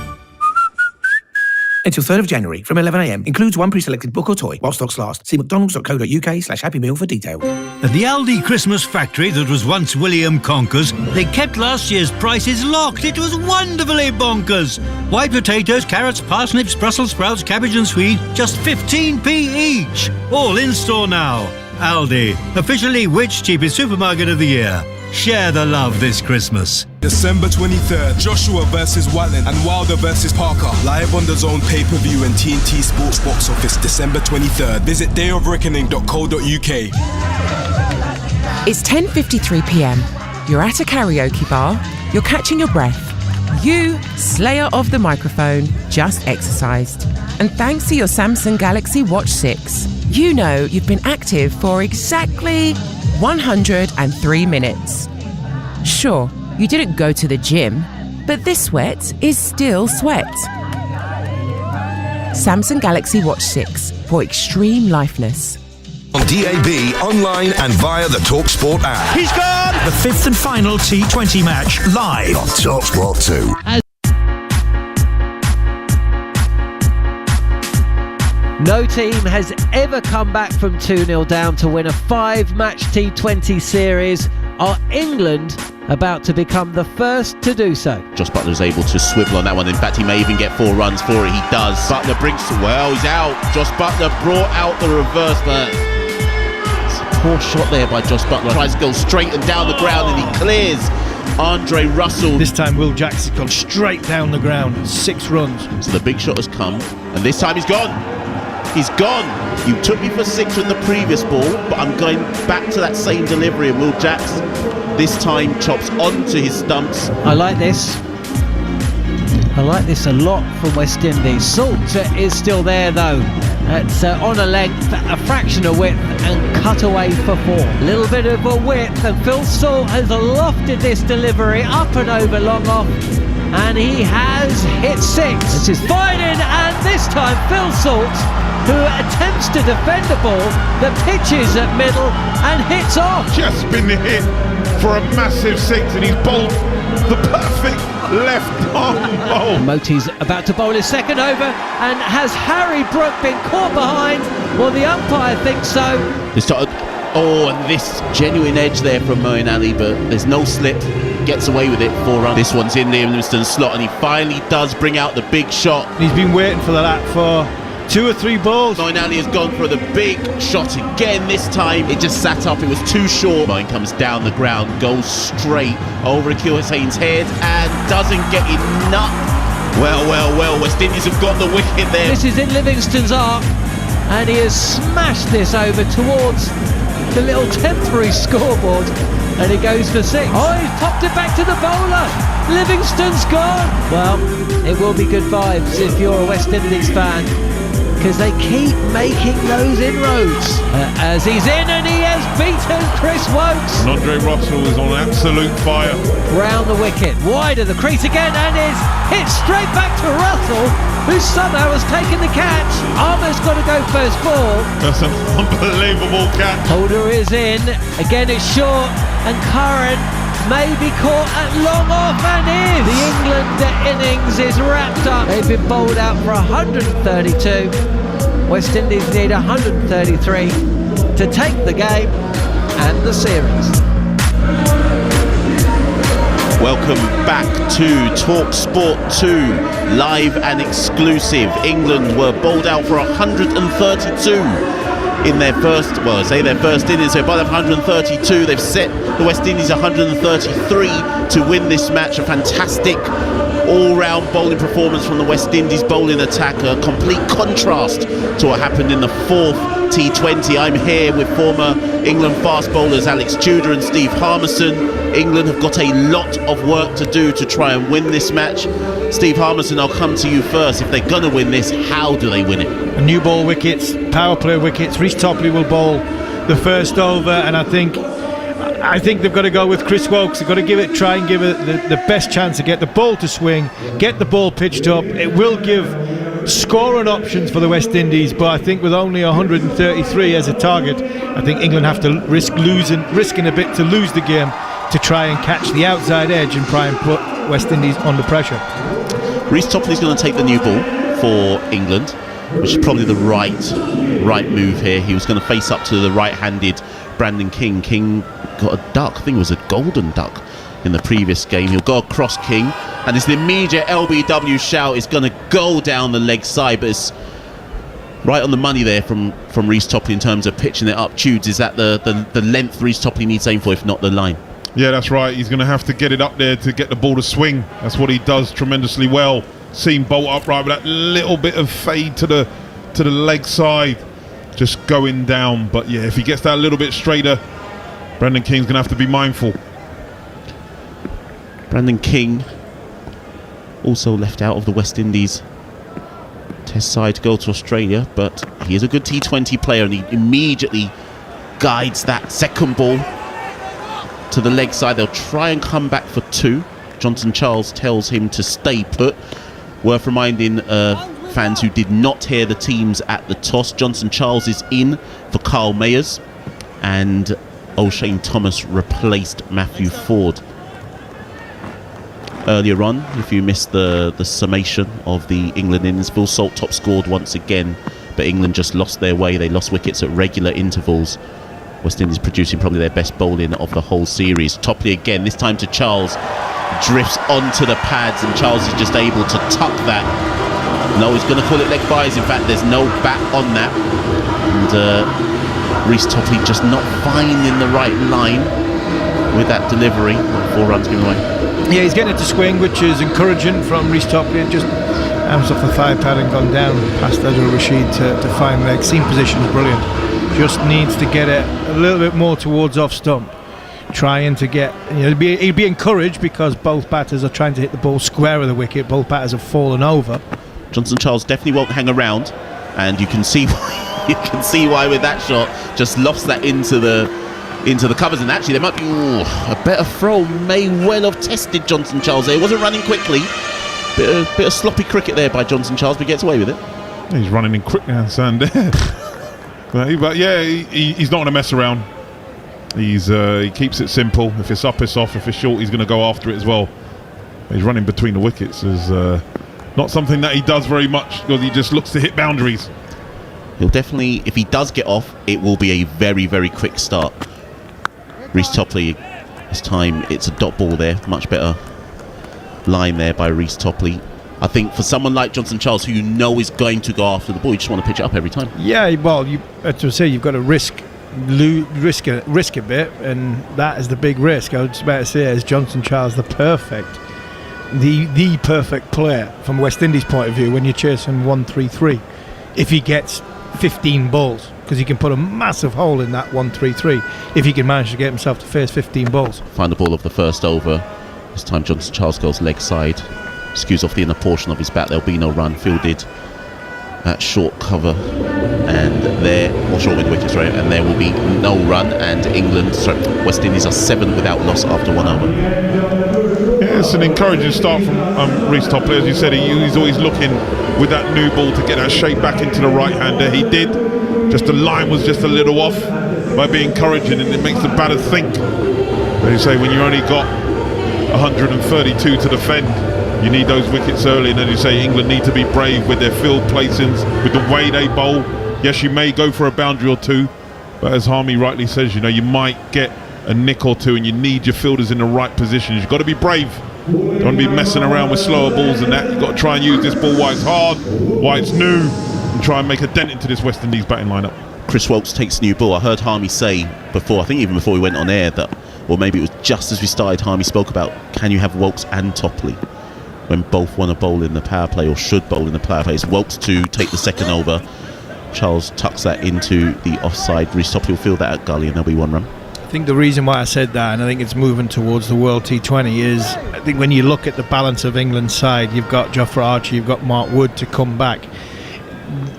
Speaker 6: Until 3rd of January from 11 a.m. Includes one pre-selected book or toy while stocks last. See mcdonalds.co.uk/Happy Meal for detail.
Speaker 21: At the Aldi Christmas factory that was once William Conker's, they kept last year's prices locked. It was wonderfully bonkers. White potatoes, carrots, parsnips, Brussels sprouts, cabbage and swede, just 15p each. All in store now. Aldi, officially which cheapest supermarket of the year. Share the love this Christmas.
Speaker 22: December 23rd, Joshua versus Wallen and Wilder versus Parker. Live on the Zone pay-per-view and TNT Sports box office December 23rd. Visit dayofreckoning.co.uk.
Speaker 23: It's 10:53pm. You're at a karaoke bar. You're catching your breath. You, slayer of the microphone, just exercised. And thanks to your Samsung Galaxy Watch 6, you know you've been active for exactly 103 minutes. Sure, you didn't go to the gym, but this sweat is still sweat. Samsung Galaxy Watch 6 for extreme liveness.
Speaker 12: On DAB, online and via the TalkSport app.
Speaker 11: He's gone!
Speaker 6: The fifth and final T20 match live
Speaker 12: on TalkSport 2.
Speaker 13: No team has ever come back from 2-0 down to win a 5-match T20 series. Are England about to become the first to do so?
Speaker 16: Josh Butler is able to swivel on that one. In fact, he may even get 4 runs for it. He does. Butler brings... Well, he's out. Josh Butler brought out the reverse, but it's a poor shot there by Josh Butler. Tries to go straight and down the ground, and he clears Andre Russell.
Speaker 17: This time Will Jackson's gone straight down the ground. 6 runs.
Speaker 16: So the big shot has come, and this time he's gone. He's gone. You took me for 6 with the previous ball, but I'm going back to that same delivery, and Will Jacks this time chops onto his stumps.
Speaker 13: I like this. I like this a lot from West Indies. Salt is still there though. It's on a length, a fraction of width, and cut away for 4. A little bit of a width, and Phil Salt has lofted this delivery up and over long off. And he has hit 6. This is fine in, and this time Phil Salt, who attempts to defend the ball, that pitches at middle and hits off.
Speaker 18: Just been hit for a massive 6, and he's bowled the perfect left arm bowl.
Speaker 13: Moti's about to bowl his second over, and has Harry Brook been caught behind? Well, the umpire thinks so.
Speaker 16: And this genuine edge there from Moeen Ali, but there's no slip. Gets away with it, 4 runs. This one's in the Livingston slot, and he finally does bring out the big shot.
Speaker 17: He's been waiting for that for 2 or 3 balls.
Speaker 16: Moeen Ali has gone for the big shot again. This time it just sat up, it was too short. Moeen comes down the ground, goes straight over Akil Hussein's head, and doesn't get enough. Well, West Indies have got the wicket there.
Speaker 13: This is in Livingston's arc, and he has smashed this over towards the little temporary scoreboard, and he goes for 6. Oh, he's popped it back to the bowler. Livingston's gone. Well, it will be good vibes if you're a West Indies fan, because they keep making those inroads. As he's in, and he has beaten Chris Wokes.
Speaker 18: And Andre Russell is on absolute fire.
Speaker 13: Round the wicket, wide of the crease again, and is hit straight back to Russell, who somehow has taken the catch. Armour's got to go first ball.
Speaker 18: That's an unbelievable catch.
Speaker 13: Holder is in. Again, it's short, and Curran may be caught at long off, and is. The England innings is wrapped up. They've been bowled out for 132. West Indies need 133 to take the game and the series.
Speaker 16: Welcome back to Talk Sport 2, live and exclusive. England were bowled out for 132 in their first, their first innings. So by the 132, they've set the West Indies 133 to win this match. A fantastic all-round bowling performance from the West Indies bowling attack, a complete contrast to what happened in the fourth T20. I'm here with former England fast bowlers Alex Tudor and Steve Harmison. England have got a lot of work to do to try and win this match. Steve Harmison, I'll come to you first. If they're going to win this, how do they win it?
Speaker 17: New ball wickets, power play wickets. Reece Topley will bowl the first over, and I think they've got to go with Chris Woakes. They've got to try and give it the best chance to get the ball to swing, get the ball pitched up. It will give scoring options for the West Indies, but I think with only 133 as a target, I think England have to risking a bit to lose the game to try and catch the outside edge and try and put West Indies under pressure.
Speaker 16: Reece Topley's going to take the new ball for England, which is probably the right move here. He was going to face up to the right-handed Brandon King. King got a duck, I think it was a golden duck in the previous game. He'll go across King, and it's the immediate LBW shout. It's going to go down the leg side, but it's right on the money there from Reece Topley in terms of pitching it up. Tudes, is that the length Reece Topley needs aim for, if not the line?
Speaker 18: Yeah, that's right. He's going to have to get it up there to get the ball to swing. That's what he does tremendously well. Seen bolt upright with that little bit of fade to the leg side, just going down. But yeah, if he gets that a little bit straighter, Brandon King's going to have to be mindful.
Speaker 16: Brandon King also left out of the West Indies test side to go to Australia, but he is a good T20 player, and he immediately guides that second ball to the leg side. They'll try and come back for two. Johnson Charles tells him to stay put. Worth reminding fans who did not hear the teams at the toss, Johnson Charles is in for Carl Mayers, and O'Shane Thomas replaced Matthew Ford. Earlier on, if you missed the summation of the England innings, Phil Salt top scored once again, but England just lost their way. They lost wickets at regular intervals. West Indies producing probably their best bowling of the whole series. Topley again, this time to Charles, drifts onto the pads, and Charles is just able to tuck that. No, he's going to call it leg byes. In fact, there's no bat on that, and Reece Topley just not finding the right line with that delivery. 4 runs given away.
Speaker 17: Yeah, he's getting it to swing, which is encouraging from Reece Topley. Just arms off the thigh pad and gone down past Adil Rashid to find leg. Seam position is brilliant. Just needs to get it a little bit more towards off stump. Trying to get, he'd be encouraged because both batters are trying to hit the ball square of the wicket. Both batters have fallen over.
Speaker 16: Johnson Charles definitely won't hang around, and you can see why with that shot just lofts that into the covers. And actually there might be a better throw may well have tested Johnson Charles there. He wasn't running quickly. Bit of sloppy cricket there by Johnson Charles, but gets away with it.
Speaker 18: He's running in quicksand there. But yeah, he's not going to mess around. He keeps it simple. If it's up, it's off. If it's short, he's going to go after it as well. He's running between the wickets. Is not something that he does very much, because he just looks to hit boundaries.
Speaker 16: He'll definitely, if he does get off, it will be a very, very quick start. Reece Topley, this time it's a dot ball there. Much better line there by Reece Topley. I think for someone like Johnson Charles, who you know is going to go after the ball, you just want to pitch it up every time. Yeah,
Speaker 17: well, you've got to risk a bit, and that is the big risk. I was about to say, is Johnson Charles the perfect player from West Indies point of view when you're chasing 133? If he gets 15 balls, because he can put a massive hole in that 133 if he can manage to get himself to face 15 balls.
Speaker 16: Find the ball of the first over. This time Johnson Charles goes leg side, skews off the inner portion of his bat. There'll be no run. Fielded at short cover, and short mid wicket, sorry, and there will be no run. And West Indies are 7 without loss after 1 over.
Speaker 18: Yeah, it's an encouraging start from Reece Topley. As you said, he's always looking with that new ball to get that shape back into the right-hander. He did. Just the line was just a little off. Might be encouraging, and it makes the batter think. As you say, when you only got 132 to defend, You need those wickets early, and as you say, England need to be brave with their field placings, with the way they bowl. Yes, you may go for a boundary or two, but as Harmy rightly says, you know, you might get a nick or two, and you need your fielders in the right positions. You've got to be brave. Don't want to be messing around with slower balls and that. You've got to try and use this ball while it's hard, while it's new, and try and make a dent into this West Indies batting lineup.
Speaker 16: Chris Woakes takes new ball. I heard Harmy say before, I think even before we went on air, that, or maybe it was just as we started, Harmy spoke about, can you have Woakes and Topley when both want to bowl in the power play or should bowl in the power play? It's Woakes to take the second over. Charles tucks that into the offside. Reece Topley will field that at gully, and there'll be one run.
Speaker 17: I think the reason why I said that, and I think it's moving towards the World T20, is I think when you look at the balance of England's side, you've got Jofra Archer, you've got Mark Wood to come back.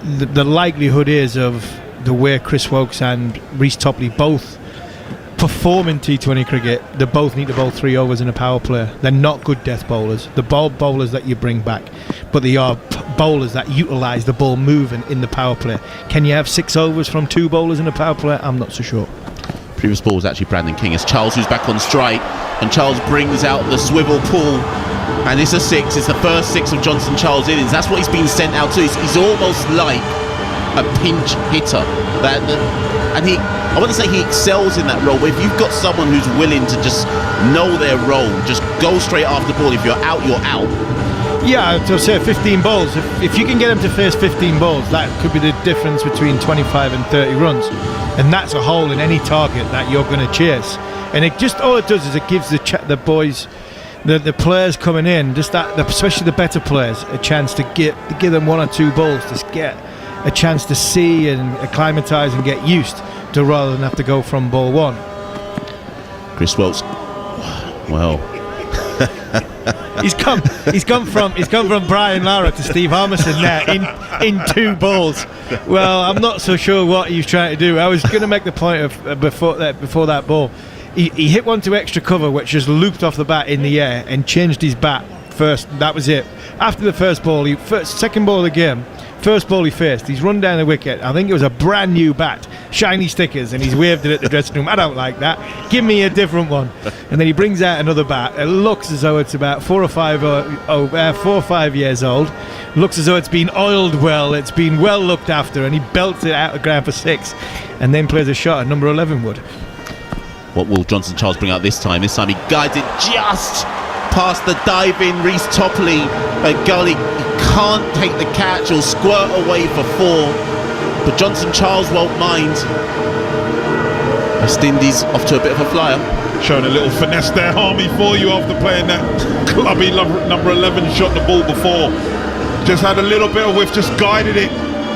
Speaker 17: The likelihood is of the way Chris Woakes and Reece Topley both perform in T20 cricket, they both need to bowl 3 overs in a power play. They're not good death bowlers. The bowlers that you bring back, but they are bowlers that utilise the ball moving in the power play. Can you have 6 overs from 2 bowlers in a power play? I'm not so sure.
Speaker 16: Previous ball was actually Brandon King. It's Charles who's back on strike, and Charles brings out the swivel pull, and it's a 6. It's the first 6 of Johnson Charles innings. That's what he's been sent out to. He's almost like a pinch hitter. And I wouldn't say he excels in that role, but if you've got someone who's willing to just know their role, just go straight after the ball. If you're out, you're out.
Speaker 17: Yeah, to say 15 balls. If you can get him to face 15 balls, that could be the difference between 25 and 30 runs. And that's a hole in any target that you're going to chase. And it just, all it does is it gives the boys, the players coming in, just that, especially the better players, a chance to give them 1 or 2 balls to get a chance to see and acclimatise and get used to, rather than have to go from ball 1.
Speaker 16: Chris Woakes, well,
Speaker 17: he's come from Brian Lara to Steve Harmison there in 2 balls. Well, I'm not so sure what he was trying to do. I was going to make the point of before that ball, he hit one to extra cover, which just looped off the bat in the air and changed his bat first. That was it. After the first ball, second ball of the game. First ball he faced, he's run down the wicket. I think it was a brand new bat, shiny stickers, and he's waved it at the dressing room. I don't like that. Give me a different one. And then he brings out another bat. It looks as though it's about 4 or 5 years old. Looks as though it's been oiled well. It's been well looked after, and he belts it out of ground for 6, and then plays a shot at number 11 wood.
Speaker 16: What will Johnson Charles bring out this time? This time he guides it just past the diving Reece Topley at gully. He can't take the catch or squirt away for 4, but Johnson Charles won't mind. West Indies off to a bit of a flyer.
Speaker 18: Showing a little finesse there, Harmy, for you after playing that clubby number 11 shot the ball before. Just had a little bit of whiff, just guided it.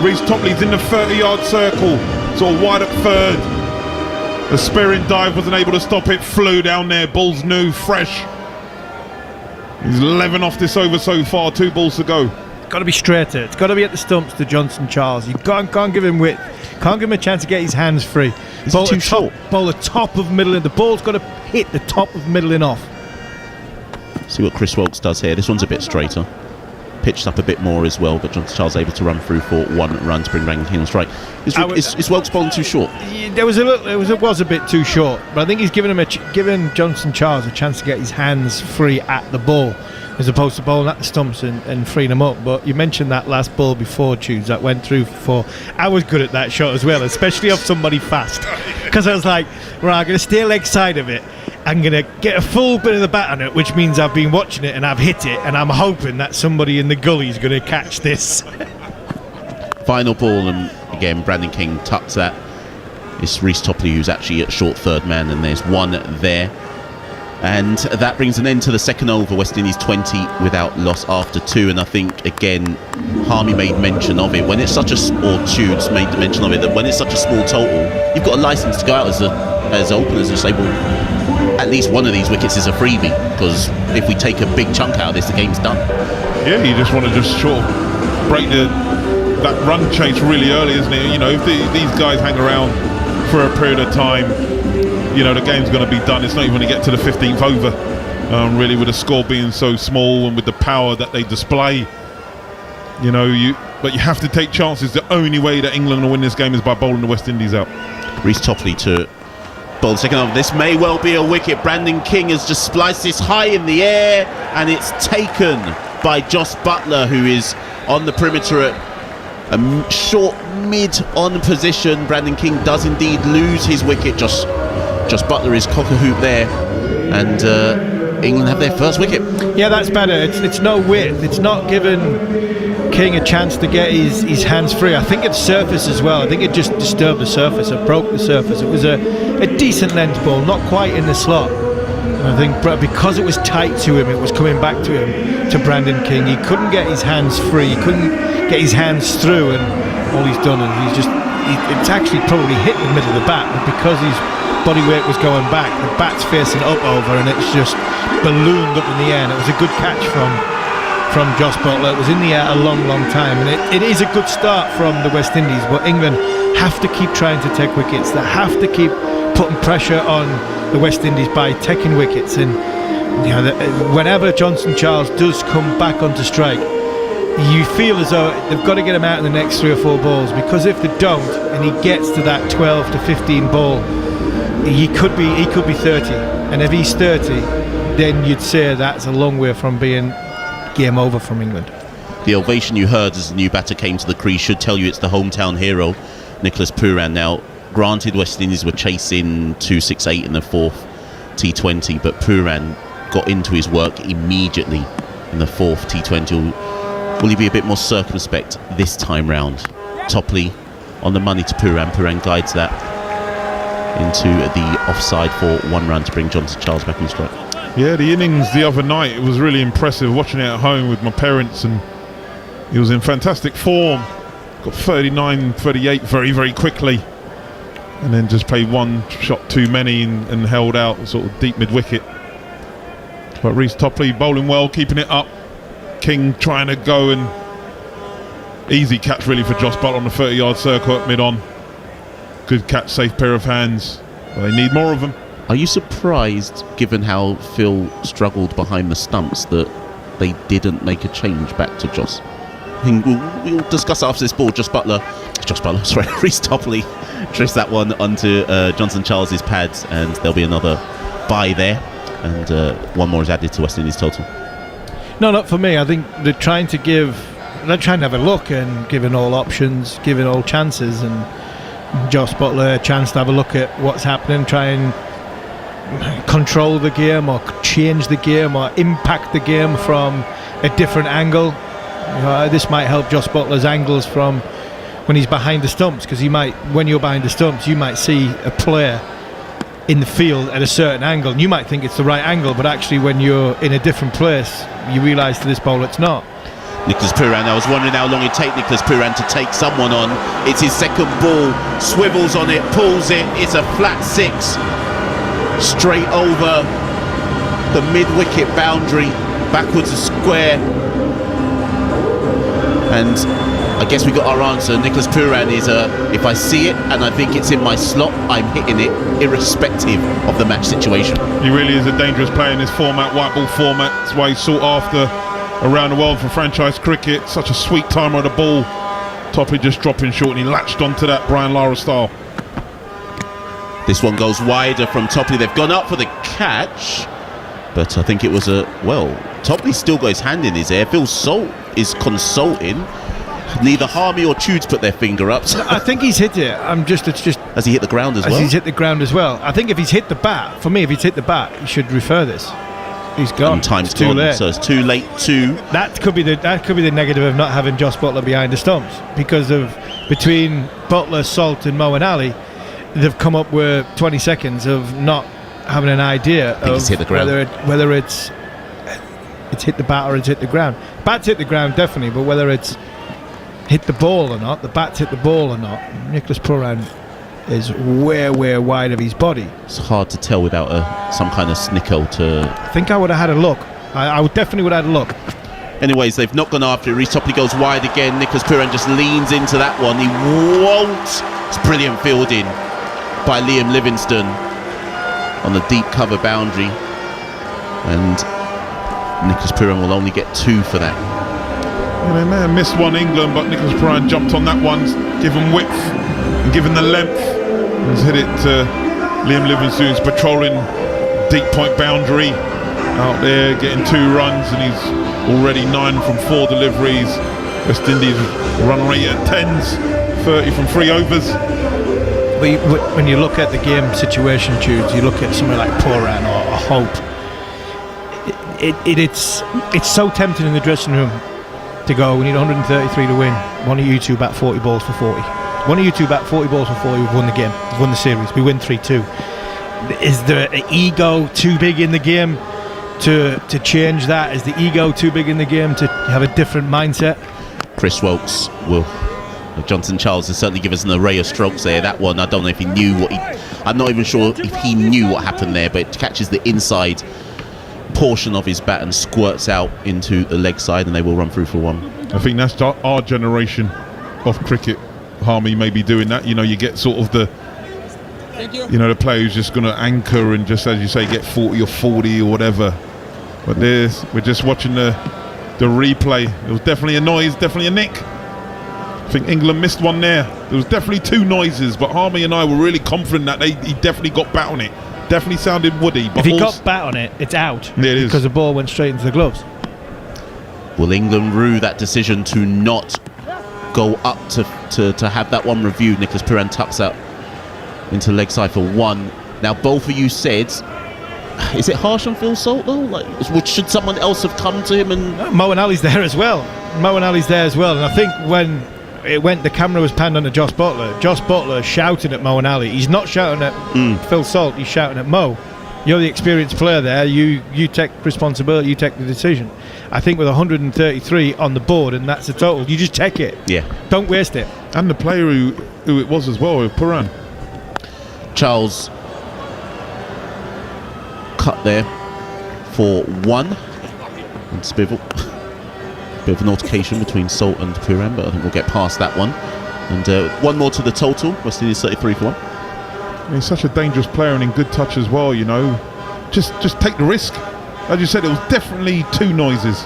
Speaker 18: Reece Topley's in the 30-yard circle, sort of wide up third. The spearing dive wasn't able to stop it, flew down there. Ball's new, fresh. He's 11 off this over so far, 2 balls to go.
Speaker 17: Got to be straighter. It's got to be at the stumps to Johnson Charles. You can't give him width. Can't give him a chance to get his hands free.
Speaker 16: Bowl too short.
Speaker 17: Bowl the top of middling. The ball's got to hit the top of middling off.
Speaker 16: See what Chris Woakes does here. This one's a bit straighter. Pitched up a bit more as well, but Johnson Charles able to run through for 1 run to bring Brandon King on strike. Is Woakes bowling too short?
Speaker 17: It was a bit too short, but I think he's given Johnson Charles a chance to get his hands free at the ball, as opposed to bowling at the stumps and freeing them up. But you mentioned that last ball before, Tunes, that went through for 4. I was good at that shot as well, especially off somebody fast, because I was like, right, I'm going to stay leg side of it. I'm going to get a full bit of the bat on it, which means I've been watching it and I've hit it, and I'm hoping that somebody in the gully is going to catch this.
Speaker 16: Final ball, and again Brandon King tucks that. It's Reece Topley who's actually at short third man, and there's 1 there. And that brings an end to the second over. West Indies 20 without loss after 2. And I think, again, Harmy made mention of it. When it's such a Tudes made mention of it, that when it's such a small total, you've got a license to go out as openers and say, well, at least one of these wickets is a freebie, because if we take a big chunk out of this, the game's done.
Speaker 18: Yeah, you just want to just sort of break that run chase really early, isn't it? You know, if these guys hang around for a period of time, you know, the game's going to be done. It's not even going to get to the 15th over, really, with the score being so small and with the power that they display. You know, but you have to take chances. The only way that England will win this game is by bowling the West Indies out.
Speaker 16: Reece Topley to Ball second over. This may well be a wicket. Brandon King has just spliced this high in the air, and it's taken by Joss Buttler, who is on the perimeter at a short mid-on position. Brandon King does indeed lose his wicket. Joss Buttler is cock-a-hoop there, and England have their first wicket.
Speaker 17: Yeah, that's better. It's no width. It's not giving King a chance to get his hands free. I think it's surface as well. I think it just disturbed the surface. It broke the surface. It was a decent length ball, not quite in the slot. And I think because it was tight to him, it was coming back to him, to Brandon King. He couldn't get his hands free. He couldn't get his hands through, and all he's done is it's actually probably hit the middle of the bat, but because his body weight was going back, the bat's facing up over, and it's just ballooned up in the air. And it was a good catch from Joss Buttler. It was in the air a long time, and it is a good start from the West Indies, but England have to keep trying to take wickets. They have to keep putting pressure on the West Indies by taking wickets, and whenever Johnson Charles does come back onto strike, you feel as though they've got to get him out in the next 3 or 4 balls, because if they don't and he gets to that 12 to 15 ball, he could be 30, and if he's 30, then you'd say that's a long way from being game over from England.
Speaker 16: The ovation you heard as the new batter came to the crease should tell you it's the hometown hero, Nicholas Pooran. Now, granted, West Indies were chasing 268 in the 4th T20, but Pooran got into his work immediately in the 4th T20. Will he be a bit more circumspect this time round? Topley on the money to Pooran. Pooran guides that into the offside for 1 run to bring Johnson Charles back on strike.
Speaker 18: Yeah, the innings the other night, it was really impressive watching it at home with my parents, and he was in fantastic form. Got 39, 38 very quickly, and then just played 1 shot too many and held out sort of deep mid-wicket. But Reece Topley bowling well, keeping it up. King trying to go, and easy catch really for Joss Buttler on the 30-yard circle at mid-on. Good catch, safe pair of hands. Well, they need more of them.
Speaker 16: Are you surprised, given how Phil struggled behind the stumps, that they didn't make a change back to Joss? I think we'll discuss after this ball. Reece Topley drifts that one onto Johnson Charles's pads, and there'll be another bye there, and 1 more is added to West Indies total.
Speaker 17: No, not for me. I think they're trying to have a look and giving all options, giving all chances, and Joss Buttler a chance to have a look at what's happening, try and control the game or change the game or impact the game from a different angle. This might help Joss Buttler's angles from when he's behind the stumps, because when you're behind the stumps, you might see a player in the field at a certain angle, and you might think it's the right angle, but actually when you're in a different place, you realise to this bowl it's not.
Speaker 16: Nicholas Pooran, I was wondering how long it'd take Nicholas Pooran to take someone on. It's his second ball, swivels on it, pulls it, it's a flat 6. Straight over the mid-wicket boundary, backwards a square, and I guess we got our answer. Nicholas Pooran is if I see it and I think it's in my slot, I'm hitting it, irrespective of the match situation.
Speaker 18: He really is a dangerous player in this format, white ball format. That's why he's sought after around the world for franchise cricket. Such a sweet timer of the ball. Topley just dropping short, and he latched onto that Brian Lara style.
Speaker 16: This one goes wider from Topley. They've gone up for the catch, but I think it was Topley still got his hand in his air. Phil Salt is consulting. Neither Harmy or Tude's put their finger up.
Speaker 17: I think he's hit it.
Speaker 16: Has he hit the ground as well?
Speaker 17: He's hit the ground as well. I think if he's hit the bat, for me, if he's hit the bat, he should refer this. He's gone.
Speaker 16: And time's
Speaker 17: too
Speaker 16: gone,
Speaker 17: late.
Speaker 16: so it's too late too.
Speaker 17: That could be the negative of not having Joss Buttler behind the stumps, because of between Buttler, Salt, and Mo and Ali, they've come up with 20 seconds of not having an idea of whether it's hit the bat or it's hit the ground. Bat's hit the ground definitely, but whether it's hit the ball or not, the bat's hit the ball or not, Nicholas Pooran is way wide of his body.
Speaker 16: It's hard to tell without some kind of snickle to...
Speaker 17: I think I would have had a look. I would definitely have had a look.
Speaker 16: Anyways, they've not gone after it. Reece Topley goes wide again. Nicholas Pooran just leans into that one. He won't. It's brilliant fielding by Liam Livingstone on the deep cover boundary, and Nicholas Pooran will only get 2 for that.
Speaker 18: Yeah, they may have missed one, England, but Nicholas Pooran jumped on that one, given width and given the length, and hit it Liam Livingstone's patrolling deep point boundary out there, getting 2 runs, and he's already 9 from 4 deliveries. West Indies run rate at 10s, 30 from 3 overs.
Speaker 17: When you look at the game situation, Jude, you look at something like Poran or Hope. It's so tempting in the dressing room to go, we need 133 to win. One of you two bat 40 balls for 40. One of you two bat 40 balls for 40, we've won the game. We've won the series. We win 3-2. Is there an ego too big in the game to change that? Is the ego too big in the game to have a different mindset?
Speaker 16: Chris Wilkes will. Johnson Charles has certainly given us an array of strokes there. That one, I don't know if he knew what I'm not even sure if he knew what happened there, but it catches the inside portion of his bat and squirts out into the leg side, and they will run through for 1.
Speaker 18: I think that's our generation of cricket. Harmy may be doing that. You get sort of the player who's just going to anchor and just, as you say, get 40 or 40 or whatever. But we're just watching the replay. There was definitely a noise, definitely a nick. I think England missed one there. There was definitely 2 noises, but Harmy and I were really confident that he definitely got bat on it. Definitely sounded woody. But
Speaker 17: if he got bat on it, it's out.
Speaker 18: Yeah, it is.
Speaker 17: Because the ball went straight into the gloves.
Speaker 16: Will England rue that decision to not go up to have that one reviewed? Nicholas Pooran tucks out into leg side for 1. Now, both of you said, is it harsh on Phil Salt though? Should someone else have come to him? And
Speaker 17: Moeen Ali's there as well. And I think when it went, the camera was panned onto Josh Butler. Josh Butler shouting at Moeen Ali. He's not shouting at Phil Salt. He's shouting at Mo. You're the experienced player there. You take responsibility. You take the decision. I think with 133 on the board, and that's the total, you just take it.
Speaker 16: Yeah.
Speaker 17: Don't waste it.
Speaker 18: And the player who it was as well, Pooran.
Speaker 16: Charles cut there for 1 and Spivel. Bit of an altercation between Salt and Pooran, but I think we'll get past that one. And 1 more to the total. West Indies 33 for 1.
Speaker 18: He's such a dangerous player and in good touch as well. Just take the risk. As you said, it was definitely 2 noises,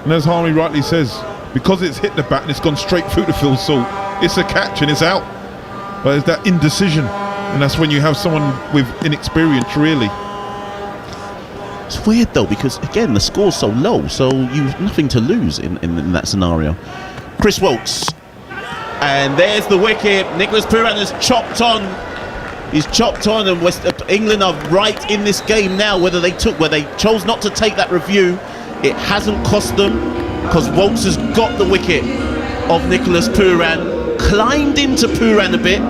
Speaker 18: and as Harmy rightly says, because it's hit the bat and it's gone straight through to Phil Salt, it's a catch and it's out. But it's that indecision, and that's when you have someone with inexperience, really.
Speaker 16: It's weird though, because again the score's so low, so you've nothing to lose in that scenario. Chris Wilkes, and there's the wicket. Nicholas Pooran has chopped on. He's chopped on, and West England are right in this game now. Whether they chose not to take that review, it hasn't cost them, because Wilkes has got the wicket of Nicholas Pooran, climbed into Pooran a bit.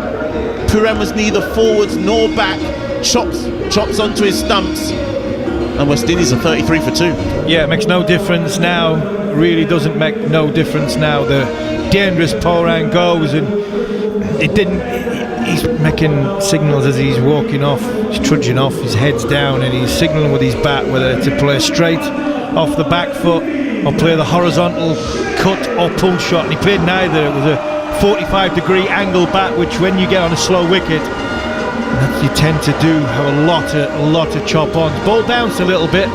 Speaker 16: Pooran was neither forwards nor back, chops onto his stumps. And West Indies are 33 for 2.
Speaker 17: Yeah, it makes no difference now. Really doesn't make no difference now. The dangerous Pooran goes, and it didn't. He's making signals as he's walking off. He's trudging off. His head's down, and he's signalling with his bat whether to play straight off the back foot or play the horizontal cut or pull shot. And he played neither. It was a 45-degree angle bat, which when you get on a slow wicket, you tend to have a lot of chop-ons. Ball bounced a little bit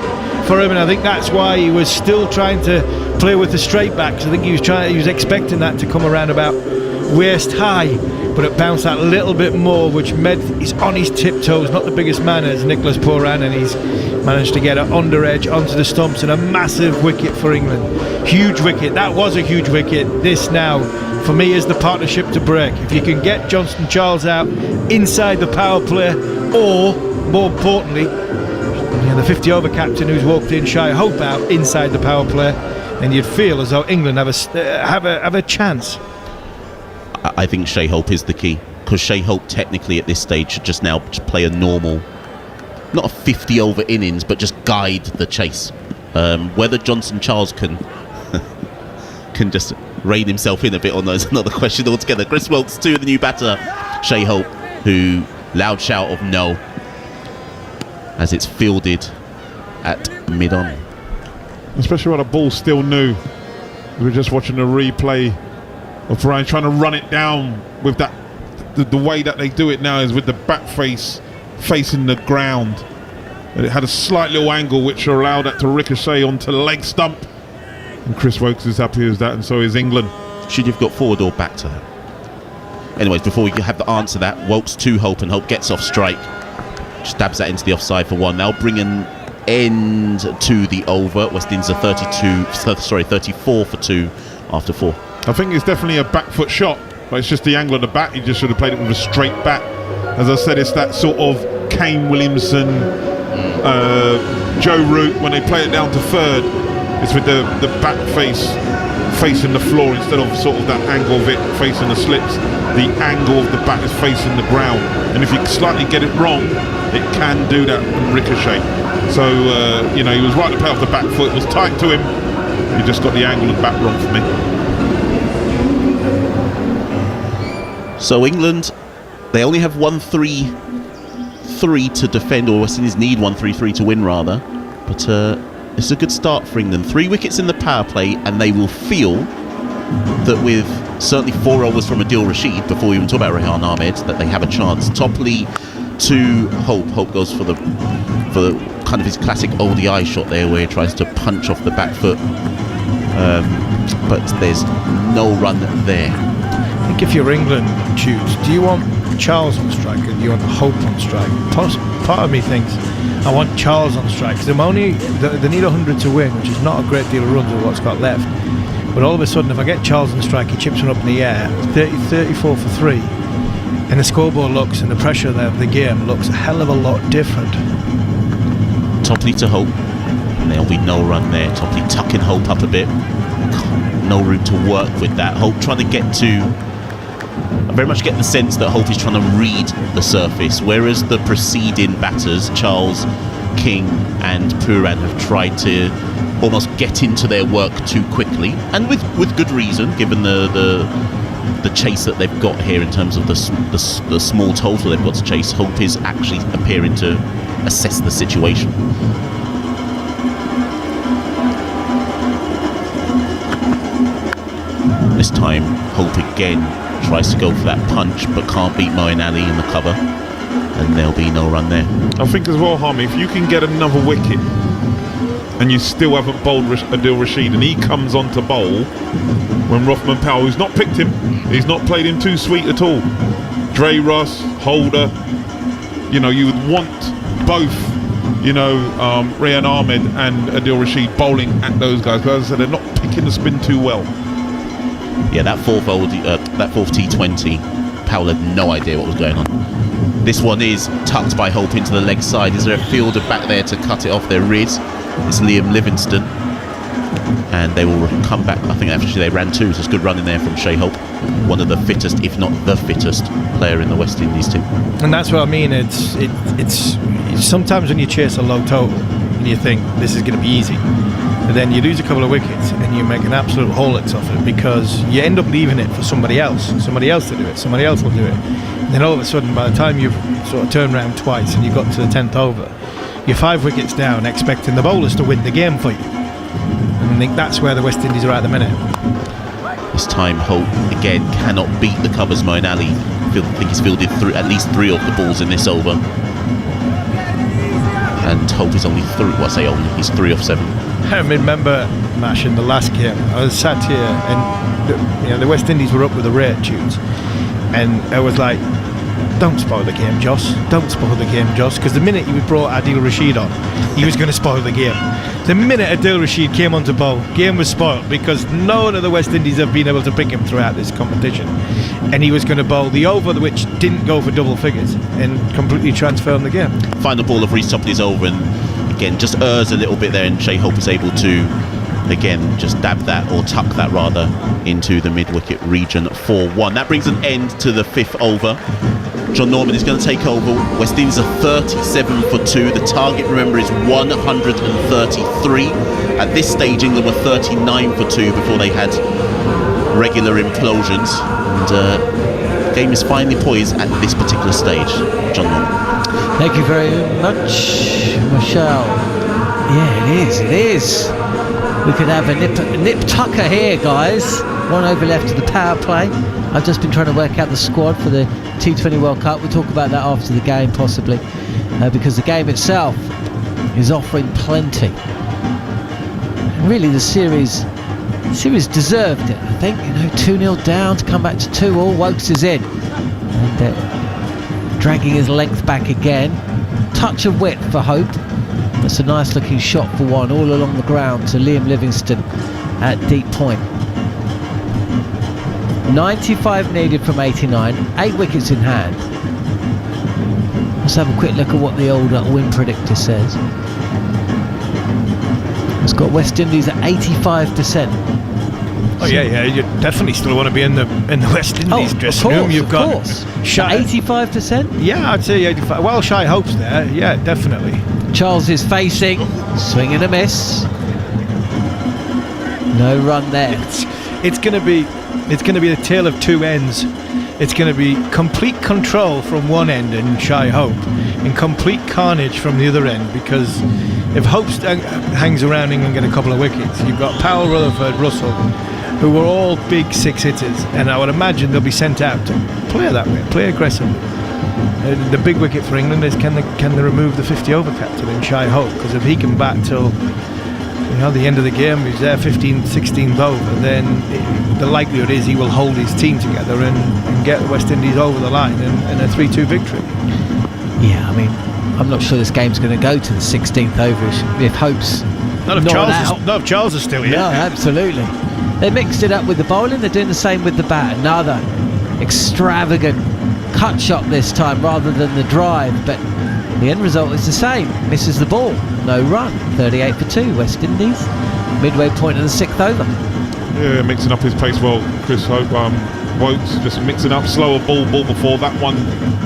Speaker 17: for him, and I think that's why he was still trying to play with the straight backs. I think he was expecting that to come around about waist high, but it bounced out a little bit more, which meant he's on his tiptoes. Not the biggest man as Nicholas Pooran, and he's managed to get an under edge onto the stumps, and a massive wicket for England. Huge wicket. That was a huge wicket. This now, for me, is the partnership to break. If you can get Johnson Charles out inside the power play, or more importantly, the 50-over captain who's walked in, Shai Hope, out inside the power play, then you'd feel as though England have a chance.
Speaker 16: I think Shai Hope is the key, because Shai Hope technically at this stage should just now play a normal, not a 50-over innings, but just guide the chase. Whether Johnson Charles can just rein himself in a bit on those, another question altogether. Chris Wilkes to the new batter, Shai Hope, who loud shout of no as it's fielded at mid-on.
Speaker 18: Especially when the ball's still new. We were just watching the replay of Brian trying to run it down with that. The way that they do it now is with the back face facing the ground. And it had a slight little angle which allowed that to ricochet onto the leg stump. And Chris Wilkes is happy with that, and so is England.
Speaker 16: Should you've got forward or back to her? Anyways, before we have the answer to that, Wilkes to Hope, and Hope gets off strike. stabs that into the offside for 1. They'll bring an end to the over. West Indies are 34 for 2 after 4.
Speaker 18: I think it's definitely a back foot shot, but it's just the angle of the bat. He just should have played it with a straight bat. As I said, it's that sort of Kane Williamson, Joe Root, when they play it down to third, it's with the back facing the floor instead of sort of that angle of it facing the slips. The angle of the bat is facing the ground, and if you slightly get it wrong, it can do that and ricochet. So he was right to play off the back foot. It was tight to him. He just got the angle of the bat wrong for me.
Speaker 16: So England, they only have 1-3-3 to defend, or West Indies need 1-3-3 to win rather. But it's a good start for England. 3 wickets in the power play, and they will feel that with certainly 4 overs from Adil Rashid, before we even talk about Rehan Ahmed, that they have a chance. Topley to Hope. Hope goes for the kind of his classic ODI shot there, where he tries to punch off the back foot, but there's no run there.
Speaker 17: I think if you're England, choose. Do you want Charles on strike or do you want Hope on strike? Part of me thinks I want Charles on strike because they need 100 to win, which is not a great deal of runs with what's got left. But all of a sudden, if I get Charles on strike, he chips one up in the air, 34 for 3, and the scoreboard looks and the pressure of the game looks a hell of a lot different.
Speaker 16: Topley to Hope, and there'll be no run there. Topley tucking Hope up a bit. No room to work with that. Hope trying to get to... I very much get the sense that Hope is trying to read the surface, whereas the preceding batters, Charles, King and Puran, have tried to almost get into their work too quickly, and with good reason, given the chase that they've got here in terms of the small total they've got to chase. Hope is actually appearing to assess the situation. This time, Hope again tries to go for that punch, but can't beat Moeen Ali in the cover, and there'll be no run there.
Speaker 18: I think as well, Harmy, if you can get another wicket and you still haven't bowled Adil Rashid, and he comes on to bowl when Rothman Powell, who's not picked him, he's not played him too sweet at all. Dre Ross, Holder, you would want both, Rehan Ahmed and Adil Rashid bowling at those guys, because as I said, they're not picking the spin too well.
Speaker 16: Yeah, that fourth T20, Powell had no idea what was going on. This one is tucked by Hope into the leg side. Is there a fielder back there to cut it off? There is. It's Liam Livingston, and they will come back. I think actually they ran 2, so it's a good run in there from Shea Hope, one of the fittest, if not the fittest player in the West Indies team.
Speaker 17: And that's what I mean. It's sometimes when you chase a low total and you think this is going to be easy, and then you lose a couple of wickets and you make an absolute holics off it because you end up leaving it for somebody else to do it. Somebody else will do it. And then all of a sudden, by the time you've sort of turned around twice and you've got to the 10th over, you're 5 wickets down, expecting the bowlers to win the game for you. And I think that's where the West Indies are at the minute.
Speaker 16: This time, Hope again cannot beat the covers. Moeen Ali, I think he's fielded at least 3 of the balls in this over. And Hope is only 3. Well, I say only, he's 3 off 7.
Speaker 17: I remember, Mash, in the last game, I was sat here and the West Indies were up with the rate tunes, and I was like, don't spoil the game, Joss. Don't spoil the game, Joss. Because the minute you brought Adil Rashid on, he was going to spoil the game. The minute Adil Rashid came on to bowl, game was spoiled because none of the West Indies have been able to pick him throughout this competition. And he was going to bowl the over, which didn't go for double figures, and completely transform the game.
Speaker 16: Final ball of Reece Topley's over, and again, just errs a little bit there, and Shea Hope is able to, again, just dab that, or tuck that rather, into the mid-wicket region for 1. That brings an end to the 5th over. John Norman is going to take over. West Indies are 37 for 2. The target, remember, is 133. At this stage, England were 39 for 2 before they had regular implosions. And the game is finally poised at this particular stage. John Norman.
Speaker 13: Thank you very much, Michelle. Yeah, it is. We could have a nip tucker here, guys. 1 over left to the power play. I've just been trying to work out the squad for the T20 World Cup. We'll talk about that after the game, possibly, because the game itself is offering plenty. And really, the series deserved it, I think. 2-0 down to come back to 2-2. Wokes is in, and dragging his length back again. touch of width for Hope. That's a nice looking shot for one all along the ground to Liam Livingston at deep point. 95 needed from 89, 8 wickets in hand. Let's have a quick look at what the old win predictor says. It's got West Indies at 85%.
Speaker 17: Oh yeah, you definitely still want to be in the West Indies dressing room. You've got Shy
Speaker 13: 85%.
Speaker 17: Yeah, I'd say 85. Well, Shy Hope's there. Yeah, definitely.
Speaker 13: Charles is facing, swing and a miss. No run there.
Speaker 17: It's going to be a tale of two ends. It's going to be complete control from one end in Shy Hope, and complete carnage from the other end. Because if Hope hangs around and can get a couple of wickets, you've got Powell, Rutherford, Russell, who were all big six hitters, and I would imagine they'll be sent out to play that way, play aggressively. The big wicket for England is can they remove the 50 over captain in Shy Hope, because if he can bat till the end of the game, he's there 15, 16th over, then the likelihood is he will hold his team together and get the West Indies over the line in a 3-2 victory.
Speaker 13: Yeah, I mean, I'm not sure this game's going to go to the 16th over if Hope's
Speaker 17: not if Charles is still here.
Speaker 13: No, absolutely. They mixed it up with the bowling. They're doing the same with the bat. Another extravagant cut shot this time rather than the drive, but the end result is the same. Misses the ball, no run. 38 for 2, West Indies. Midway point of the 6th over.
Speaker 18: Yeah, mixing up his pace well, Chris Hope. Wokes just mixing up slower ball before that one,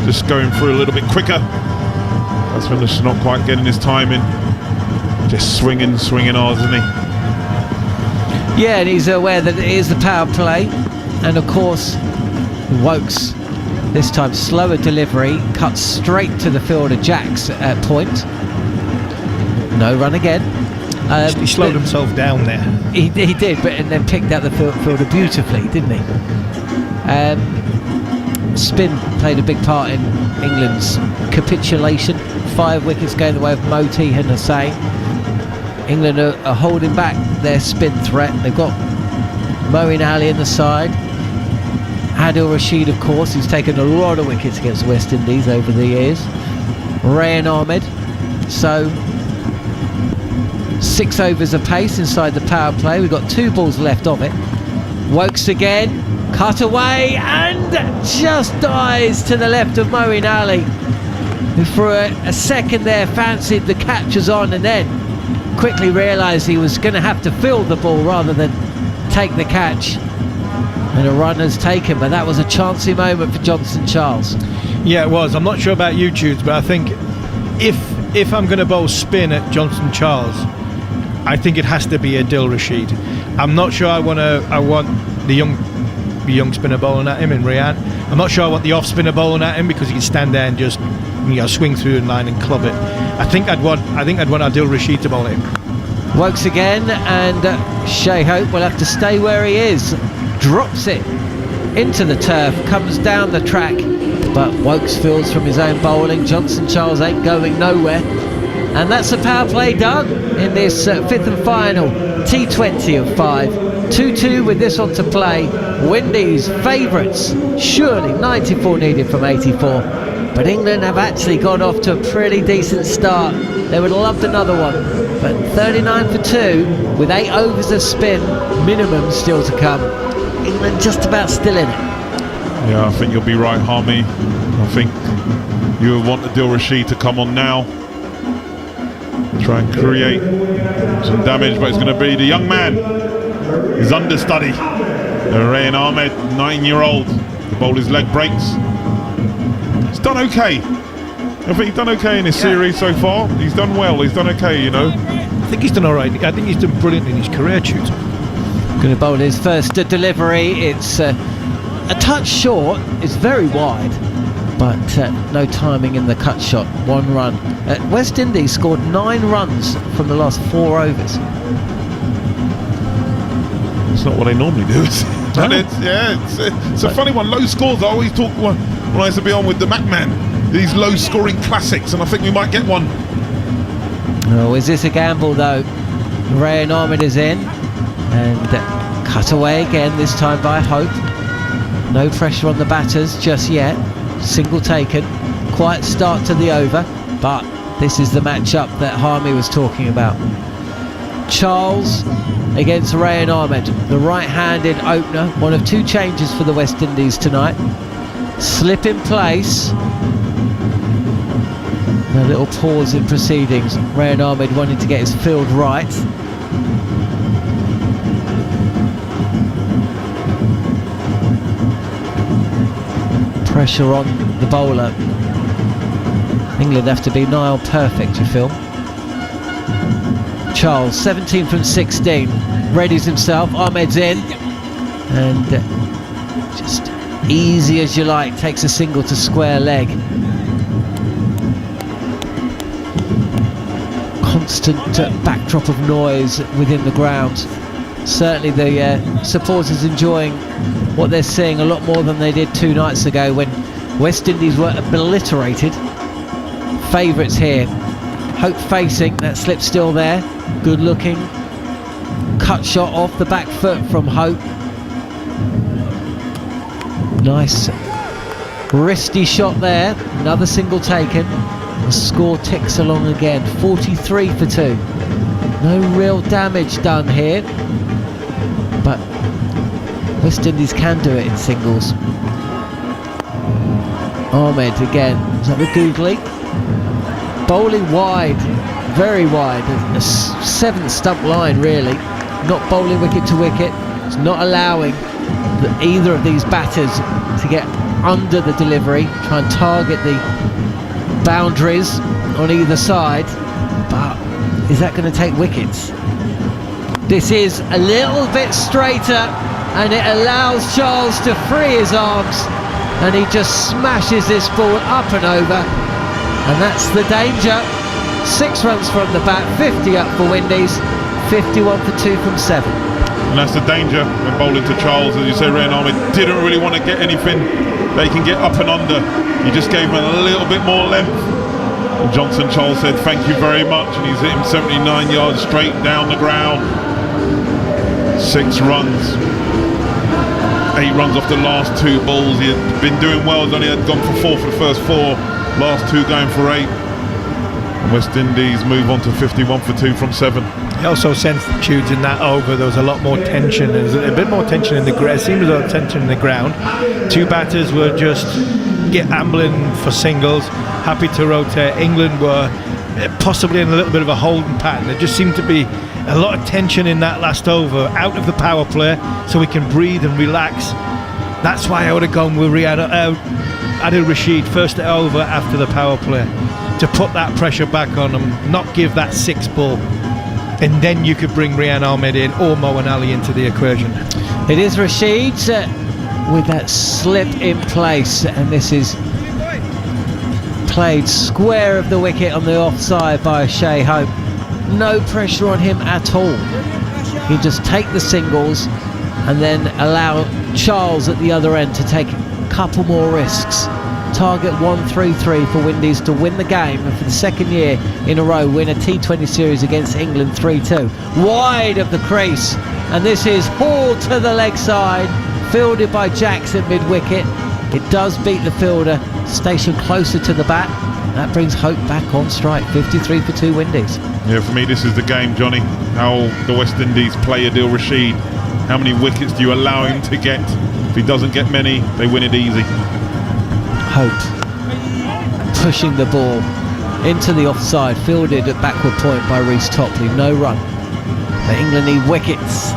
Speaker 18: just going through a little bit quicker. That's when just not quite getting his timing. Just swinging hard, isn't he?
Speaker 13: Yeah, and he's aware that it is the power play, and of course Wokes this time slower delivery, cuts straight to the fielder Jacks at point. No run again.
Speaker 17: He slowed himself down there.
Speaker 13: He did, and then picked out the fielder beautifully, didn't he? Spin played a big part in England's capitulation. 5 wickets going the way of Moti and Hussain. England are holding back their spin threat. They've got Moeen Ali in the side. Adil Rashid, of course, who's taken a lot of wickets against West Indies over the years. Rayan Ahmed. So 6 overs apace inside the power play. We've got 2 balls left of it. Wokes again, cut away, and just dies to the left of Moeen Ali, who for a second there fancied the catches on, and then quickly realised he was going to have to field the ball rather than take the catch. And a run has taken, but that was a chancy moment for Johnson Charles.
Speaker 17: Yeah, it was. I'm not sure about you, Judes, but I think if I'm going to bowl spin at Johnson Charles, I think it has to be Adil Rashid. I'm not sure I want the young spinner bowling at him in Rayan. I'm not sure I want the off spinner bowling at him because he can stand there and just swing through in line and club it. I think I'd want Adil Rashid to bowl him.
Speaker 13: Wokes again, and Shea Hope will have to stay where he is. Drops it into the turf, comes down the track, but Wokes fields from his own bowling. Johnson Charles ain't going nowhere, and that's the power play done in this 5th and final T20 of 5. 2-2 with this one to play. Windies favourites, surely. 94 needed from 84, but England have actually got off to a pretty decent start. They would have loved another one, but 39 for 2 with 8 overs of spin minimum still to come. England just about still in it.
Speaker 18: Yeah, I think you'll be right, Harmy. I think you would want Adil Rashid to come on now, try and create some damage, but it's going to be the young man, his understudy, Rayan Ahmed, 9-year-old. The bowler's leg breaks. He's done okay. I think he's done okay in his series so far. He's done well. He's done okay,
Speaker 17: I think he's done all right. I think he's done brilliant in his career, Tutor.
Speaker 13: Going to bowl his first delivery. It's a touch short. It's very wide, but no timing in the cut shot. 1 run. West Indies scored 9 runs from the last 4 overs.
Speaker 18: It's not what they normally do, is it? No. It's a funny one. Low scores. I always talk when I used to be on with the MacMan. These low-scoring classics, and I think we might get one.
Speaker 13: Oh, is this a gamble though? Rayan Ahmed is in, and cut away again, this time by Hope. No pressure on the batters just yet. Single taken. Quiet start to the over, but This is the matchup that Harmy was talking about. Charles against Rayan Ahmed, the right-handed opener. One of two changes for the West Indies tonight. Slip in place. A little pause in proceedings. Rayan Ahmed wanting to get his field right. Pressure on the bowler. England have to be nigh on perfect, you feel. Charles, 17 from 16, readies himself. Ahmed's in, and just easy as you like, takes a single to square leg. Constant backdrop of noise within the ground. Certainly the supporters enjoying what they're seeing a lot more than they did 2 nights ago when West Indies were obliterated. Favourites here. Hope facing, that slip still there. Good looking. Cut shot off the back foot from Hope. Nice wristy shot there. Another single taken. The score ticks along again. 43 for 2. No real damage done here, but West Indies can do it in singles. Ahmed again. Is that the googly? Bowling wide, very wide. A 7th stump line really. Not bowling wicket to wicket. It's not allowing either of these batters to get under the delivery. Try and target the boundaries on either side. But is that going to take wickets? This is a little bit straighter, and it allows Charles to free his arms, and he just smashes this ball up and over, and that's the danger. 6 runs from the bat, 50 up for Windies, 51 for 2 from 7.
Speaker 18: And that's the danger when bowling to Charles. As you say, Rayan Ahmed didn't really want to get anything they can get up and under. He just gave him a little bit more length. And Johnson Charles said thank you very much, and he's hit him 79 yards straight down the ground. 6 runs. 8 runs off the last 2 balls. He had been doing well. He's only had gone for 4 for the first 4. Last 2 going for 8. And West Indies move on to 51 for 2 from 7.
Speaker 17: He also sensed tunes in that over. There was a lot more tension. There was a bit more tension in the ground. It seemed as though tension in the ground. 2 batters were just ambling for singles, happy to rotate. England were possibly in a little bit of a holding pattern. There just seemed to be a lot of tension in that last over, out of the power play, so we can breathe and relax. That's why I would have gone with Adil Rashid first over after the power play, to put that pressure back on them, not give that 6 ball, and then you could bring Rayan Ahmed in or Moeen Ali into the equation.
Speaker 13: It is Rashid with that slip in place, and this is played square of the wicket on the offside by Shea Hope. No pressure on him at all. He just take the singles and then allow Charles at the other end to take a couple more risks. Target 133 for Windies to win the game, and for the 2nd year in a row win a T20 series against England 3-2. Wide of the crease, and this is hauled to the leg side, fielded by Jackson mid-wicket. It does beat the fielder, stationed closer to the bat. That brings Hope back on strike. 53 for 2 Windies.
Speaker 18: Yeah, for me this is the game, Johnny. How the West Indies play Adil Rashid. How many wickets do you allow him to get? If he doesn't get many, they win it easy.
Speaker 13: Hope pushing the ball into the offside, fielded at backward point by Reece Topley. No run, but England need wickets.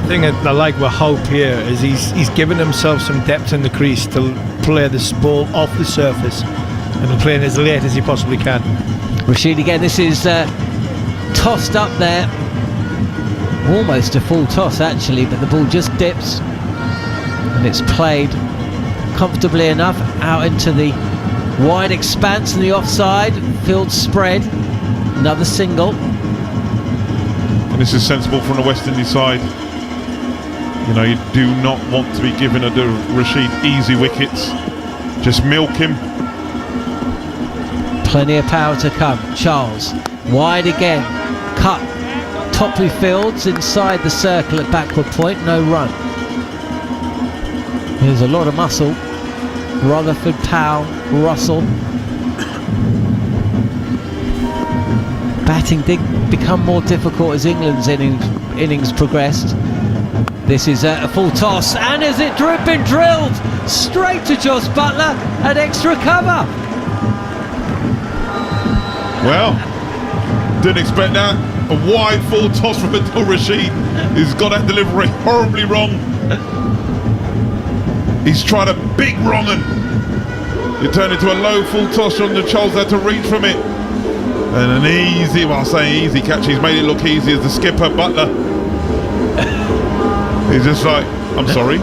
Speaker 17: The thing I like with Hope here is he's given himself some depth in the crease to play this ball off the surface and playing as late as he possibly can.
Speaker 13: Rashid again. This is tossed up there, almost a full toss actually, but the ball just dips, and it's played comfortably enough out into the wide expanse in the offside. Field spread. Another single.
Speaker 18: And this is sensible from the West Indies side. You know, you do not want to be giving Adil Rashid easy wickets. Just milk him.
Speaker 13: Plenty of power to come. Charles wide again. Cut. Topley fields inside the circle at backward point. No run. There's a lot of muscle Rutherford, Powell, Russell. Batting did become more difficult as England's innings progressed. This is a full toss, and is it been drilled straight to Jos Buttler at extra cover?
Speaker 18: Well, didn't expect that. A wide full toss from Adil Rashid. He's got that delivery horribly wrong. He's tried a big wrong un. It turned into a low full toss. John Charles had to reach from it. And an easy, well, I say easy catch. He's made it look easy as the skipper, Buttler. He's just like, I'm sorry.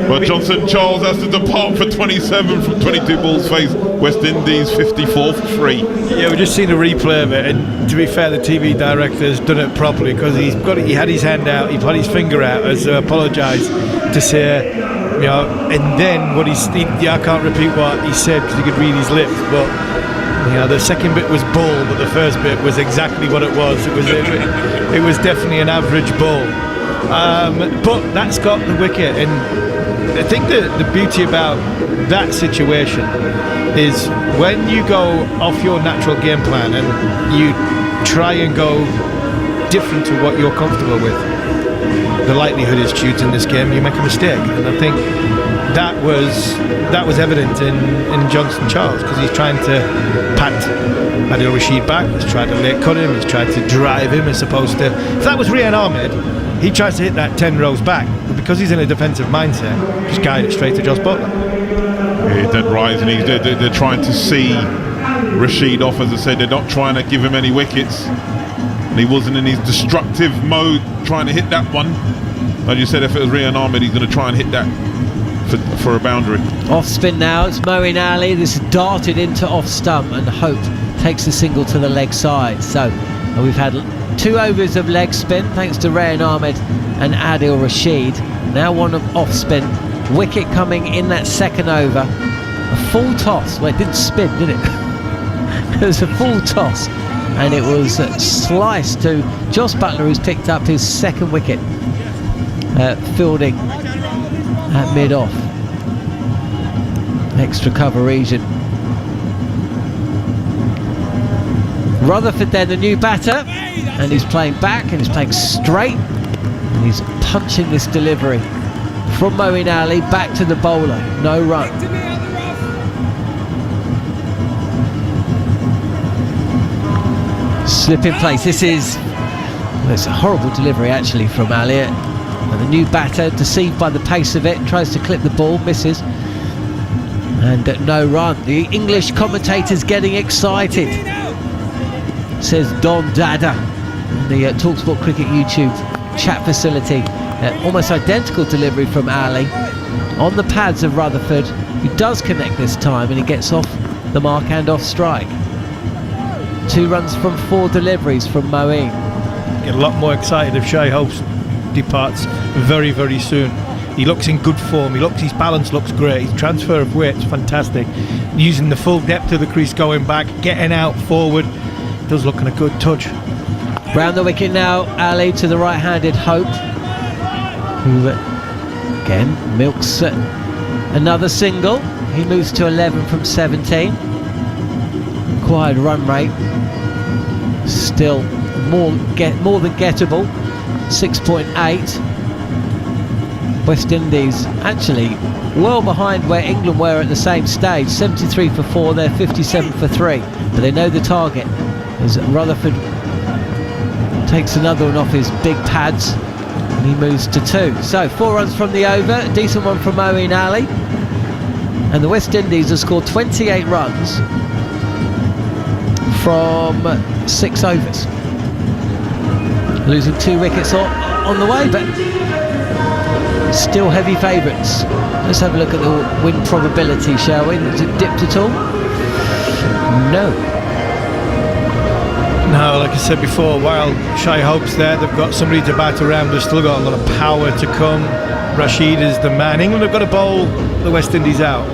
Speaker 18: But Johnson Charles has to depart for 27 from 22 balls faced. West Indies 54 for 3.
Speaker 17: Yeah, we just seen a replay of it, and to be fair, the TV director's done it properly because he had his hand out, he put his finger out as apologised to say, you know, and then what I can't repeat what he said because you could read his lips, but you know, the second bit was bull, but the first bit was exactly what it was. It was definitely an average bull. But that's got the wicket, and I think the beauty about that situation is when you go off your natural game plan and you try and go different to what you're comfortable with, the likelihood is in this game you make a mistake, and I think that was evident in Johnson Charles because he's trying to pat Adil Rashid back, he's tried to late cut him, he's tried to drive him as opposed to, if that was Rian Ahmed, he tries to hit that 10 rows back, but because he's in a defensive mindset, just guide it straight to Jos Buttler.
Speaker 18: Yeah, dead right, and they're trying to see Rashid off. As I said, they're not trying to give him any wickets, and he wasn't in his destructive mode trying to hit that one. Like you said, if it was Rian Ahmed, he's going to try and hit that for a boundary.
Speaker 13: Off spin now, it's Moeen Ali. This is darted into off stump, and Hope takes the single to the leg side. So we've had 2 overs of leg spin thanks to Rian Ahmed and Adil Rashid. Now one of off spin. Wicket coming in that second over. A full toss. Well, it didn't spin, did it? It was a full toss, and it was sliced to Jos Buttler, who's picked up his second wicket, fielding at mid-off. Extra cover region. Rutherford then, the new batter, and he's playing back, and he's playing straight, and he's punching this delivery from Moeen Ali back to the bowler. No run. Slip in place. This is, well, it's a horrible delivery actually from Ali. And the new batter, deceived by the pace of it, tries to clip the ball, misses, and no run. The English commentators getting excited, says Don Dada in the TalkSport Cricket YouTube chat facility. Almost identical delivery from Ali on the pads of Rutherford, who does connect this time, and he gets off the mark and off strike. 2 runs from 4 deliveries from Moeen.
Speaker 17: Get a lot more excited if Shai Hope departs very, very soon. He looks in good form, his balance looks great, his transfer of weight's fantastic, using the full depth of the crease going back, getting out forward, does look in a good touch.
Speaker 13: Round the wicket now, Ali to the right-handed Hope, who again milks another single. He moves to 11 from 17. Required run rate still more than gettable, 6.8. West Indies actually well behind where England were at the same stage, 73 for 4, they're 57 for 3, but they know the target as Rutherford takes another one off his big pads, and he moves to 2. So 4 runs from the over, a decent one from Moeen Ali, and the West Indies have scored 28 runs from 6 overs, losing 2 wickets on the way, but still heavy favourites. Let's have a look at the win probability, shall we? Has it dipped at all? No.
Speaker 17: No, like I said before, while Shai Hope's there, they've got somebody to bat around, they've still got a lot of power to come. Rashid is the man. England have got to bowl the West Indies out.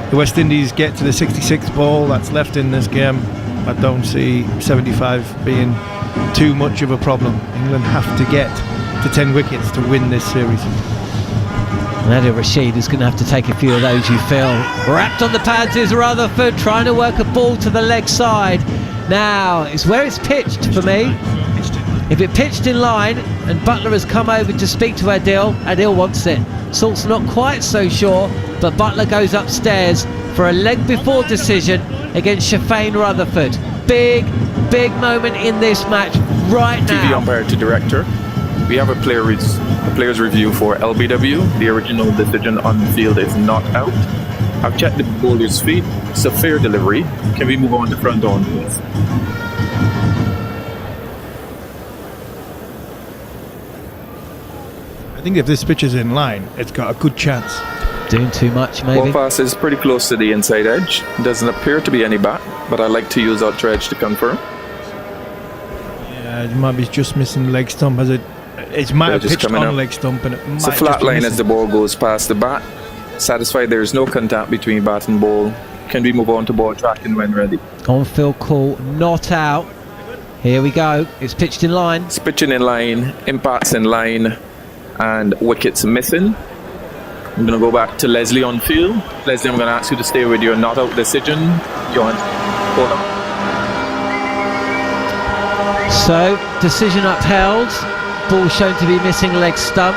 Speaker 17: If the West Indies get to the 66th ball that's left in this game, I don't see 75 being too much of a problem. England have to get to 10 wickets to win this series.
Speaker 13: And Adil Rashid is going to have to take a few of those, you feel. Wrapped on the pads is Rutherford, trying to work a ball to the leg side. Now, it's where it's pitched for me. If it pitched in line and Butler has come over to speak to Adil, Adil wants it. Salt's not quite so sure, but Butler goes upstairs for a leg before decision against Shafane Rutherford. Big moment in this match right now.
Speaker 1: TV umpire to director. We have a player's review for LBW. The original decision on the field is not out. I've checked the bowler's feet. It's a fair delivery. Can we move on to front on, please?
Speaker 17: I think if this pitch is in line, it's got a good chance.
Speaker 13: Doing too much, maybe.
Speaker 1: Ball pass is pretty close to the inside edge. Doesn't appear to be any bat, but I like to use outer edge to confirm.
Speaker 17: Yeah, it might be just missing leg stump. It might have pitched on leg stump, and
Speaker 1: it's a flat line as the ball goes past the bat. Satisfied there is no contact between bat and ball. Can we move on to ball tracking when ready?
Speaker 13: On-field call, not out. Here we go. It's pitched in line.
Speaker 1: It's pitching in line, impacts in line, and wickets missing. I'm going to go back to Leslie on field. Leslie, I'm going to ask you to stay with your not out decision. John, hold on.
Speaker 13: So, decision upheld. Ball shown to be missing leg stump.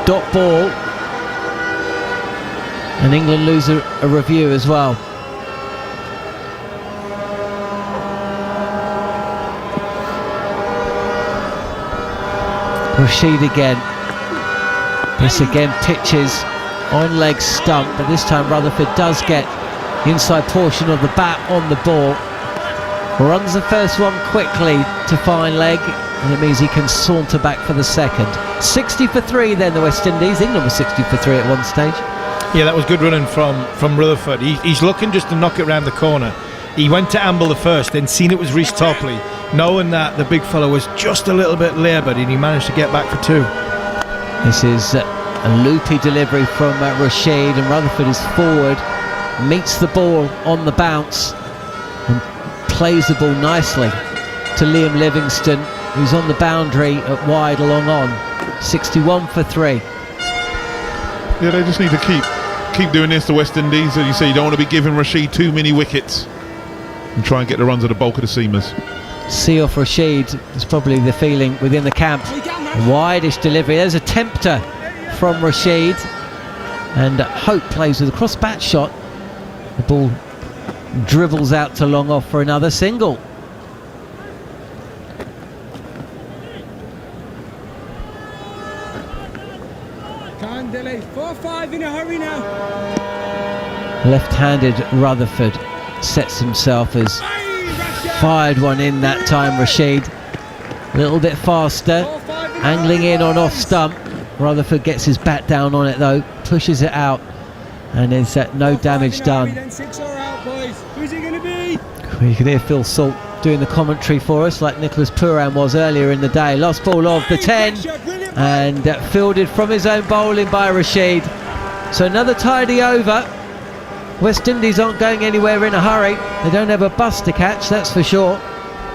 Speaker 13: Dot ball. And England lose a review as well. Rashid again. This again pitches on leg stump, but this time Rutherford does get the inside portion of the bat on the ball. Runs the first one quickly to fine leg, and it means he can saunter back for the second. 60 for 3 then, the West Indies. England was 60 for 3 at one stage.
Speaker 17: Yeah, that was good running from Rutherford. He's looking just to knock it round the corner. He went to amble the first, then seen it was Rhys Topley, knowing that the big fellow was just a little bit laboured, and he managed to get back for 2.
Speaker 13: This is a loopy delivery from Rashid, and Rutherford is forward, meets the ball on the bounce and plays the ball nicely to Liam Livingston, who's on the boundary at wide along on. 61 for 3.
Speaker 18: Yeah, they just need to keep doing this, the West Indies. As you say, you don't want to be giving Rashid too many wickets and try and get the runs of the bulk of the seamers.
Speaker 13: See off Rashid is probably the feeling within the camp. A wide-ish delivery. There's a tempter from Rashid, and Hope plays with a cross bat shot. The ball dribbles out to long off for another single.
Speaker 2: Can't delay. 4-5 in a hurry now.
Speaker 13: Left-handed Rutherford sets himself as fired one in that time. Rashid a little bit faster, angling in on off stump. Rutherford gets his bat down on it though, pushes it out, and there's no damage done.
Speaker 2: Who's it going to be?
Speaker 13: You can hear Phil Salt doing the commentary for us, like Nicholas Pooran was earlier in the day. Last ball of the 10, and fielded from his own bowling by Rashid. So another tidy over. West Indies aren't going anywhere in a hurry. They don't have a bus to catch, that's for sure,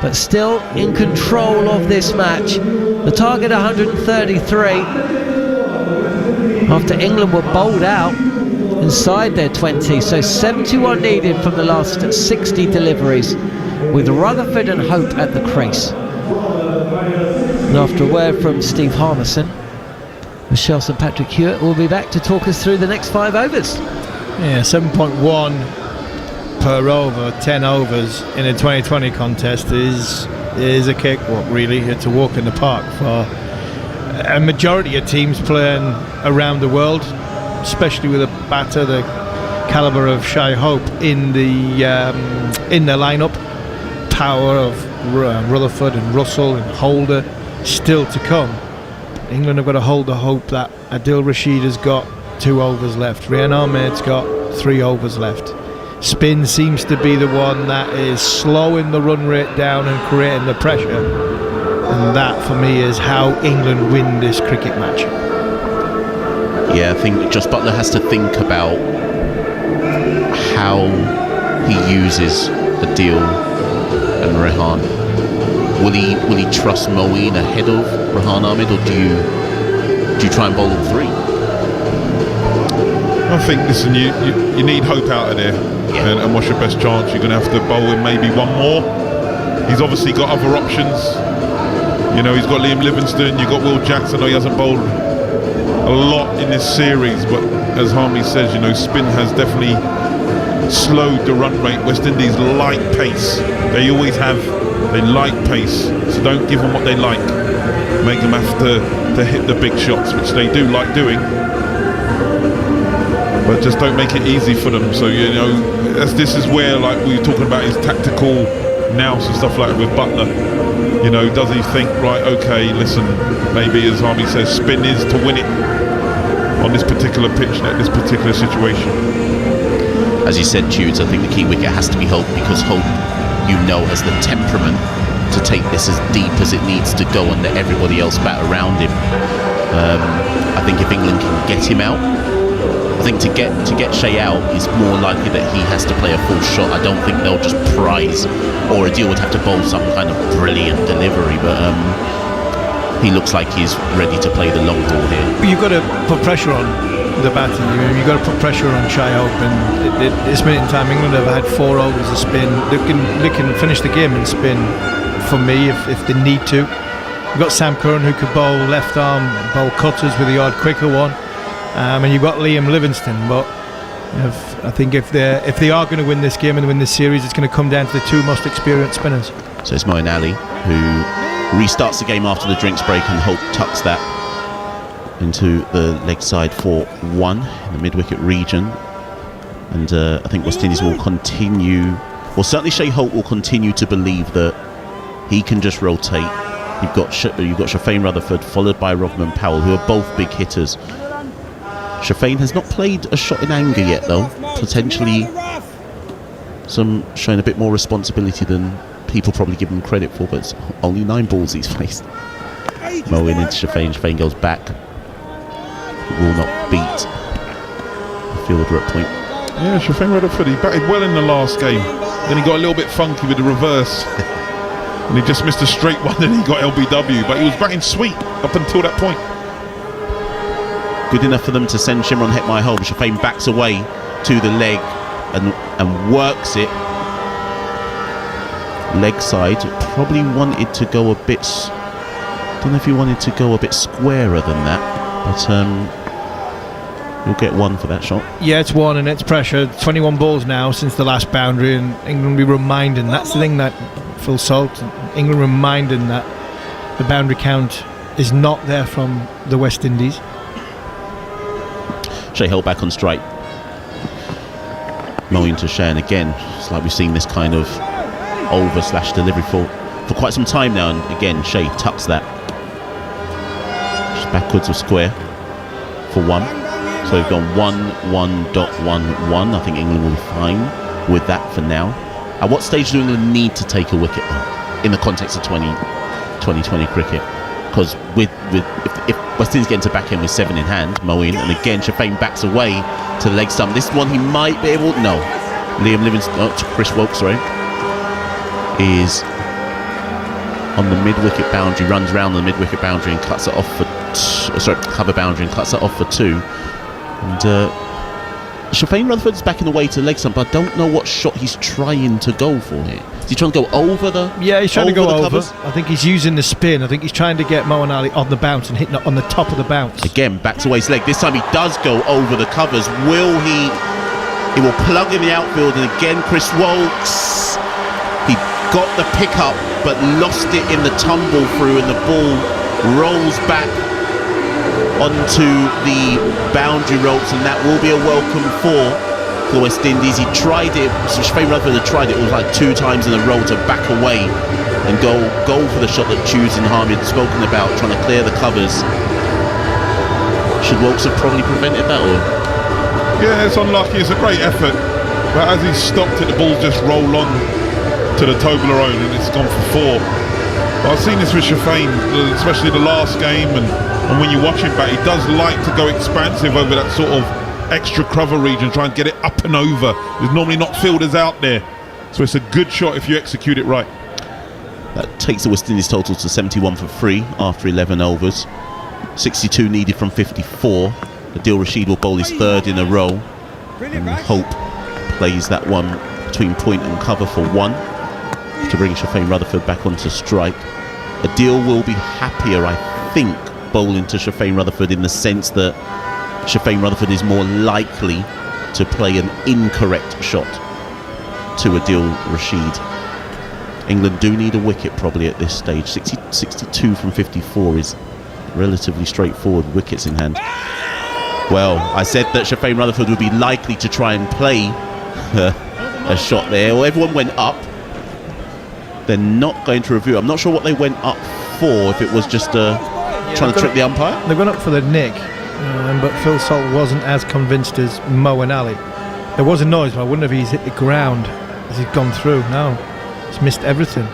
Speaker 13: but still in control of this match. The target 133 after England were bowled out inside their 20, so 71 needed from the last 60 deliveries, with Rutherford and Hope at the crease. And after a word from Steve Harmison, Michelle St Patrick Hewitt will be back to talk us through the next 5 overs.
Speaker 17: Yeah, 7.1 per over, 10 overs in a 2020 contest is a cakewalk, really. It's a walk in the park for a majority of teams playing around the world, especially with a batter the calibre of Shai Hope in their lineup. Power of Rutherford and Russell and Holder still to come. England have got to hold the hope that Adil Rashid has got 2 overs left. Rian Ahmed's got 3 overs left. Spin seems to be the one that is slowing the run rate down and creating the pressure, and that for me is how England win this cricket match.
Speaker 16: Yeah, I think Josh Butler has to think about how he uses Adil and Rehan. Will he trust Moeen ahead of Rehan Ahmed, or do you try and bowl all 3?
Speaker 18: I think, listen, you need hope out of there. And what's your best chance? You're going to have to bowl in maybe one more. He's obviously got other options. You know, he's got Liam Livingstone, you've got Will Jackson. I know he hasn't bowled a lot in this series, but as Harmy says, you know, spin has definitely slowed the run rate. West Indies like pace. They always have. They like pace. So don't give them what they like. Make them have to hit the big shots, which they do like doing. But just don't make it easy for them. So, you know, this is where, like we were talking about, his tactical nous and stuff like that with Butler. You know, does he think, right, okay, listen, maybe as Harmy says, spin is to win it on this particular pitch, at this particular situation.
Speaker 16: As you said, Tudes, I think the key wicket has to be Hope, because Hope, you know, has the temperament to take this as deep as it needs to go and let everybody else bat around him. I think if England can get him out, I think to get Shea out is more likely that he has to play a full shot. I don't think they'll just prize, or a deal would have to bowl some kind of brilliant delivery, but he looks like he's ready to play the long ball here.
Speaker 17: You've got to put pressure on the batting. You've got to put pressure on Shea Hope, and at this minute in time, England have had 4 overs of spin. They can finish the game in spin for me if they need to. You've got Sam Curran, who could bowl left arm, bowl cutters with the odd quicker one. And you've got Liam Livingstone, but I think if they are going to win this game and win this series, it's going to come down to the 2 most experienced spinners.
Speaker 16: So it's Moeen Ali who restarts the game after the drinks break, and Hope tucks that into the leg side for 1 in the mid-wicket region. And I think West Indies will continue, well, certainly Shea Hope will continue to believe that he can just rotate. You've got Shafane Rutherford followed by Rodman Powell, who are both big hitters. Shafane has not played a shot in anger yet, though. Potentially showing a bit more responsibility than people probably give him credit for, but it's only 9 balls he's faced. Moeen into Shafane. Shafane goes back. Will not beat the fielder at point.
Speaker 18: Yeah, Shafane Rutherford, he batted well in the last game. Then he got a little bit funky with the reverse. And he just missed a straight one, and he got LBW. But he was batting sweet up until that point.
Speaker 16: Good enough for them to send Shimron Hetmeyer home. Shafane backs away to the leg and works it. Leg side, probably wanted to go a bit, don't know if he wanted to go a bit squarer than that, but you'll get 1 for that shot. Yeah,
Speaker 17: it's 1 and it's pressure. 21 balls now since the last boundary, and England will be reminding, that's the thing that Phil Salt, England reminding that the boundary count is not there from the West Indies.
Speaker 16: Shea held back on strike. Moeen to Shea, and again, it's like we've seen this kind of over/delivery for quite some time now, and again Shea tucks that just backwards of square for 1. So we've gone 1-1.11. I think England will be fine with that for now. At what stage do England need to take a wicket though, in the context of 2020 cricket? Because if West Indies get into back end with 7 in hand, Moeen, and again Shafane backs away to the leg stump. This one he might be able. No, Liam Livingstone, Chris Woke, is on the mid-wicket boundary, runs round the mid-wicket boundary and cuts it off for cover boundary and cuts it off for 2. And Shafane Rutherford's back in the way to the leg stump, but I don't know what shot he's trying to go for here. Is he trying to go over the?
Speaker 17: Yeah, he's trying to go over.
Speaker 16: Covers?
Speaker 17: I think he's using the spin. I think he's trying to get Moeen Ali on the bounce and hitting it on the top of the bounce.
Speaker 16: Again, backs away his leg. This time he does go over the covers. Will he? He will plug in the outfield, and again Chris Wokes. He got the pickup, but lost it in the tumble through, and the ball rolls back onto the boundary ropes, and that will be a welcome for the West Indies. He tried it, so Shafane Rutherford had tried it, like 2 times in a row to back away and go for the shot that Tudes and Harmy had spoken about, trying to clear the covers. Should Wokes have probably prevented that, or?
Speaker 18: Yeah, it's unlucky. It's a great effort, but as he stopped it, the ball just rolled on to the Toblerone, and it's gone for 4. But I've seen this with Shafane, especially the last game, and when you watch him back, he does like to go expansive over that sort of extra cover region, try and get it up and over. There's normally not fielders out there, so it's a good shot if you execute it right.
Speaker 16: That takes the West Indies total to 71 for 3 after 11 overs. 62 needed from 54. Adil Rashid will bowl his third in a row, and Hope plays that one between point and cover for 1 to bring Shafane Rutherford back onto strike. Adil will be happier, I think, bowling to Shafane Rutherford, in the sense that Shafane Rutherford is more likely to play an incorrect shot to Adil Rashid. England do need a wicket probably at this stage. 62 from 54 is relatively straightforward, wickets in hand. Well, I said that Shafane Rutherford would be likely to try and play a shot there. Well, everyone went up. They're not going to review. I'm not sure what they went up for, if it was just trying to trick the umpire.
Speaker 17: They've gone up for the nick, but Phil Salt wasn't as convinced as Mo and Ali. There was a noise, but I wonder if he's hit the ground as he's gone through. No, he's missed everything.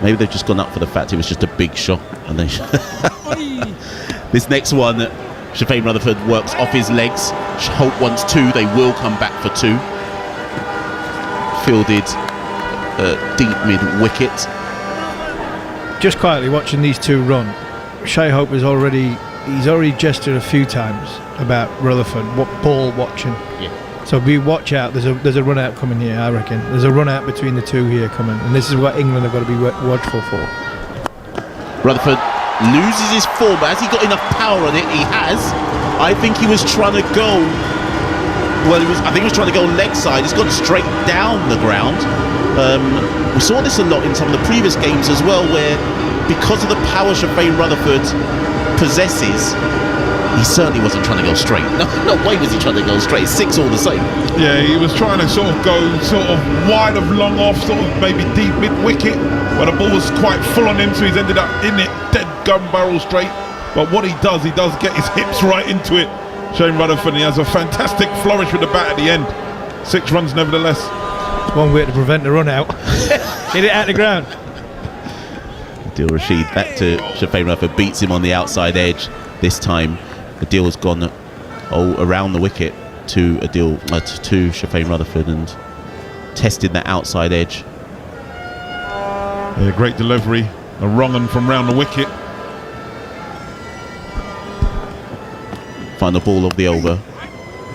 Speaker 16: Maybe they've just gone up for the fact it was just a big shot. And they this next one, Shafane Rutherford works off his legs. Hope wants 2. They will come back for 2. Fielded deep mid wicket.
Speaker 17: Just quietly watching these two run, Shai Hope he's already gestured a few times about Rutherford, what ball watching.
Speaker 16: Yeah.
Speaker 17: So we watch out. There's a run out coming here. I reckon there's a run out between the two here coming, and this is what England have got to be watchful for.
Speaker 16: Rutherford loses his form, but has he got enough power on it? He has. I think he was trying to go. Well, I think he was trying to go leg side. He's gone straight down the ground. We saw this a lot in some of the previous games as well, where because of the power Shafane Rutherford possesses, he certainly wasn't trying to go straight. No way was he trying to go straight. It's 6 all the same.
Speaker 18: Yeah, he was trying to sort of go sort of wide of long off, sort of maybe deep mid wicket, but the ball was quite full on him, so he's ended up in it dead gun barrel straight. But what he does get his hips right into it. Shane Rutherford, and he has a fantastic flourish with the bat at the end. 6 runs nevertheless.
Speaker 17: One way to prevent the run out. Hit it at the ground.
Speaker 16: Adil Rashid back to Shafane Rutherford, beats him on the outside edge. This time Adil has gone around the wicket to to Shafane Rutherford and tested that outside edge.
Speaker 18: Yeah, great delivery, a wrong un from round the wicket.
Speaker 16: Final ball of the over.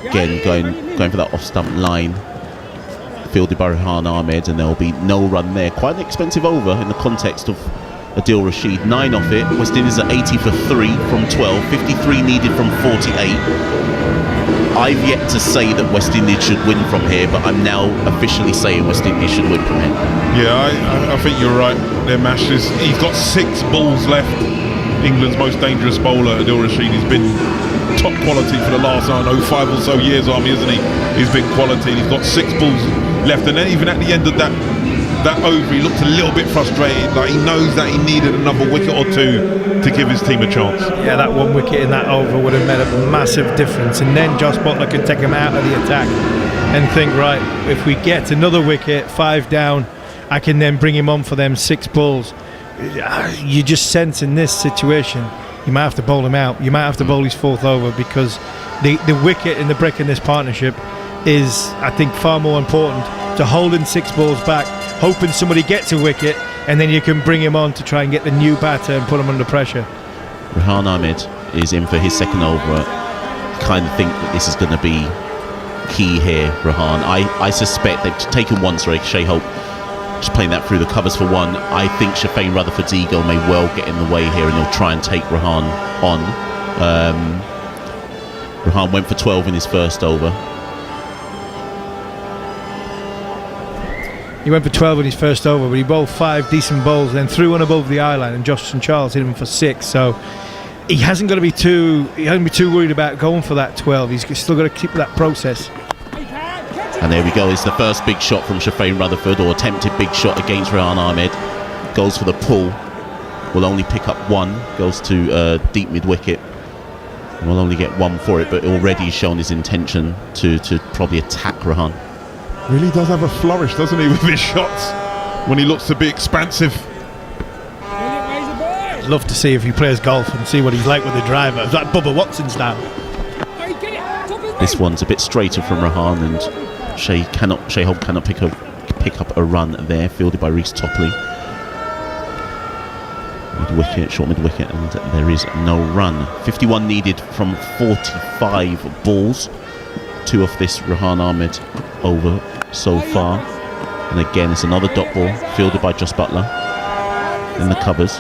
Speaker 16: Again, going for that off stump line. Fielded by Rehan Ahmed, and there will be no run there. Quite an expensive over in the context of Adil Rashid. 9 off it. West Indies are 80 for 3 from 12. 53 needed from 48. I've yet to say that West Indies should win from here, but I'm now officially saying West Indies should win from here.
Speaker 18: Yeah, I think you're right there, Mash. He's got 6 balls left. England's most dangerous bowler, Adil Rashid. He's been top quality for the last, 5 or so years, Army, isn't he? He's been quality. He's got 6 balls left, and then even at the end of that over, he looked a little bit frustrated, like he knows that he needed another wicket or 2 to give his team a chance.
Speaker 17: Yeah, that 1 wicket in that over would have made a massive difference, and then Josh Butler could take him out of the attack and think, right, if we get another wicket, 5 down, I can then bring him on for them 6 balls. You just sense in this situation you might have to bowl him out. You might have to bowl his 4th over, because the wicket in the break in this partnership is, I think, far more important to holding 6 balls back, hoping somebody gets a wicket, and then you can bring him on to try and get the new batter and put him under pressure.
Speaker 16: Rehan Ahmed is in for his 2nd over. Kind of think that this is going to be key here, Rehan. I suspect they've taken one, Shai Hope just playing that through the covers for 1. I think Shafane Rutherford's ego may well get in the way here, and he'll try and take Rehan on. Rehan went for 12 in his 1st over.
Speaker 17: He went for 12 in his 1st over, but he bowled 5 decent bowls, then threw one above the eye line, and Josh St Charles hit him for 6. So he hasn't got to be too worried about going for that 12. He's still got to keep that process.
Speaker 16: And there we go. It's the first big shot from Shafane Rutherford, or attempted big shot against Rehan Ahmed. Goes for the pull. Will only pick up 1. Goes to deep mid wicket. Will only get 1 for it, but already shown his intention to probably attack Rehan.
Speaker 18: Really does have a flourish, doesn't he, with his shots when he looks to be expansive.
Speaker 17: I'd love to see if he plays golf and see what he's like with the driver. It's like Bubba Watson's now.
Speaker 16: This one's a bit straighter from Rehan, and Shai Hope cannot pick up a run there, fielded by Reece Topley. Mid-wicket, short mid-wicket, and there is no run. 51 needed from 45 balls. 2 off this Rehan Ahmed over so far. And again, it's another dot ball, fielded by Jos Buttler in the covers.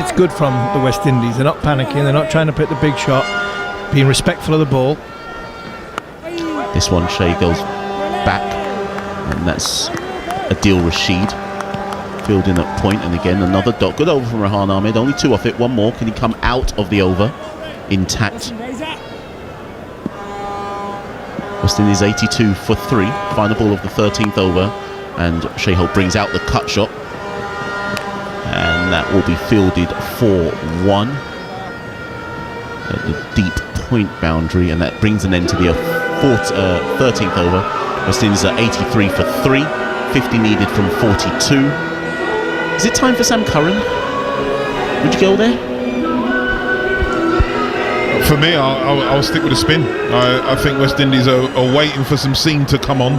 Speaker 17: It's good from the West Indies. They're not panicking, they're not trying to put the big shot, being respectful of the ball.
Speaker 16: This one, Shea goes back, and that's Adil Rashid fielding at point, and again another dot. Good over from Rehan Ahmed, only 2 off it. One more. Can he come out of the over intact? West Indies 82 for 3, final ball of the 13th over, and Shea Holt brings out the cut shot, and that will be fielded for 1 at the deep point boundary, and that brings an end to the 13th over. West Indies are 83 for 3, 50 needed from 42. Is it time for Sam Curran? Would you go there?
Speaker 18: For me, I'll stick with a spin. I think West Indies are waiting for some seam to come on,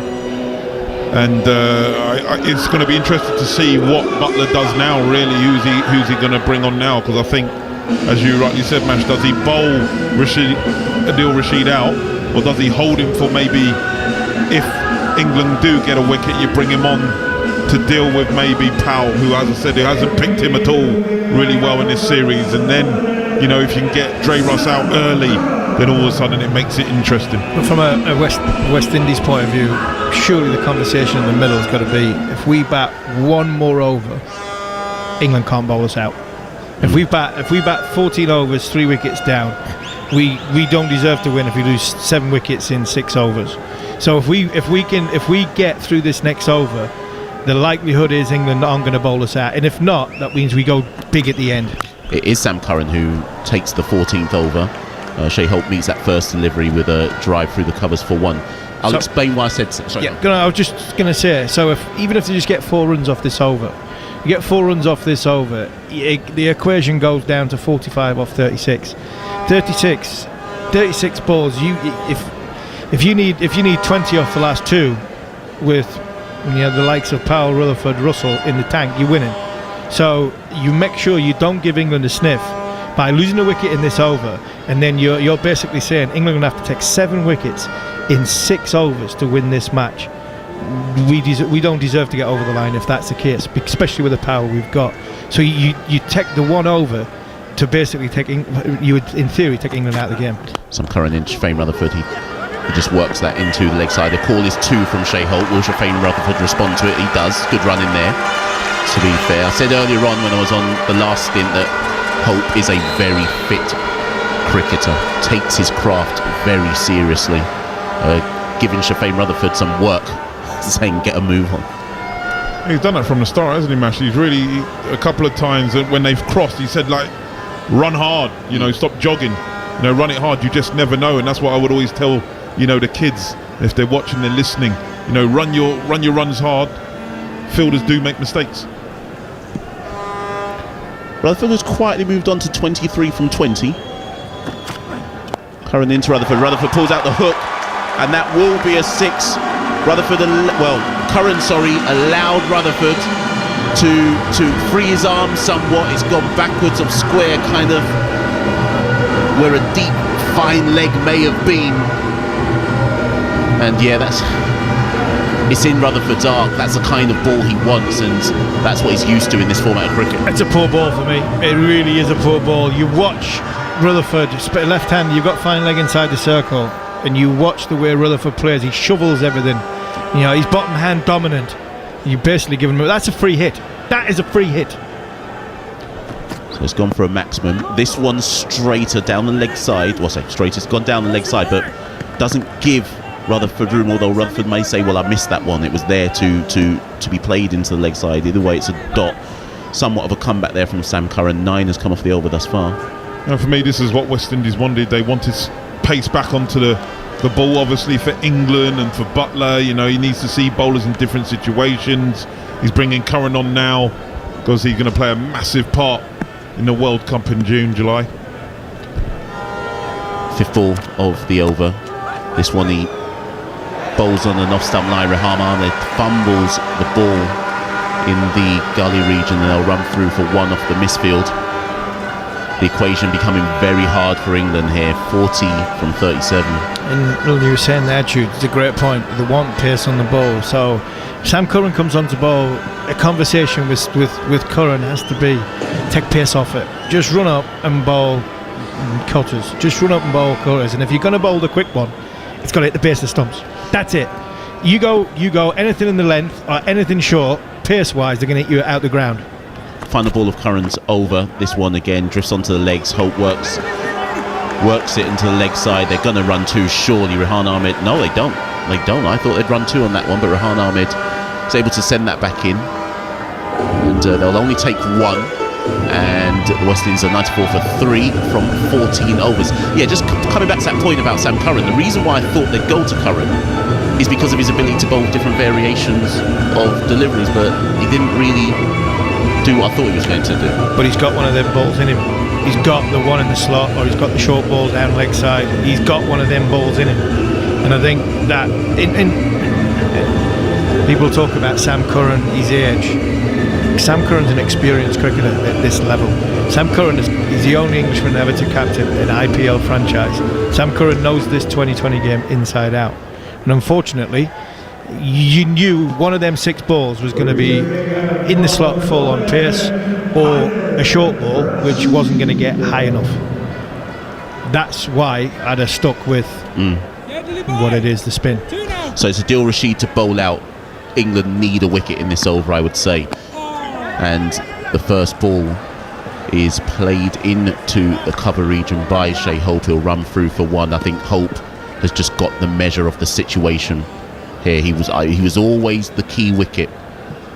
Speaker 18: and it's going to be interesting to see what Buttler does now. Really, who's he going to bring on now? Because I think, as you rightly said, Mash, does he bowl Adil Rashid out, or does he hold him for maybe if England do get a wicket, you bring him on to deal with maybe Powell, who, as I said, who hasn't picked him at all really well in this series, and then, you know, if you can get Dre Russ out early, then all of a sudden it makes it interesting.
Speaker 17: But from a West Indies point of view, surely the conversation in the middle has got to be, if we bat 1 more over, England can't bowl us out. If we bat 14 overs, 3 wickets down, we don't deserve to win if we lose 7 wickets in 6 overs. So if we get through this next over, the likelihood is England aren't going to bowl us out, and if not, that means we go big at the end.
Speaker 16: It is Sam Curran who takes the 14th over. Shea Holt meets that first delivery with a drive through the covers for 1. I'll explain why I said so. Sorry.
Speaker 17: Yeah, I was just going to say, so even if they just get 4 runs off this over, you get 4 runs off this over, the equation goes down to 45 off 36. 36 balls. If you need 20 off the last 2, with the likes of Powell, Rutherford, Russell in the tank, you're winning. So you make sure you don't give England a sniff by losing a wicket in this over, and then you're basically saying England are going to have to take 7 wickets in 6 overs to win this match. We don't deserve to get over the line if that's the case, especially with the power we've got. So you take the 1 over to basically you would in theory take England out of the game.
Speaker 16: Some current inch, Shafane Rutherford, he just works that into the leg side. The call is 2 from Shea Holt. Will Shafane Rutherford respond to it? He does. Good run in there, to be fair. I said earlier on when I was on the last stint that Holt is a very fit cricketer, takes his craft very seriously, giving Shafane Rutherford some work, saying get a move on.
Speaker 18: He's done that from the start, hasn't he, Mash? He's really, a couple of times when they've crossed, he said, like, run hard, stop jogging, run it hard, you just never know. And that's what I would always tell, the kids, if they're watching and listening, run your runs hard. Fielders do make mistakes.
Speaker 16: Rutherford has quietly moved on to 23 from 20. Curran into Rutherford. Rutherford pulls out the hook, and that will be a 6. Curran allowed Rutherford to free his arm somewhat. It's gone backwards of square, kind of where a deep, fine leg may have been. And yeah, it's in Rutherford's arc. That's the kind of ball he wants, and that's what he's used to in this format of cricket.
Speaker 17: It's a poor ball for me. It really is a poor ball. You watch Rutherford, left hand, you've got fine leg inside the circle, and you watch the way Rutherford plays. He shovels everything. He's bottom hand dominant. You basically give him. That's a free hit. That is a free hit.
Speaker 16: So it's gone for a maximum. This one's straighter down the leg side. Straight. It's gone down the leg side, but doesn't give Rutherford room. Although Rutherford may say, "Well, I missed that one. It was there to be played into the leg side." Either way, it's a dot. Somewhat of a comeback there from Sam Curran. 9 has come off the over thus far.
Speaker 18: And for me, this is what West Indies wanted. They wanted pace back onto the ball, obviously, for England and for Buttler. He needs to see bowlers in different situations. He's bringing Curran on now because he's going to play a massive part in the World Cup in July.
Speaker 16: 5th ball of the over. This one he bowls on an off-stump line. Rehan Ahmed fumbles the ball in the gully region, and they'll run through for one off the misfield. The equation becoming very hard for England here, 40 from 37.
Speaker 17: And you were saying there, Jude, it's a great point. They want pace on the ball. So Sam Curran comes onto ball. A conversation with Curran has to be take pace off it. Just run up and bowl cutters. Just run up and bowl cutters. And if you're going to bowl the quick one, it's got to hit the base of the stumps. That's it. You go. Anything in the length or anything short, pace-wise, they're going to hit you out the ground.
Speaker 16: Final ball of Curran's over. This one again drifts onto the legs. Hope works it into the leg side. They're going to run two, surely. Rehan Ahmed, no, they don't. I thought they'd run two on that one, but Rehan Ahmed is able to send that back in. And they'll only take one. And the West Indies are 94 for 3 from 14 overs. Yeah, just coming back to that point about Sam Curran, the reason why I thought they'd go to Curran is because of his ability to bowl different variations of deliveries, but he didn't really do what I thought he was going to do.
Speaker 17: But he's got one of them balls in him. He's got the one in the slot, or he's got the short ball down leg side. He's got one of them balls in him. And I think that people talk about Sam Curran, his age. Sam Curran's an experienced cricketer at this level. Sam Curran is the only Englishman ever to captain an IPL franchise. Sam Curran knows this 2020 game inside out. And unfortunately, you knew one of them 6 balls was going to be in the slot full on pace, or a short ball which wasn't going to get high enough. That's why I'd have stuck with what it is, the spin.
Speaker 16: So it's Adil Rashid to bowl out. England need a wicket in this over, I would say. And the first ball is played into the cover region by Shai Hope. He'll run through for one. I think Hope has just got the measure of the situation here. He was always the key wicket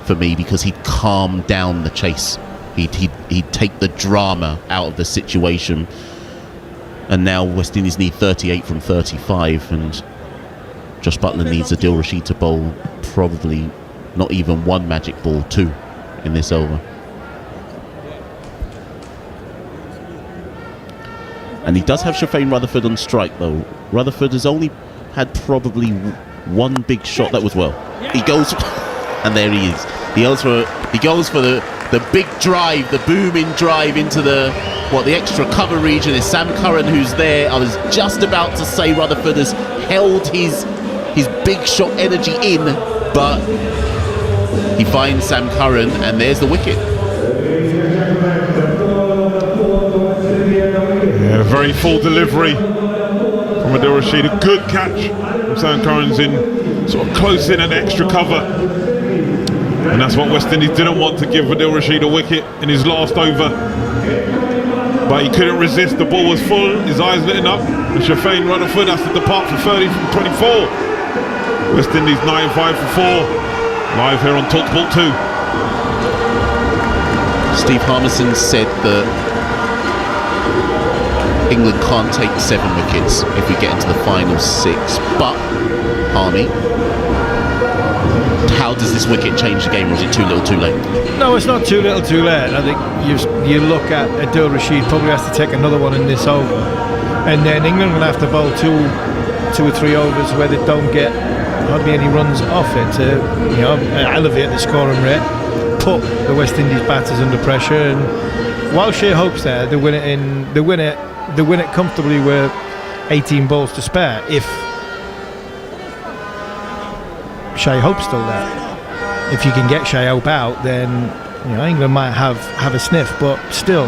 Speaker 16: for me because he'd calm down the chase. He'd take the drama out of the situation. And now West Indies need 38 from 35, and Josh Buttler needs Adil Rashid to bowl probably not even one magic ball, 2 in this over. And he does have Shafane Rutherford on strike, though. Rutherford has only had probably one big shot that was well. He goes, and there he is. He goes for the big drive, the booming drive into the extra cover region. Is Sam Curran who's there. I was just about to say Rutherford has held his big shot energy in, but he finds Sam Curran, and there's the wicket.
Speaker 18: Yeah, very full delivery from Adil Rashid. A good catch from Sam Curran's in sort of close in and extra cover. And that's what West Indies didn't want, to give Adil Rashid a wicket in his last over. But he couldn't resist, the ball was full, his eyes lit up. And Shafane Rutherford has to depart for 30 from 24. West Indies 95 for 4. Live here on TalkSport 2.
Speaker 16: Steve Harmison said that England can't take 7 wickets if we get into the final 6. But, Harmy, how does this wicket change the game, or is it too little too late?
Speaker 17: No, it's not too little too late. I think you look at Adil Rashid probably has to take another one in this over, and then England will have to bowl 2 or 3 overs where they don't get hardly any runs off it to elevate the scoring rate, put the West Indies batters under pressure. And while Shai Hope's there, they win it comfortably with 18 balls to spare. If Shai Hope's still there, if you can get Shai Hope out, then England might have a sniff. But still,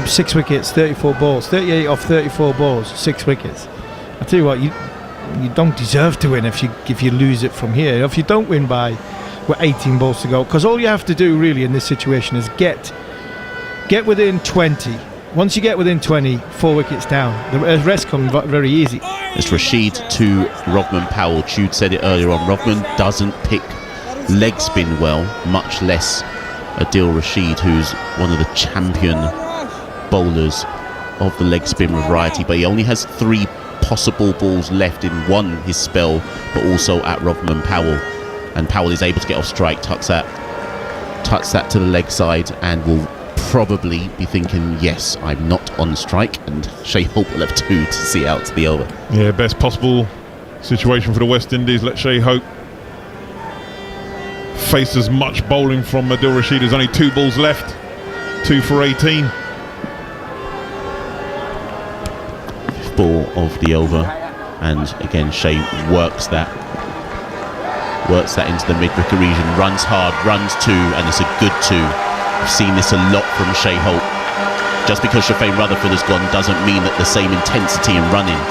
Speaker 17: 6 wickets, 34 balls, 38 off 34 balls, 6 wickets. I tell you what, you don't deserve to win if you lose it from here. If you don't win with 18 balls to go, because all you have to do really in this situation is get within 20. Once you get within 20, 4 wickets down, the rest come very easy.
Speaker 16: It's Rashid to Rovman Powell. Jude said it earlier on. Rovman doesn't pick leg spin well, much less Adil Rashid, who's one of the champion bowlers of the leg spin variety, but he only has 3 possible balls left in his spell, but also at Rovman Powell, and Powell is able to get off strike, tucks that to the leg side, and will probably be thinking, yes, I'm not on strike, and Shai Hope will have 2 to see out the over.
Speaker 18: Yeah, best possible situation for the West Indies. Let Shai Hope face as much bowling from Adil Rashid. There's only 2 balls left, 2 for 18.
Speaker 16: Ball of the over, and again Shea works that into the mid-wicket region, runs hard, runs 2, and it's a good 2. We've seen this a lot from Shea Hope. Just because Shafane Rutherford has gone doesn't mean that the same intensity in running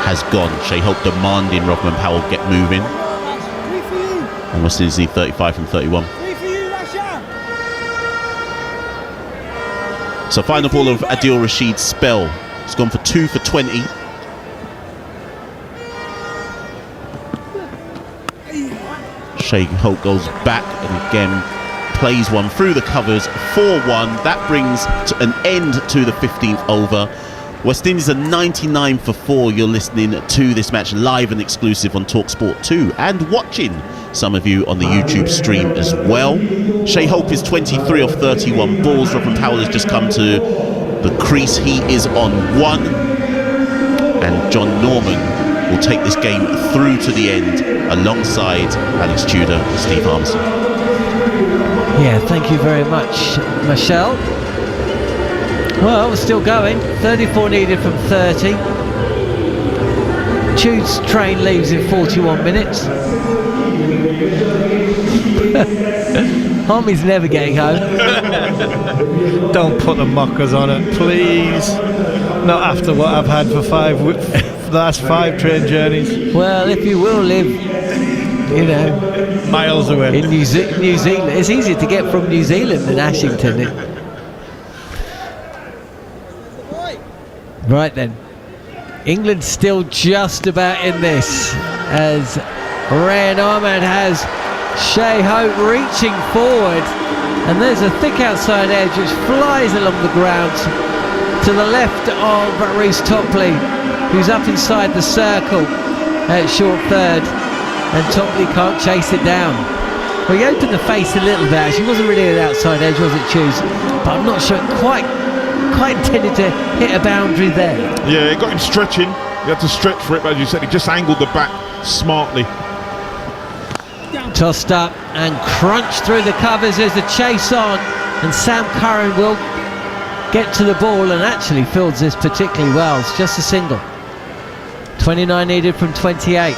Speaker 16: has gone. Shea Hope demanding Rodman Powell get moving. And West Indies need 35 from 31. So final ball of Adil Rashid's spell. It's gone for 2 for 20. Shea Hope goes back and again plays one through the covers, 4-1. That brings to an end to the 15th over. West Indies are 99 for 4. You're listening to this match live and exclusive on TalkSport 2 and watching some of you on the YouTube stream as well. Shea Hope is 23 off 31 balls. Robin Powell has just come to the crease. He is on 1. And John Norman will take this game through to the end alongside Alex Tudor and Steve Harmison.
Speaker 13: Yeah, thank you very much, Michelle. Well, we're still going. 34 needed from 30. Tude's train leaves in 41 minutes. Harmy's never getting home.
Speaker 17: Don't put the mockers on it, please. Not after what I've had for the last 5 train journeys.
Speaker 13: Well, if you will live, you know,
Speaker 17: miles away
Speaker 13: in New Zealand, it's easier to get from New Zealand than Ashington. Right then, England's still just about in this as Rayan Ahmed has Shea Hope reaching forward, and there's a thick outside edge which flies along the ground to the left of Reece Topley, who's up inside the circle at short third, and Topley can't chase it down. Well, he opened the face a little bit actually. It wasn't really an outside edge, was it, Choose? But I'm not sure it quite intended to hit a boundary there.
Speaker 18: Yeah, it got him stretching. He had to stretch for it, but as you said, he just angled the bat smartly.
Speaker 13: Tossed up and crunched through the covers. There's a chase on, and Sam Curran will get to the ball and actually fields this particularly well. It's just a single. 29 needed from 28.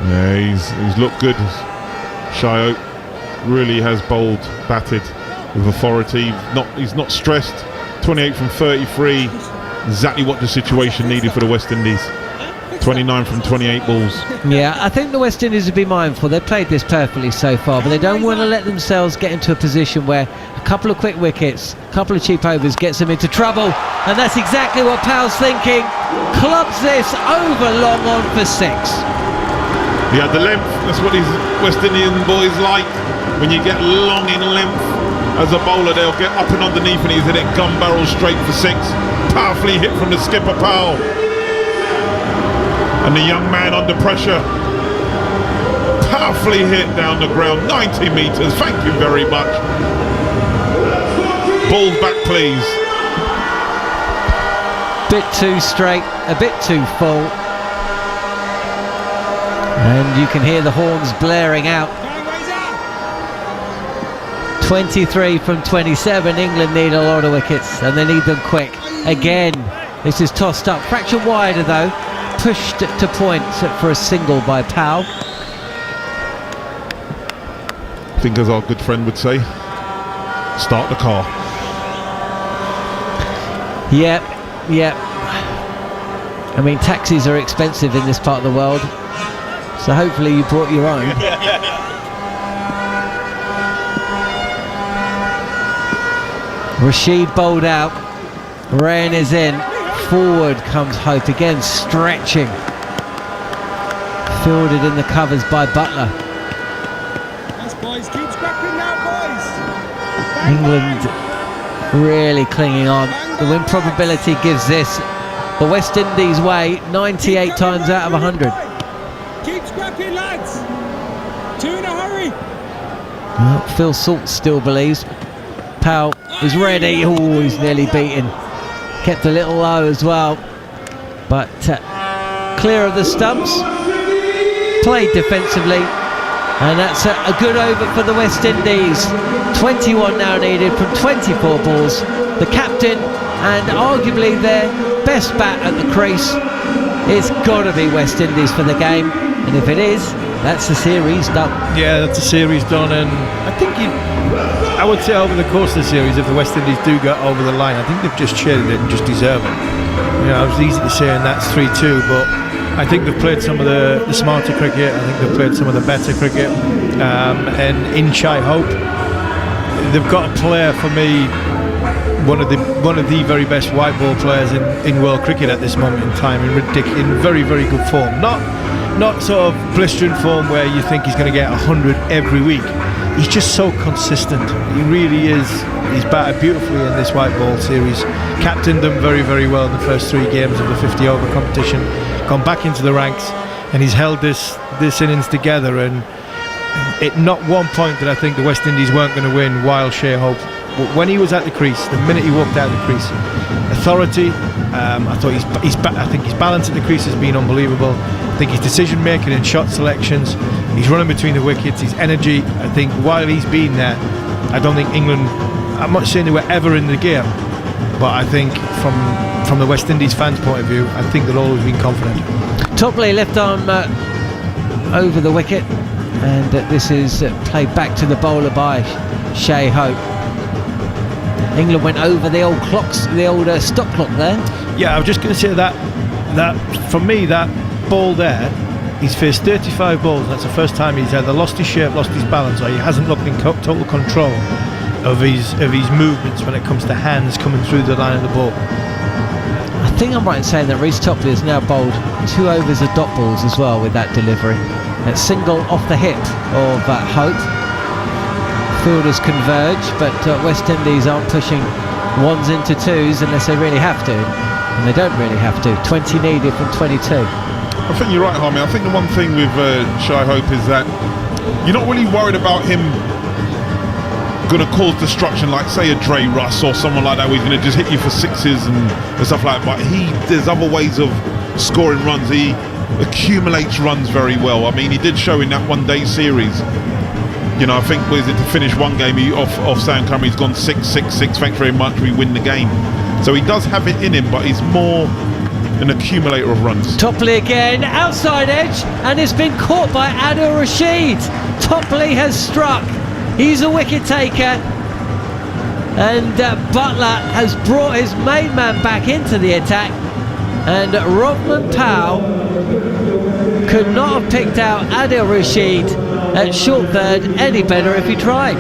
Speaker 18: Yeah, he's looked good. Shea Hope really has bowled, batted with authority. He's not stressed. 28 from 33, exactly what the situation needed for the West Indies. 29 from 28 balls.
Speaker 13: Yeah, I think the West Indies would be mindful. They've played this perfectly so far, but they don't want to let themselves get into a position where a couple of quick wickets, a couple of cheap overs gets them into trouble, and that's exactly what Powell's thinking. Clubs this over long on for 6.
Speaker 18: He had the length. That's what these West Indian boys like. When you get long in length as a bowler, they'll get up and underneath, and he's hit it gun barrel straight for 6. Powerfully hit from the skipper Powell. And the young man under pressure. Powerfully hit down the ground, 90 metres. Thank you very much. Balls back, please.
Speaker 13: Bit too straight, a bit too full. And you can hear the horns blaring out. 23 from 27. England need a lot of wickets, and they need them quick. Again, this is tossed up. Fraction wider though. Pushed to point for a single by Powell.
Speaker 18: I think, as our good friend would say, start the car.
Speaker 13: Yep. I mean, taxis are expensive in this part of the world, so hopefully you brought your own. Rashid bowled out. Rayan is in. Forward comes Hope again, stretching. Fielded in the covers by Butler.
Speaker 2: Yes, boys, keep scrapping now, boys.
Speaker 13: England really clinging on. The win probability gives this the West Indies way 98 times out of 100.
Speaker 2: Keep scrapping, lads. 2 in a hurry.
Speaker 13: Well, Phil Salt still believes. Powell is ready. Oh, he's nearly beaten. Kept a little low as well, but clear of the stumps. Played defensively, And that's a good over for the West Indies. 21 now needed from 24 balls. The captain and arguably their best bat at the crease. It's got to be West Indies for the game. And if it is, that's the series done.
Speaker 17: Yeah, that's the series done. And I think I would say over the course of the series, if the West Indies do get over the line, I think they've just shaded it and just deserve it. You know, it's easy to say, and that's 3-2, but I think they've played some of the smarter cricket. I think they've played some of the better cricket. And in Shai Hope, they've got a player for me, one of the very best white ball players in world cricket at this moment in time, in very, very good form. Not sort of blistering form where you think he's going to get 100 every week. He's just so consistent. He really is. He's batted beautifully in this white ball series. Captained them very, very well in the first 3 games of the 50-over competition. Gone back into the ranks, and he's held this innings together. And at not one point did I think the West Indies weren't going to win while Shai Hope. But when he was at the crease, the minute he walked out of the crease, authority. I thought I think his balance at the crease has been unbelievable. I think his decision making and shot selections, he's running between the wickets, his energy. I think while he's been there, I don't think England, I'm not saying they were ever in the game, but I think from the West Indies fans' point of view, I think they've always been confident.
Speaker 13: Topley left arm over the wicket, and this is played back to the bowler by Shai Hope. England went over the old clocks, the old stop clock there. Yeah, I was just going to say that for me, that ball there, he's faced 35 balls. That's the first time he's either lost his shape, lost his balance, or he hasn't looked in total control of his movements when it comes to hands coming through the line of the ball. I think I'm right in saying that Reece Topley has now bowled 2 overs of dot balls as well with that delivery. A single off the hip of Hope. Fielders converge, but West Indies aren't pushing 1s into 2s unless they really have to, and they don't really have to. 20 needed from 22.
Speaker 18: I think you're right, Harmy. I think the one thing with Shai Hope is that you're not really worried about him going to cause destruction like, say, a Dre Russ or someone like that, where he's going to just hit you for 6s and stuff like that. But there's other ways of scoring runs. He accumulates runs very well. I mean, he did show in that one-day series. You know, I think, to finish one game off Sam Curry, he's gone 6-6-6, thanks very much, we win the game. So he does have it in him, but he's more an accumulator of runs.
Speaker 13: Topley again, outside edge, and it's been caught by Adil Rashid. Topley has struck. He's a wicket taker. And Butler has brought his main man back into the attack. And Rodman Powell could not have picked out Adil Rashid at short third any better if he tried.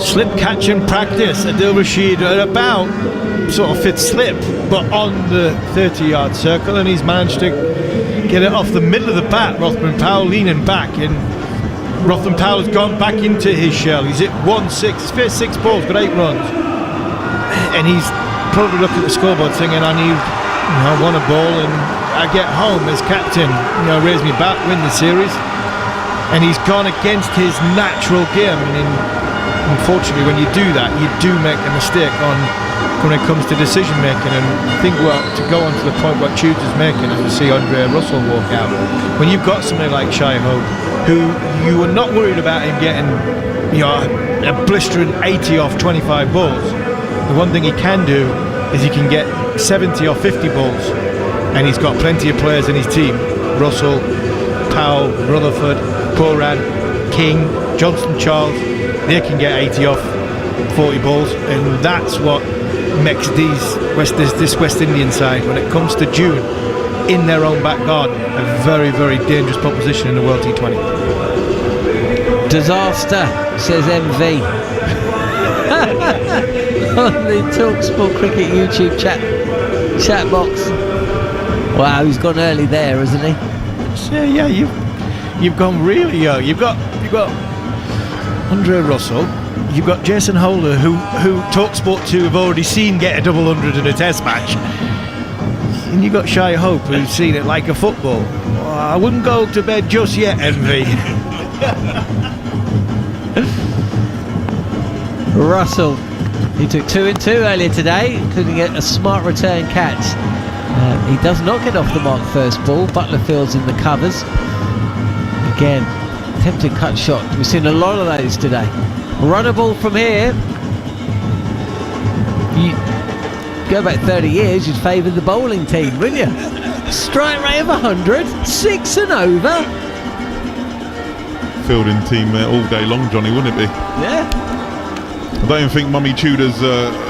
Speaker 17: Slip catch in practice. Adil Rashid at about sort of fit slip, but on the 30-yard circle, and he's managed to get it off the middle of the bat. Rothman Powell leaning back, and Rothman Powell has gone back into his shell. He's hit 1-6, he's faced 6 balls, got 8 runs, and he's probably looked at the scoreboard thinking, I need, one a ball and I get home as captain, raise me bat, win the series. And he's gone against his natural game, and unfortunately when you do that, you do make a mistake when it comes to decision making. And I think to go on to the point what Tudor's making, as we see Andre Russell walk out, when you've got somebody like Shai Hope, who you were not worried about him getting a blistering 80 off 25 balls, the one thing he can do is he can get 70 or 50 balls, and he's got plenty of players in his team, Russell, Powell, Rutherford, Poran, King, Johnston Charles, they can get 80 off 40 balls, and that's what makes this West Indian side, when it comes to June, in their own back garden, a very, very dangerous proposition in the World T20.
Speaker 13: Disaster, says MV. On the TalkSport Cricket YouTube chat box. Wow, he's gone early there, hasn't he?
Speaker 17: Yeah, you've gone really young. You've got Andre Russell, you've got Jason Holder, who TalkSport 2 have already seen get a double 100 in a test match, and you've got Shai Hope, who's seen it like a football. Oh, I wouldn't go to bed just yet, Envy.
Speaker 13: Russell, he took 2 in 2 earlier today, including a smart return catch. He does not get off the mark first ball. Butler fields in the covers. Again, attempted cut shot. We've seen a lot of those today. Run a ball from here. You go back 30 years, you'd favour the bowling team, wouldn't you? Strike rate of 100, 6 and over.
Speaker 18: Fielding team all day long, Johnny, wouldn't it be?
Speaker 13: Yeah.
Speaker 18: I don't even think Mummy Tudor's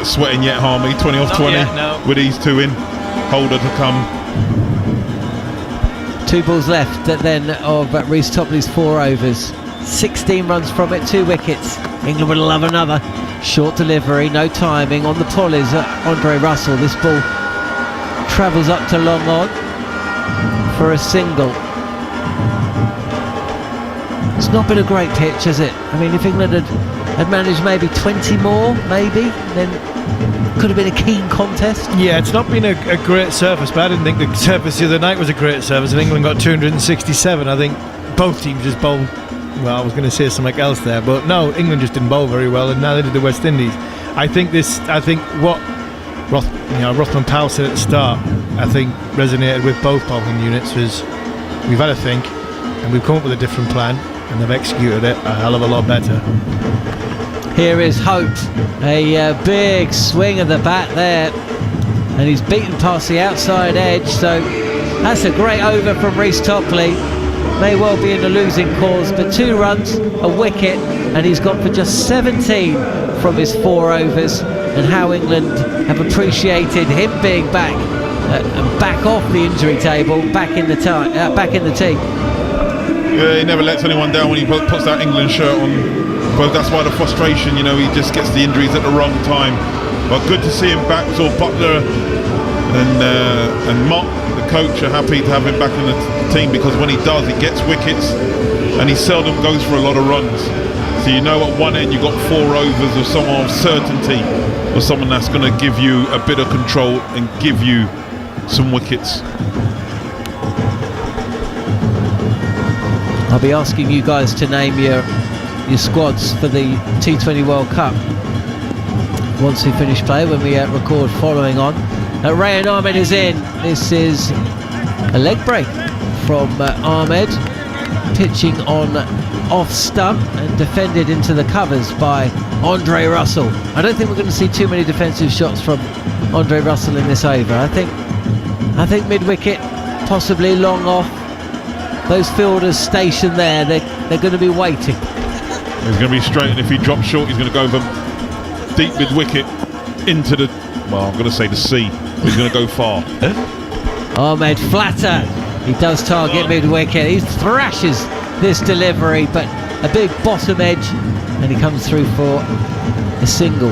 Speaker 18: sweating yet, Harmy. 20 off
Speaker 17: Not
Speaker 18: 20
Speaker 17: yet, no.
Speaker 18: with these two in. Holder to come.
Speaker 13: 2 balls left then of Reece Topley's 4 overs. 16 runs from it, 2 wickets. England would love another. Short delivery, no timing. On the pull is Andre Russell. This ball travels up to long on for a single. It's not been a great pitch, has it? I mean, if England had managed maybe 20 more, maybe, then could have been a keen contest.
Speaker 17: Yeah, it's not been a great surface, but I didn't think the surface the other night was a great surface, and England got 267. I think both teams just bowled. Well, I was going to say something else there, but no, England just didn't bowl very well, and neither did the West Indies. I think what Rothman Powell said at the start, I think resonated with both bowling units. Was we've had a think, and we've come up with a different plan, and they've executed it a hell of a lot better.
Speaker 13: Here is Hope, a big swing of the bat there, and he's beaten past the outside edge, so that's a great over from Reece Topley. May well be in the losing cause, but 2 runs, a wicket, and he's gone for just 17 from his 4 overs. And how England have appreciated him being back off the injury table, back in the team.
Speaker 18: Yeah, he never lets anyone down when he puts that England shirt on. But that's why the frustration, he just gets the injuries at the wrong time. But good to see him back. So Butler and Mott, the coach, are happy to have him back in the team, because when he does, he gets wickets and he seldom goes for a lot of runs. So at one end you've got 4 overs of someone of certainty, or someone that's going to give you a bit of control and give you some wickets.
Speaker 13: I'll be asking you guys to name your squads for the T20 World Cup once we finish play, when we record following on. Rayan Ahmed is in. This is a leg break from Ahmed, pitching on off stump and defended into the covers by Andre Russell. I don't think we're going to see too many defensive shots from Andre Russell in this over. I think mid-wicket, possibly long off. Those fielders stationed there, they're going to be waiting.
Speaker 18: He's going to be straight, and if he drops short, he's going to go over deep mid-wicket into the, I'm going to say the sea. He's going to go far.
Speaker 13: Ahmed flatter. He does target mid-wicket. He thrashes this delivery, but a big bottom edge, and he comes through for a single.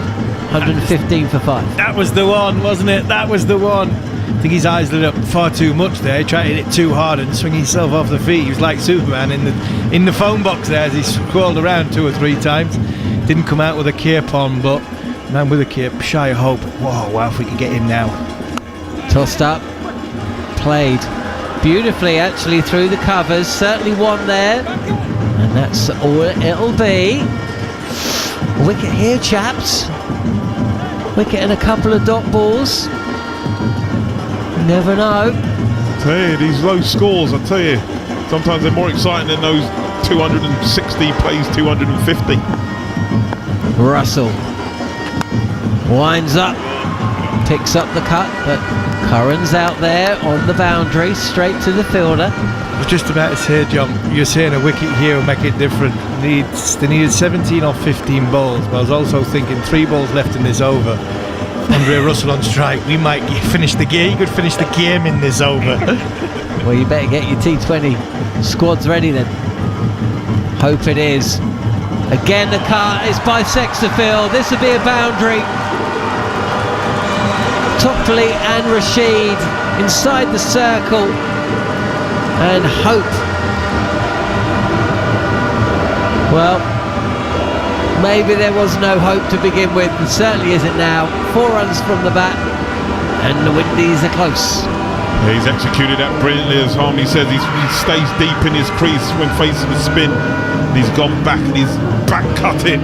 Speaker 13: 115 for 5.
Speaker 17: That was the one, wasn't it? That was the one. I think his eyes lit up far too much there. He tried to hit it too hard and swing himself off the feet. He was like Superman in the phone box there as he scrolled around 2 or 3 times. Didn't come out with a cape on, but man with a cape, shy of hope. Wow, if we could get him now.
Speaker 13: Tossed up, played beautifully actually through the covers. Certainly one there, and that's all it'll be. A wicket here, chaps. Wicket and a couple of dot balls. You never know.
Speaker 18: I tell you, these low scores, I tell you, sometimes they're more exciting than those 260 plays 250.
Speaker 13: Russell winds up, picks up the cut, but Curran's out there on the boundary, straight to the fielder.
Speaker 17: I was just about to say, John, you're saying a wicket here will make it different. They needed 17 or 15 balls, but I was also thinking 3 balls left in this over. Andre Russell on strike, we might finish the game. He could finish the game in this over.
Speaker 13: Well, you better get your T20 squads ready then. Hope it is. Again, the cut is by Sexterfield. This will be a boundary. Topley and Rashid inside the circle, and Hope. Well, maybe there was no hope to begin with, and certainly isn't now. 4 runs from the bat, and the Windies are close.
Speaker 18: Yeah, he's executed that brilliantly, as Harmy says. He stays deep in his crease when facing the spin. And he's gone back and he's back cut it.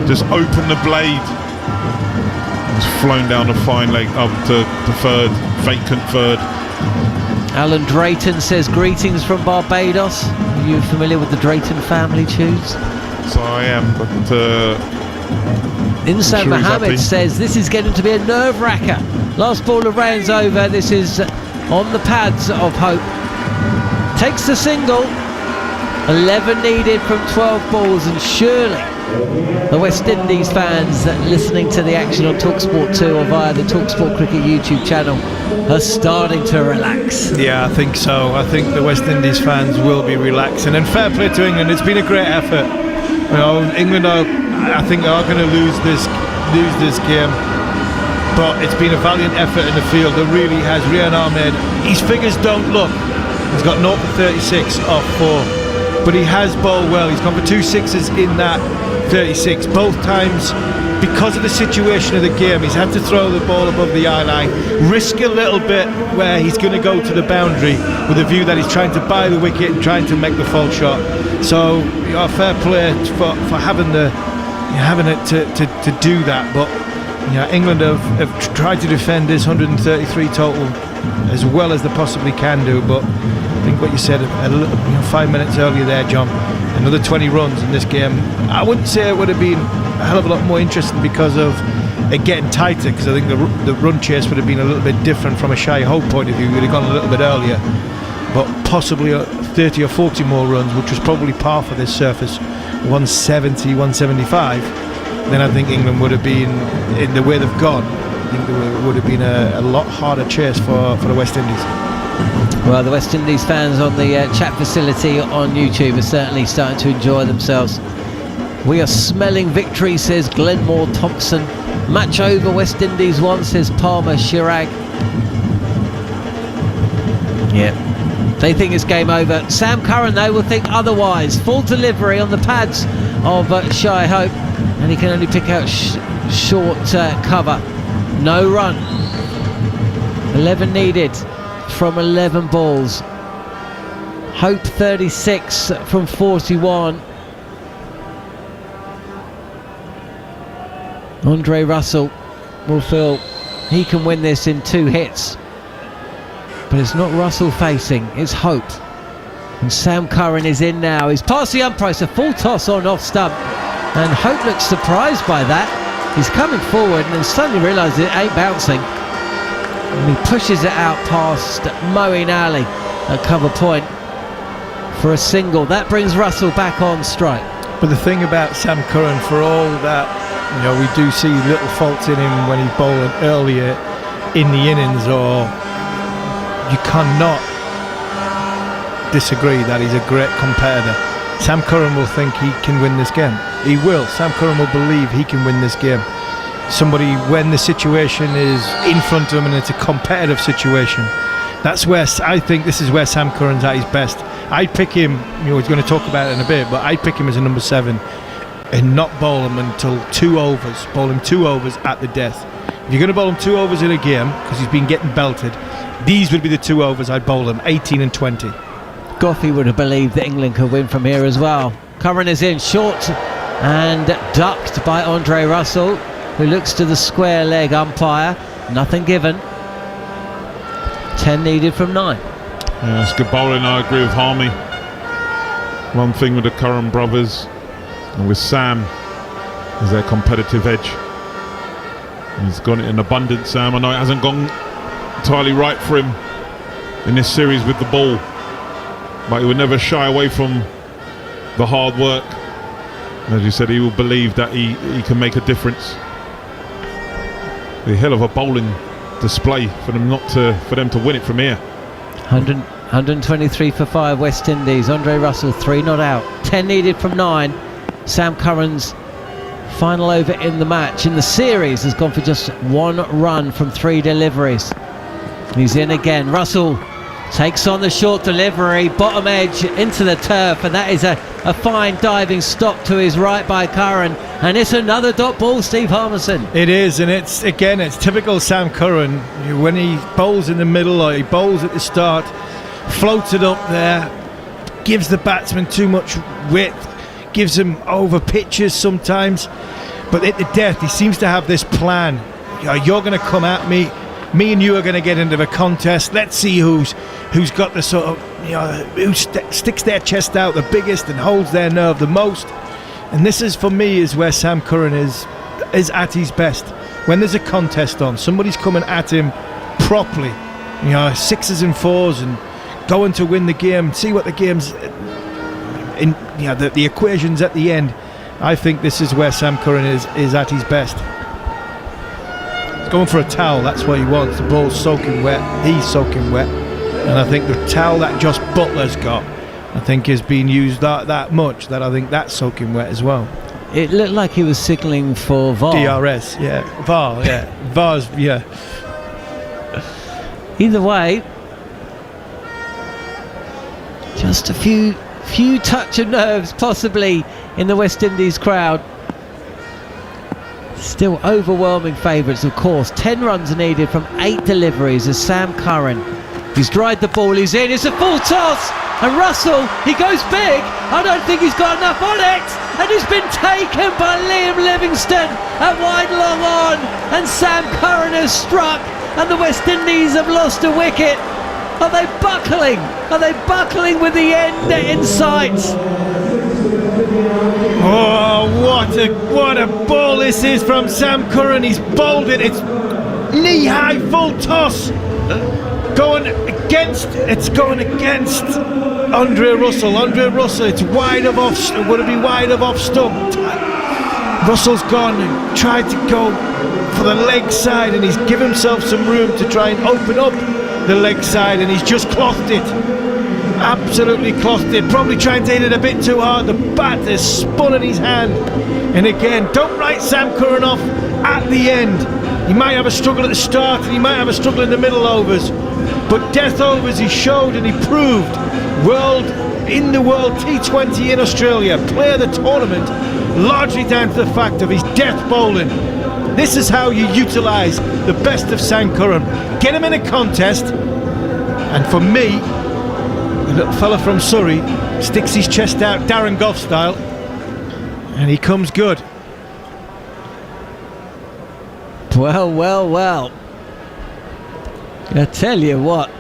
Speaker 18: Just open the blade. He's flown down the fine leg up to third, vacant third.
Speaker 13: Alan Drayton says greetings from Barbados. you familiar with the Drayton family tunes?
Speaker 18: So I am, but
Speaker 13: Insan
Speaker 18: sure
Speaker 13: Mohammed says this is getting to be a nerve-wracker. Last ball of rounds over. This is on the pads of Hope. Takes the single. 11 needed from 12 balls, and surely the West Indies fans listening to the action on TalkSport 2 or via the TalkSport Cricket YouTube channel are starting to relax.
Speaker 17: Yeah, I think so. I think the West Indies fans will be relaxing. And fair play to England. It's been a great effort. You know, England are going to lose this game. But it's been a valiant effort in the field. It really has. Rian Ahmed, his figures don't look. He's got 0 for 36 off 4. But he has bowled well. He's gone for 2 sixes in that 36. Both times, because of the situation of the game, he's had to throw the ball above the eye line, risk a little bit where he's going to go to the boundary with a view that he's trying to buy the wicket and trying to make the false shot. So, fair play for having it to do that. But England have tried to defend this 133 total as well as they possibly can do. But I think what you said 5 minutes earlier there, John, another 20 runs in this game. I wouldn't say it would have been a hell of a lot more interesting because of it getting tighter, because I think the run chase would have been a little bit different from a Shai Hope point of view. It would have gone a little bit earlier, but possibly 30 or 40 more runs, which was probably par for this surface, 170, 175. Then I think England would have been, in the way they've gone, I think there would have been a lot harder chase for the West Indies.
Speaker 13: Well, the West Indies fans on the chat facility on YouTube are certainly starting to enjoy themselves. We are smelling victory, says Glenmore Thompson. Match over, West Indies 1, says Palmer Chirag. Yeah, they think it's game over. Sam Curran, though, will think otherwise. Full delivery on the pads of Shai Hope, and he can only pick out short cover. No run. 11 needed from 11 balls. Hope 36 from 41. Andre Russell will feel he can win this in 2 hits. But it's not Russell facing, it's Hope. And Sam Curran is in now. He's past the umpire, a full toss on off stump. And Hope looks surprised by that. He's coming forward and then suddenly realises it ain't bouncing. And he pushes it out past Moeen Ali at cover point for a single. That brings Russell back on strike.
Speaker 17: But the thing about Sam Curran, for all that, we do see little faults in him when he's bowling earlier in the innings, or you cannot disagree that he's a great competitor. Sam Curran will think he can win this game. He will. Sam Curran will believe he can win this game. Somebody, when the situation is in front of him and it's a competitive situation, that's where I think this is where Sam Curran's at his best. I'd pick him, we're going to talk about it in a bit, but I'd pick him as a number 7 and not bowl him until 2 overs. Bowl him 2 overs at the death. If you're going to bowl him 2 overs in a game, because he's been getting belted, these would be the 2 overs I'd bowl him, 18 and 20.
Speaker 13: Goffey would have believed that England could win from here as well. Curran is in short and ducked by Andre Russell, who looks to the square leg umpire. Nothing given. 10 needed from 9.
Speaker 18: Yeah, it's good bowling. I agree with Harmy. One thing with the Curran brothers and with Sam is their competitive edge. He's got it in abundance, Sam. I know it hasn't gone entirely right for him in this series with the ball, but he would never shy away from the hard work. As you said, he will believe that he can make a difference. A hell of a bowling display for them to win it from here.
Speaker 13: 123 for 5 West Indies. Andre Russell 3 not out. 10 needed from 9. Sam Curran's final over in the match, in the series, has gone for just 1 run from 3 deliveries. He's in again. Russell takes on the short delivery, bottom edge into the turf, and that is a fine diving stop to his right by Curran, and it's another dot ball, Steve Harmison.
Speaker 17: It is, and it's typical Sam Curran. When he bowls in the middle or he bowls at the start, floats it up there, gives the batsman too much width, gives him over pitches sometimes, but at the death he seems to have this plan. You're going to come at me, me and you are going to get into the contest. Let's see who's got the sort of, who sticks their chest out the biggest and holds their nerve the most. And this is, for me, is where Sam Curran is at his best. When there's a contest on, somebody's coming at him properly, sixes and fours, and going to win the game, see what the game's in, the equations at the end. I think this is where Sam Curran is at his best. He's going for a towel, that's what he wants. The ball's soaking wet, he's soaking wet, and I think the towel that Josh Butler's got, I think, is being used that much that I think that's soaking wet as well.
Speaker 13: It looked like he was signalling for VAR.
Speaker 17: DRS, yeah. VAR, yeah. VAR's, yeah.
Speaker 13: Either way, just a few touch of nerves possibly in the West Indies crowd. Still overwhelming favourites, of course. 10 runs needed from 8 deliveries as Sam Curran. He's dried the ball, he's in, it's a full toss, and Russell, he goes big. I don't think he's got enough on it, and he's been taken by Liam Livingstone at wide long on, and Sam Curran has struck, and the West Indies have lost a wicket. Are they buckling? Are they buckling with the end in sight?
Speaker 17: Oh, what a ball this is from Sam Curran. He's bowled it. It's knee-high full toss. Going against Andre Russell. Andre Russell, it's wide of off. Would it be wide of off stump? Russell's gone and tried to go for the leg side, and he's given himself some room to try and open up the leg side, and he's just clothed it. Absolutely clothed it. Probably trying to hit it a bit too hard. The bat has spun in his hand. And again, don't write Sam Curran off at the end. He might have a struggle at the start, and he might have a struggle in the middle overs. But death overs, he showed and he proved. World T20 in Australia, player of the tournament, largely down to the fact of his death bowling. This is how you utilise the best of Sam Curran. Get him in a contest, and for me, the little fella from Surrey sticks his chest out Darren Gough style, and he comes good.
Speaker 13: Well. I tell you what,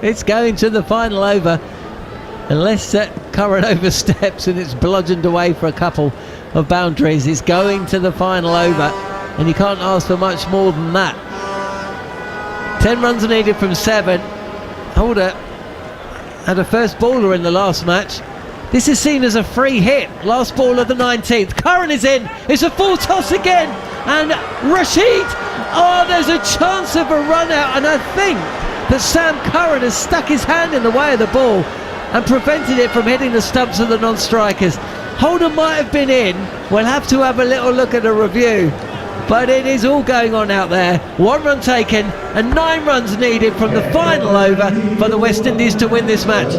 Speaker 13: it's going to the final over, unless Curran oversteps and it's bludgeoned away for a couple of boundaries. It's going to the final over, and you can't ask for much more than that. 10 runs are needed from 7. Holder had a first baller in the last match. This is seen as a free hit. Last ball of the 19th. Curran is in. It's a full toss again. And Rashid. Oh, there's a chance of a run out. And I think that Sam Curran has stuck his hand in the way of the ball and prevented it from hitting the stumps of the non-strikers. Holder might have been in. We'll have to have a little look at a review. But it is all going on out there. 1 run taken and 9 runs needed from the final over for the West Indies to win this match.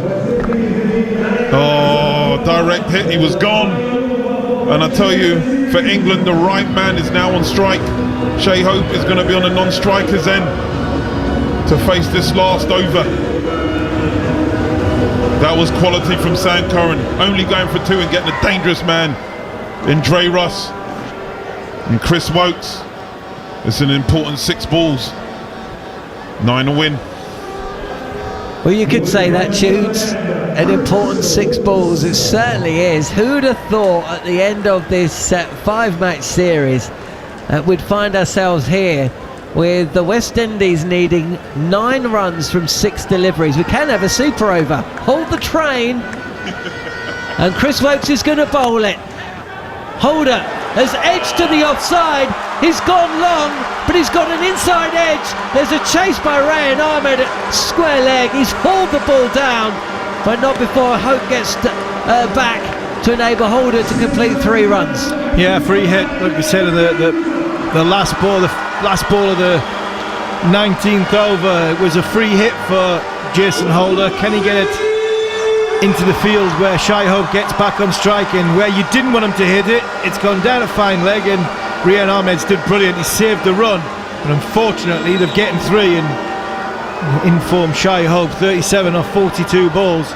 Speaker 18: Oh, direct hit, he was gone. And I tell you, for England, the right man is now on strike. Shai Hope is going to be on the non-strikers end to face this last over. That was quality from Sam Curran, only going for 2 and getting a dangerous man in Dre Russ and Chris Wokes. It's an important 6 balls, 9 a win.
Speaker 13: Well, you could say that, Tunes, an important 6 balls. It certainly is. Who'd have thought at the end of this 5-match series we'd find ourselves here with the West Indies needing 9 runs from 6 deliveries. We can have a super over. Hold the train. And Chris Wokes is going to bowl it. Holder has edged to the offside. He's gone long, but he's got an inside edge. There's a chase by Rayan Ahmed at square leg. He's hauled the ball down, but not before Hope gets back to enable Holder to complete 3 runs.
Speaker 17: Yeah, free hit, like we said, the last ball of the 19th over. It was a free hit for Jason Holder. Can he get it into the field where Shai Hope gets back on strike, and where you didn't want him to hit it, it's gone down a fine leg, and Rayan Ahmed's did brilliant. He saved the run, but unfortunately they've getting 3 and informed Shai Hope 37 off 42 balls.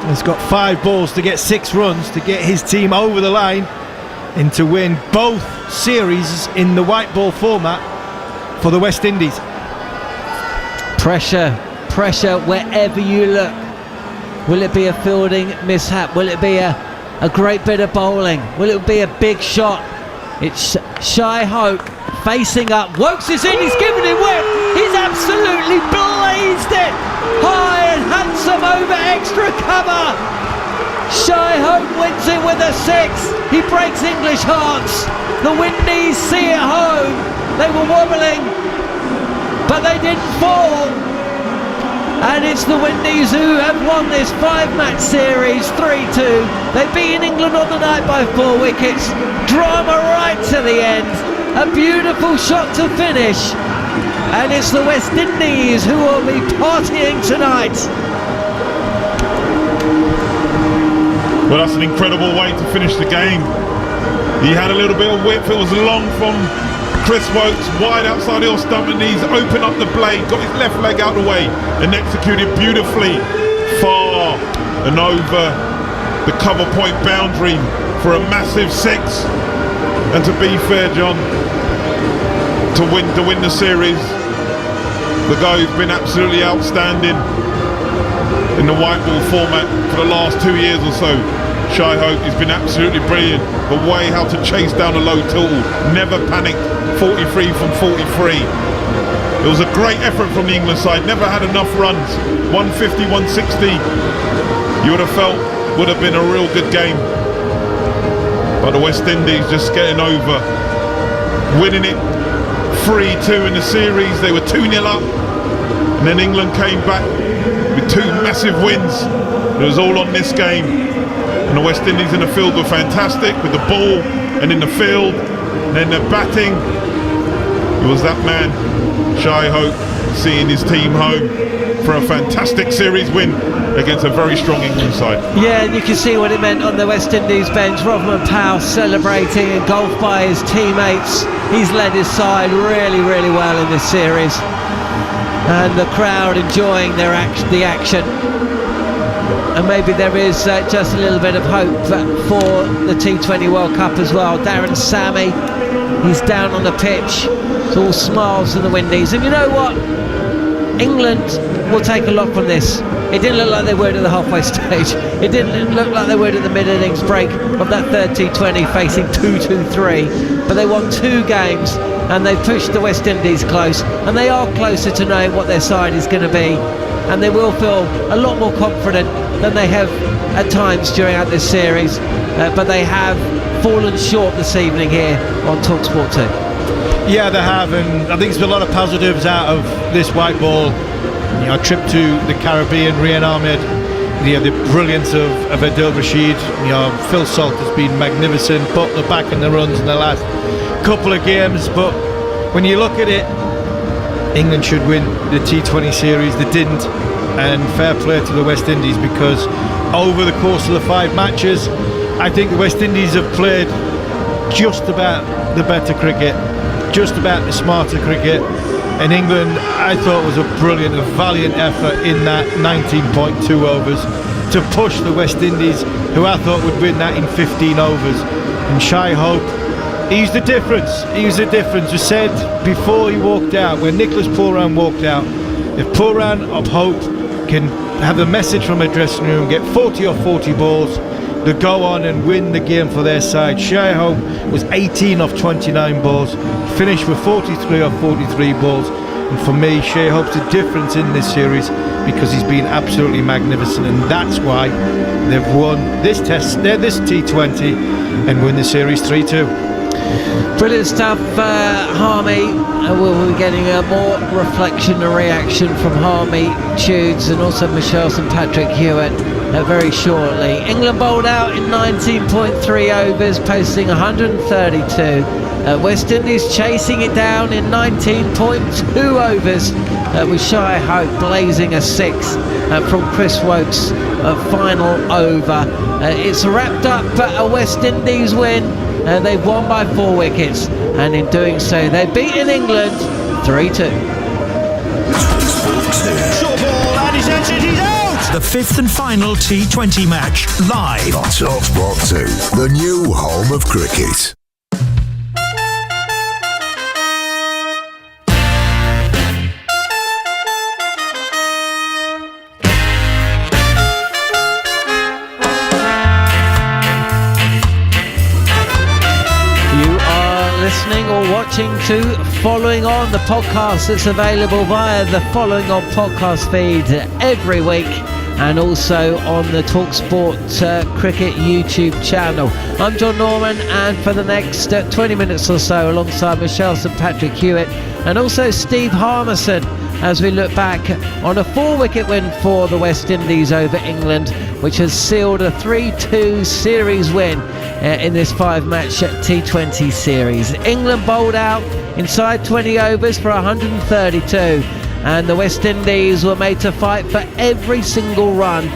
Speaker 17: He's got 5 balls to get 6 runs to get his team over the line and to win both series in the white ball format for the West Indies.
Speaker 13: Pressure wherever you look. Will it be a fielding mishap? Will it be a great bit of bowling? Will it be a big shot? It's Shy Hope facing up. Wokes is in, he's given it whip. He's absolutely blazed it. High and handsome over extra cover. Shy Hope wins it with a 6. He breaks English hearts. The Windies see it home. They were wobbling, but they didn't fall. And it's the Windies who have won this 5-match series 3-2. They've beaten England on the night by 4 wickets. Drama right to the end. A beautiful shot to finish. And it's the West Indies who will be partying tonight.
Speaker 18: Well, that's an incredible way to finish the game. He had a little bit of whip. It was long from Chris Wokes, wide outside the stump, and he's opened up the blade, got his left leg out of the way and executed beautifully far and over the cover point boundary for a massive 6. And to be fair, John, to win the series, the guy who's been absolutely outstanding in the white ball format for the last 2 years or so, Shy Hope, has been absolutely brilliant. The way how to chase down a low tool, never panicked, 43 from 43. It was a great effort from the England side, never had enough runs, 150, 160, you would have felt would have been a real good game. But the West Indies just getting over, winning it 3-2 in the series. They were 2-0 up, and then England came back with 2 massive wins. It was all on this game, and the West Indies in the field were fantastic with the ball and in the field, and then the batting. It was that man, Shy Hope, seeing his team home for a fantastic series win against a very strong England side.
Speaker 13: Yeah, and you can see what it meant on the West Indies bench. Rodman Powell celebrating, engulfed by his teammates. He's led his side really, really well in this series, and the crowd enjoying the action. And maybe there is just a little bit of hope for the T20 World Cup as well. Darren Sammy, he's down on the pitch. It's all smiles for the Windies. And you know what? England will take a lot from this. It didn't look like they would at the halfway stage. It didn't look like they would at the mid-innings break of that third T20 facing 2-2-3. But they won 2 games and they pushed the West Indies close. And they are closer to knowing what their side is going to be. And they will feel a lot more confident than they have at times during this series. But they have fallen short this evening here on TalkSport 2.
Speaker 17: Yeah, they have, and I think there's a lot of positives out of this white ball. You know, a trip to the Caribbean, Rian Ahmed, the brilliance of Adil Rashid. You know, Phil Salt has been magnificent. Butler back in the runs in the last couple of games, but when you look at it, England should win the T20 series. They didn't, and fair play to the West Indies, because over the course of the 5 matches, I think the West Indies have played just about the better cricket, just about the smarter cricket. And England, I thought, was a brilliant, a valiant effort in that 19.2 overs to push the West Indies, who I thought would win that in 15 overs. And Shy Hope, he's the difference. He was the difference. We said before he walked out, when Nicholas Pooran walked out, if Pooran of Hope can have a message from a dressing room, get 40 or 40 balls, to go on and win the game for their side. Shy Hope was 18 off 29 balls, finished with 43 off 43 balls. And for me, Shy Hope's the difference in this series, because he's been absolutely magnificent, and that's why they've won this T20 and win the series 3-2.
Speaker 13: Brilliant stuff, Harmy. We'll be getting more reflection and reaction from Harmy Tudes and also Michelle and Patrick Hewitt very shortly. England bowled out in 19.3 overs, posting 132. West Indies chasing it down in 19.2 overs, with Shy Hope blazing a 6 from Chris Wokes' final over. It's wrapped up a West Indies win. They've won by 4 wickets, and in doing so, they've beaten England 3-2.
Speaker 11: Short ball, and he's entered, he's out!
Speaker 20: The 5th and final T20 match, live
Speaker 12: on TalkSport 2, the new home of cricket.
Speaker 13: watching to Following On, the podcast that's available via the Following On podcast feed every week and also on the TalkSport Cricket YouTube channel. I'm John Norman, and for the next 20 minutes or so, alongside Michelle St Patrick Hewitt and also Steve Harmison, as we look back on a 4-wicket win for the West Indies over England, which has sealed a 3-2 series win in this 5-match T20 series. England bowled out inside 20 overs for 132, and the West Indies were made to fight for every single run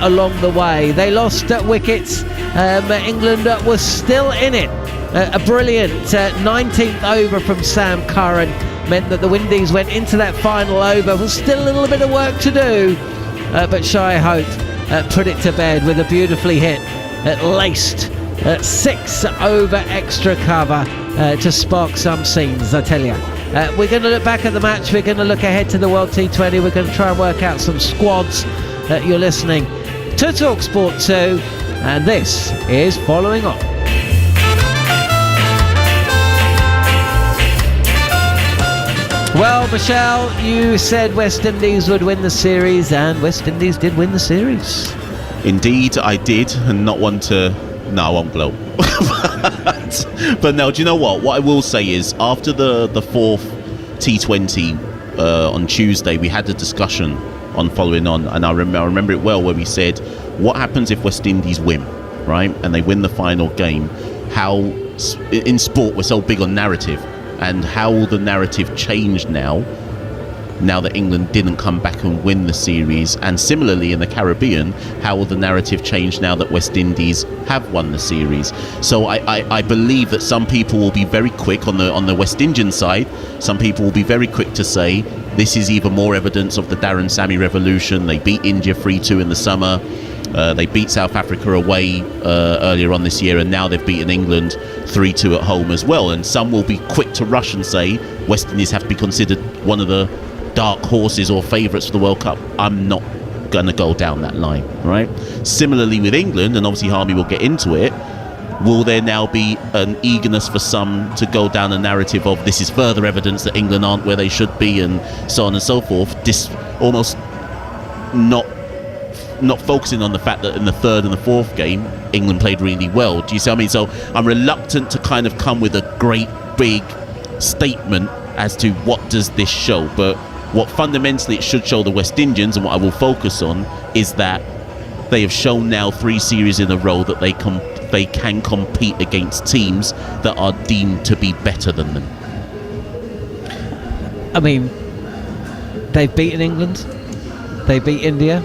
Speaker 13: along the way. They lost wickets. England was still in it. A brilliant 19th over from Sam Curran meant that the Windies went into that final over with still a little bit of work to do, but Shai Hope put it to bed with a beautifully hit laced 6 over extra cover to spark some scenes, I tell you. We're going to look back at the match, we're going to look ahead to the World T20, we're going to try and work out some squads. You're listening to TalkSport 2, and this is Following On. Well, Michelle, you said West Indies would win the series, and West Indies did win the series.
Speaker 16: Indeed, I did, and not one to... No, I won't blow. But no, do you know what? What I will say is, after the fourth T20 on Tuesday, we had a discussion on Following On, and I remember it well, where we said, what happens if West Indies win, right? And they win the final game. How, in sport, we're so big on narrative, and how will the narrative change now that England didn't come back and win the series? And similarly in the Caribbean, how will the narrative change now that West Indies have won the series? So I believe that some people will be very quick on the West Indian side. Some people will be very quick to say this is even more evidence of the Darren Sammy revolution. They beat India 3-2 in the summer. They beat South Africa away earlier on this year, and now they've beaten England 3-2 at home as well. And some will be quick to rush and say West Indies have to be considered one of the dark horses or favourites for the World Cup. I'm not going to go down that line, right? Similarly with England, and obviously Harmy will get into it, will there now be an eagerness for some to go down a narrative of this is further evidence that England aren't where they should be, and so on and so forth, almost not focusing on the fact that in the third and the fourth game England played really well. Do you see what I mean? So I'm reluctant to kind of come with a great big statement as to what does this show, but what fundamentally it should show the West Indians, and what I will focus on, is that they have shown now 3 series in a row that they can compete against teams that are deemed to be better than them.
Speaker 13: I mean, they've beaten England, they beat India,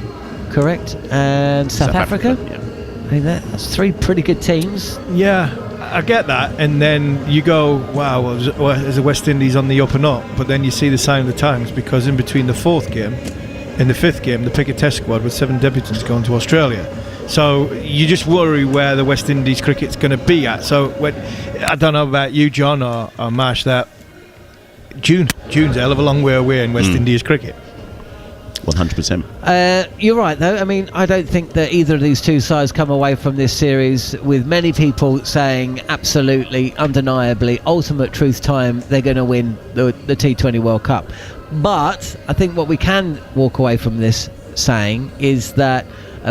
Speaker 13: correct, and South Africa.
Speaker 16: Yeah.
Speaker 13: I mean, that's 3 pretty good teams.
Speaker 17: Yeah, I get that, and then you go, wow, is the West Indies on the up and up? But then you see the sign of the times, because in between the 4th game and the 5th game, they pick a test squad with 7 debutants going to Australia. So you just worry where the West Indies cricket's going to be at. So I don't know about you, John, or Mash, that June's a hell of a long way away in West Indies cricket.
Speaker 16: 100%.
Speaker 13: You're right, though. I mean, I don't think that either of these two sides come away from this series with many people saying absolutely, undeniably, ultimate truth time, they're going to win the T20 World Cup. But I think what we can walk away from this saying is that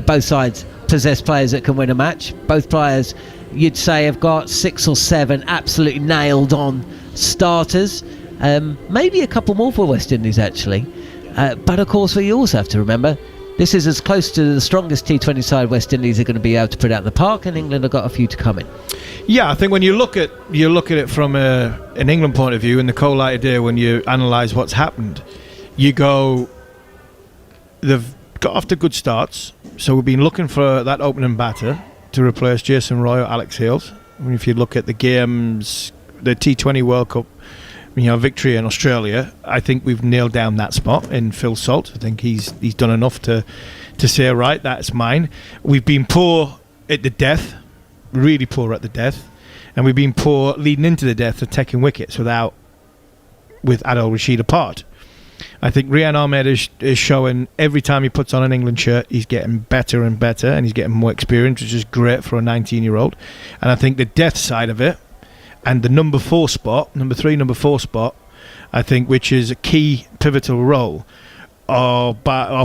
Speaker 13: both sides possess players that can win a match. Both players, you'd say, have got 6 or 7 absolutely nailed on starters. Maybe a couple more for West Indies, actually. But of course, we also have to remember this is as close to the strongest T20 side West Indies are going to be able to put out the park, and England have got a few to come in.
Speaker 17: Yeah, I think when you look at it from an England point of view, in the cold light of day, when you analyse what's happened, you go, they've got off to good starts. So we've been looking for that opening batter to replace Jason Roy or Alex Hales. I mean, if you look at the games, the T20 World Cup, victory in Australia, I think we've nailed down that spot in Phil Salt. I think he's done enough to say, right, that's mine. We've been poor at the death, really poor at the death, and we've been poor leading into the death of taking wickets with Adil Rashid apart. I think Rian Ahmed is showing every time he puts on an England shirt, he's getting better and better, and he's getting more experience, which is great for a 19-year-old. And I think the death side of it, and the number 4 spot, number 3, number 4 spot, I think, which is a key pivotal role, are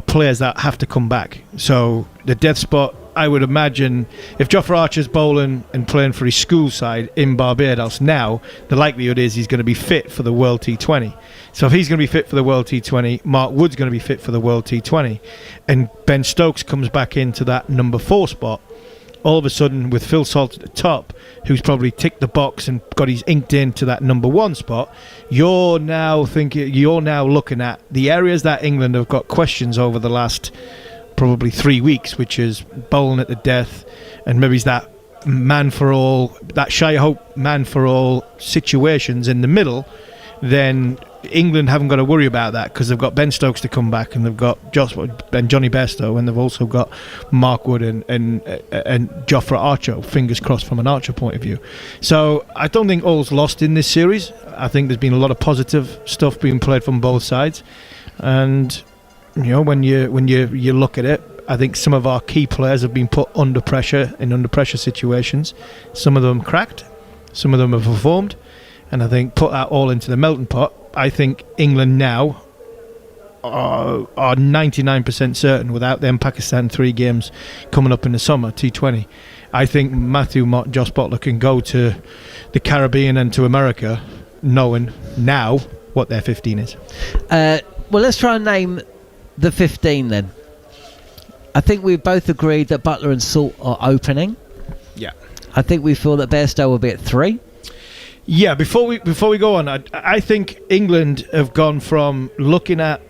Speaker 17: players that have to come back. So the death spot, I would imagine, if Jofra Archer's bowling and playing for his school side in Barbados now, the likelihood is he's going to be fit for the World T20. So if he's going to be fit for the World T20, Mark Wood's going to be fit for the World T20, and Ben Stokes comes back into that number 4 spot, all of a sudden with Phil Salt at the top, who's probably ticked the box and got his inked into that number 1 spot, you're now looking at the areas that England have got questions over the last probably 3 weeks, which is bowling at the death, and maybe it's that man for all, that Shai Hope man for all situations in the middle. Then England haven't got to worry about that because they've got Ben Stokes to come back, and they've got Johnny Bairstow, and they've also got Mark Wood and Jofra Archer. Fingers crossed from an Archer point of view. So I don't think all's lost in this series. I think there's been a lot of positive stuff being played from both sides, and when you look at it, I think some of our key players have been put under pressure in under pressure situations. Some of them cracked, some of them have performed, and I think put that all into the melting pot. I think England now are 99% certain, without them Pakistan 3 games coming up in the summer, T20. I think Matthew Mott and Josh Bottler can go to the Caribbean and to America knowing now what their 15 is.
Speaker 13: Well, let's try and name the 15 then. I think we've both agreed that Buttler and Salt are opening.
Speaker 17: Yeah.
Speaker 13: I think we feel that Bairstow will be at 3.
Speaker 17: Yeah, before we go on, I think England have gone from looking at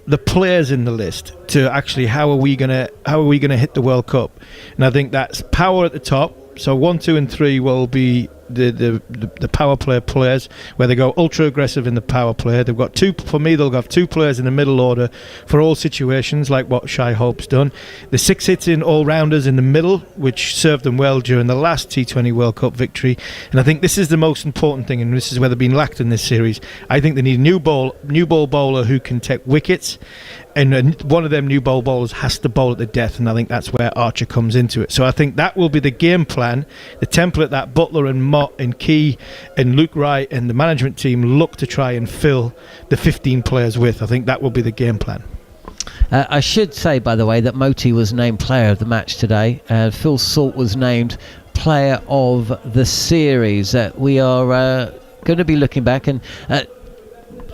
Speaker 17: the players in the list to actually how are we gonna hit the World Cup, and I think that's power at the top. So 1, 2, and 3 will be the power play players, where they go ultra aggressive in the power play. They've got 2, for me, they'll have 2 players in the middle order for all situations, like what Shai Hope's done. The 6 hitting all-rounders in the middle, which served them well during the last T20 World Cup victory. And I think this is the most important thing, and this is where they've been lacked in this series. I think they need a new ball bowler who can take wickets, and one of them new ball bowlers has to bowl at the death, and I think that's where Archer comes into it. So I think that will be the game plan, the template that Buttler and Mott and Key and Luke Wright and the management team look to try and fill the 15 players with. I think that will be the game plan.
Speaker 13: I should say, by the way, that Moti was named player of the match today. Phil Salt was named player of the series. We are going to be looking back, and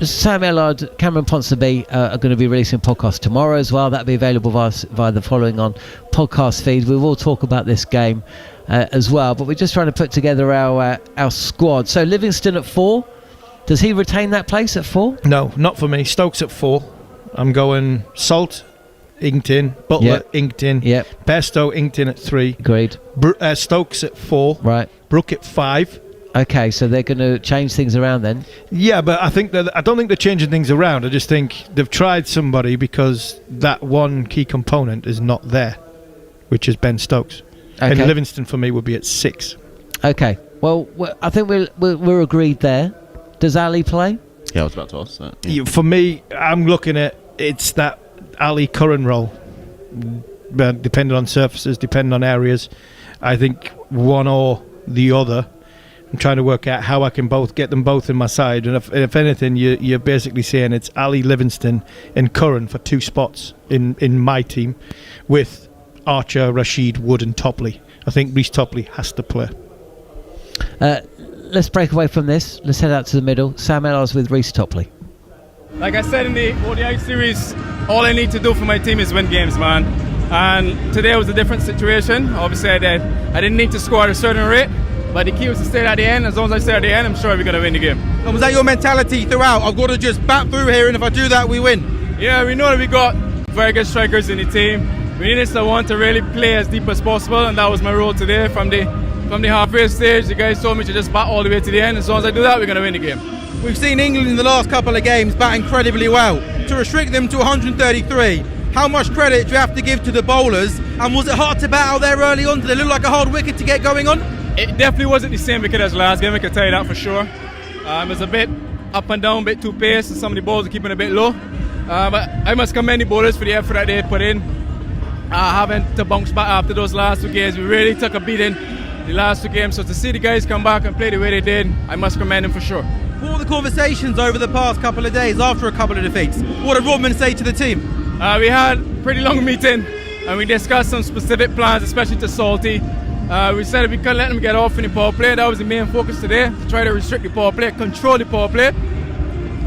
Speaker 13: Sam Ellard, Cameron Ponsonby are going to be releasing a podcast tomorrow as well. That'll be available via the following on podcast feed. We will talk about this game as well, but we're just trying to put together our squad. So Livingston at 4. Does he retain that place at 4?
Speaker 17: No, not for me. Stokes at 4. I'm going Salt, inked in. Buttler, inked in.
Speaker 13: Yep.
Speaker 17: Bairstow, inked in at 3.
Speaker 13: Agreed.
Speaker 17: Stokes at 4.
Speaker 13: Right.
Speaker 17: Brook at 5.
Speaker 13: Okay, so they're going to change things around then?
Speaker 17: Yeah, but I don't think they're changing things around. I just think they've tried somebody because that one key component is not there, which is Ben Stokes. Okay. And Livingston for me would be at 6.
Speaker 13: Okay, well, I think we're agreed there. Does Ali play?
Speaker 16: Yeah, I was about to ask that. Yeah.
Speaker 17: For me, I'm looking at it's that Ali Curran role, depending on surfaces, depending on areas. I think one or the other. I'm trying to work out how I can get them both in my side, and if anything, you're basically saying it's Ali, Livingston and Curran for 2 spots in my team, with Archer, Rashid, Wood and Topley. I think Reece Topley has to play.
Speaker 13: Let's break away from this. Let's head out to the middle. Sam Ellers with Reece Topley.
Speaker 4: Like I said in the ODI series, all I need to do for my team is win games, man. And today was a different situation. Obviously, I didn't need to score at a certain rate, but the key was to stay at the end. As long as I stay at the end, I'm sure we're going to win the game.
Speaker 11: And was that your mentality throughout? I've got to just bat through here, and if I do that, we win.
Speaker 4: Yeah, we know that we got very good strikers in the team. We needed someone to really play as deep as possible, and that was my role today. From the halfway stage, the guys told me to just bat all the way to the end. As long as I do that, we're going to win the game.
Speaker 11: We've seen England in the last couple of games bat incredibly well. To restrict them to 133, how much credit do you have to give to the bowlers? And was it hard to bat out there early on? Did it look like a hard wicket to get going on?
Speaker 4: It definitely wasn't the same wicket as last game, I can tell you that for sure. It was a bit up and down, a bit too pace, and some of the balls are keeping a bit low. But I must commend the bowlers for the effort that they put in. Having to bounce back after those last 2 games, we really took a beating. the last 2 games. So to see the guys come back and play the way they did, I must commend them for sure.
Speaker 11: What were the conversations over the past couple of days after a couple of defeats? What did Rodman say to the team?
Speaker 4: We had a pretty long meeting and we discussed some specific plans, especially to Salty. We said we couldn't let them get off in the power play. That was the main focus today, to try to restrict the power play, control the power play.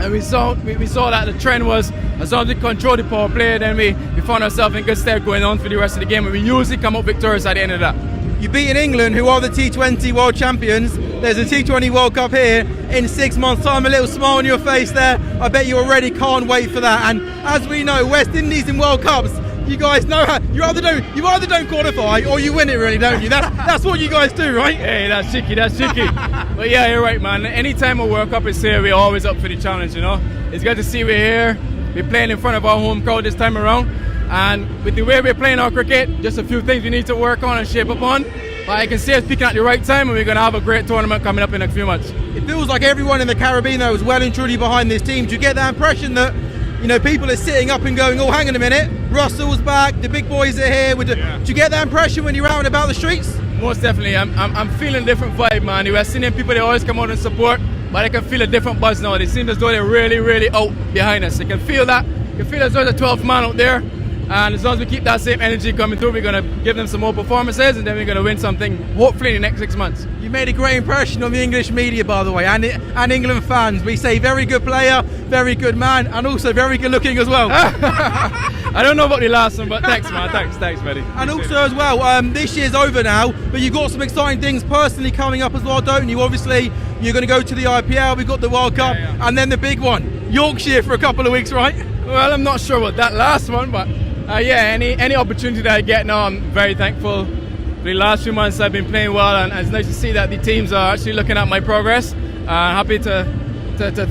Speaker 4: And we saw that the trend was, as long as we control the power play, then we found ourselves in good stead going on for the rest of the game, and we usually come up victorious at the end of that.
Speaker 11: You beat England, who are the T20 world champions. There's a T20 World Cup here in 6 months' time. A little smile on your face there. I bet you already can't wait for that. And as we know, West Indies in World Cups, you guys know how you either don't qualify or you win it, really, don't you? That's what you guys do, right?
Speaker 4: Hey, that's cheeky. But yeah, you're right, man. Anytime a World Cup is here, we're always up for the challenge, you know. It's good to see we're here. We're playing in front of our home crowd this time around. And with the way we're playing our cricket, just a few things we need to work on and shape up on. But I can see us peaking at the right time, and we're going to have a great tournament coming up in a few months.
Speaker 11: It feels like everyone in the Caribbean, though, is well and truly behind this team. Do you get that impression that, you know, people are sitting up and going, oh, hang on a minute, Russell's back, the big boys are here? Do you get that impression when you're out and about the streets?
Speaker 4: Most definitely. I'm feeling a different vibe, man. The West Indian people, they always come out and support, but I can feel a different buzz now. It seems as though they're really, really out behind us. I can feel that. I can feel as though there's a 12th man out there. And as long as we keep that same energy coming through, we're going to give them some more performances, and then we're going to win something, hopefully, in the next 6 months.
Speaker 11: You made a great impression on the English media, by the way, and England fans. We say very good player, very good man, and also very good looking as well.
Speaker 4: I don't know about the last one, but thanks, man. Thanks, buddy.
Speaker 11: And also as well, this year's over now, but you've got some exciting things personally coming up as well, don't you? Obviously, you're going to go to the IPL, we've got the World Cup, and then the big one, Yorkshire for a couple of weeks, right?
Speaker 4: Well, I'm not sure about that last one, but any opportunity that I get now, I'm very thankful. For the last few months, I've been playing well, and it's nice to see that the teams are actually looking at my progress. Happy to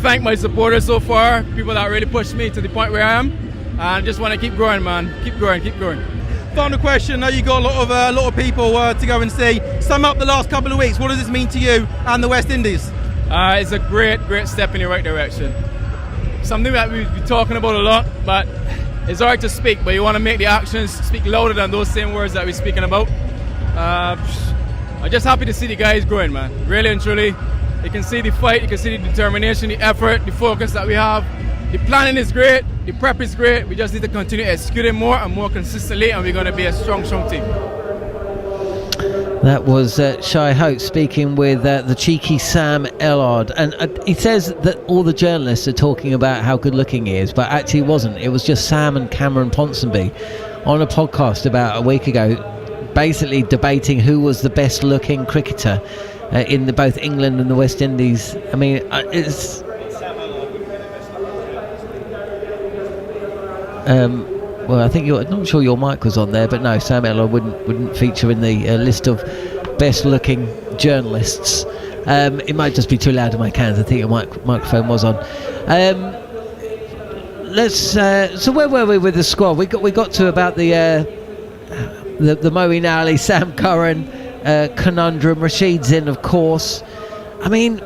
Speaker 4: thank my supporters so far, people that really pushed me to the point where I am, and just want to keep growing, man. Keep growing.
Speaker 11: Final question. Now you got a lot of people to go and see. Sum up the last couple of weeks. What does this mean to you and the West Indies?
Speaker 4: It's a great step in the right direction. Something that we've been talking about a lot, but it's hard to speak, but you want to make the actions speak louder than those same words that we're speaking about. I'm just happy to see the guys growing, man. Really and truly. You can see the fight, you can see the determination, the effort, the focus that we have. The planning is great, the prep is great. We just need to continue executing more and more consistently, and we're going to be a strong team.
Speaker 13: That was Shai Hope speaking with the cheeky Sam Ellard, and he says that all the journalists are talking about how good looking he is, but actually it wasn't. It was just Sam and Cameron Ponsonby on a podcast about a week ago, basically debating who was the best looking cricketer in both England and the West Indies. I mean, it's well, I think I'm not sure your mic was on there, but no, Sam Ellard wouldn't feature in the list of best-looking journalists. It might just be too loud in my cans. I think your microphone was on. So where were we with the squad? We got to about the Moeen Ali, Sam Curran conundrum. Rashid's in, of course. I mean,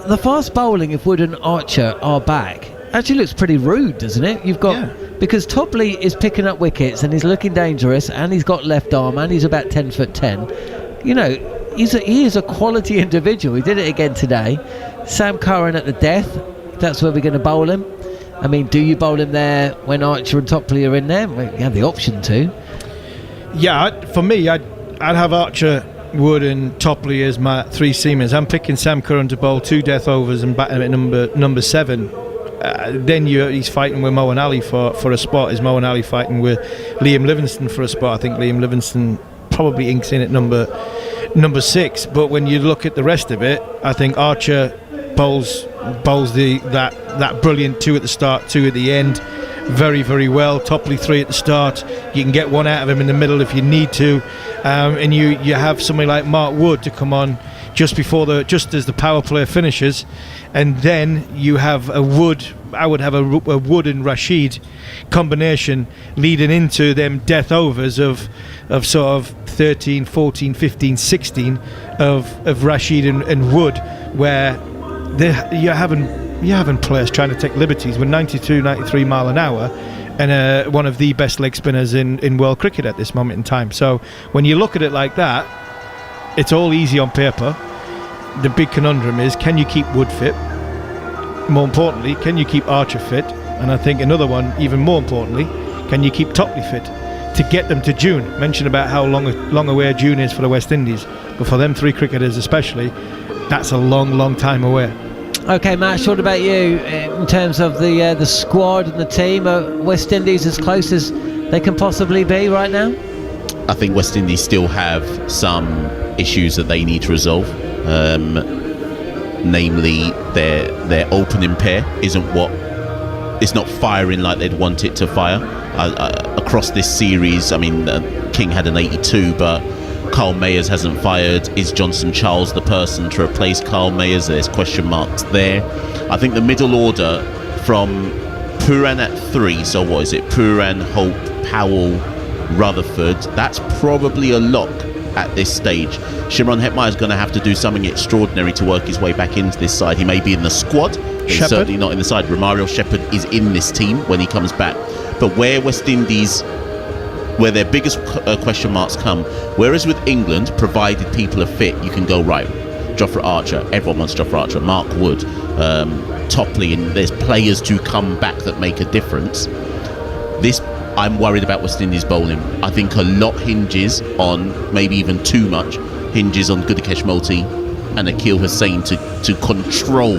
Speaker 13: the fast bowling, if Wood and Archer are back, actually looks pretty rude, doesn't it? You've got because Topley is picking up wickets and he's looking dangerous, and he's got left arm, and he's about 10'10". You know, he is a quality individual. He did it again today. Sam Curran at the death. That's where we're going to bowl him. I mean, do you bowl him there when Archer and Topley are in there? Well, you have the option to.
Speaker 17: Yeah, for me, I'd have Archer, Wood and Topley as my three seamers. I'm picking Sam Curran to bowl 2 death overs and batting at number 7. Then he's fighting with Moeen Ali for a spot. Is Moeen Ali fighting with Liam Livingstone for a spot? I think Liam Livingstone probably inks in at number 6. But when you look at the rest of it, I think Archer bowls that brilliant 2 at the start, 2 at the end, very, very well. Topley 3 at the start. You can get 1 out of him in the middle if you need to, and you have somebody like Mark Wood to come on just as the power play finishes, and then you have a Wood. I would have a Wood and Rashid combination leading into them death overs of sort of 13, 14, 15, 16 of Rashid and Wood, where you're having players trying to take liberties with 92, 93 mile an hour, and one of the best leg spinners in world cricket at this moment in time. So when you look at it like that, it's all easy on paper. The big conundrum is, can you keep Wood fit? More importantly, can you keep Archer fit? And I think another one, even more importantly, can you keep Topley fit to get them to June? Mention about how long away June is for the West Indies, but for them three cricketers especially, that's a long time away.
Speaker 13: Okay, Matt, what about you in terms of the squad and the team? West Indies as close as they can possibly be right now?
Speaker 16: I think West Indies still have some issues that they need to resolve. Namely, their opening pair it's not firing like they'd want it to fire. Across this series, I mean, King had an 82, but Carl Mayers hasn't fired. Is Johnson Charles the person to replace Carl Mayers? There's question marks there. I think the middle order from Pooran at 3, so what is it? Pooran, Hope, Powell, Rutherford. That's probably a lock at this stage. Shimron Hetmeyer is going to have to do something extraordinary to work his way back into this side. He may be in the squad, but he's certainly not in the side. Romario Shepherd is in this team when he comes back. But where West Indies, where their biggest question marks come, whereas with England, provided people are fit, you can go right. Jofra Archer, everyone wants Jofra Archer. Mark Wood, Topley, and there's players to come back that make a difference. This, I'm worried about West Indies bowling. I think a lot hinges on, maybe even too much, hinges on Gudakesh Motie and Akil Hussain to control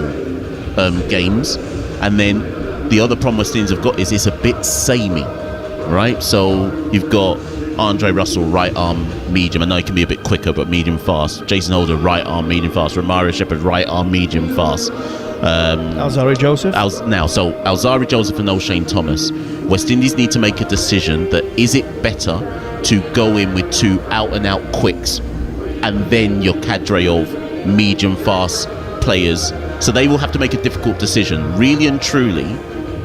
Speaker 16: games. And then the other problem West Indies have got is it's a bit samey, right? So you've got Andre Russell, right arm, medium. I know he can be a bit quicker, but medium fast. Jason Holder, right arm, medium fast. Romario Shepherd, right arm, medium fast.
Speaker 17: Alzari Joseph.
Speaker 16: Alzari Joseph and O'Shane Thomas. West Indies need to make a decision that is it better to go in with two out-and-out quicks and then your cadre of medium-fast players. So they will have to make a difficult decision. Really and truly,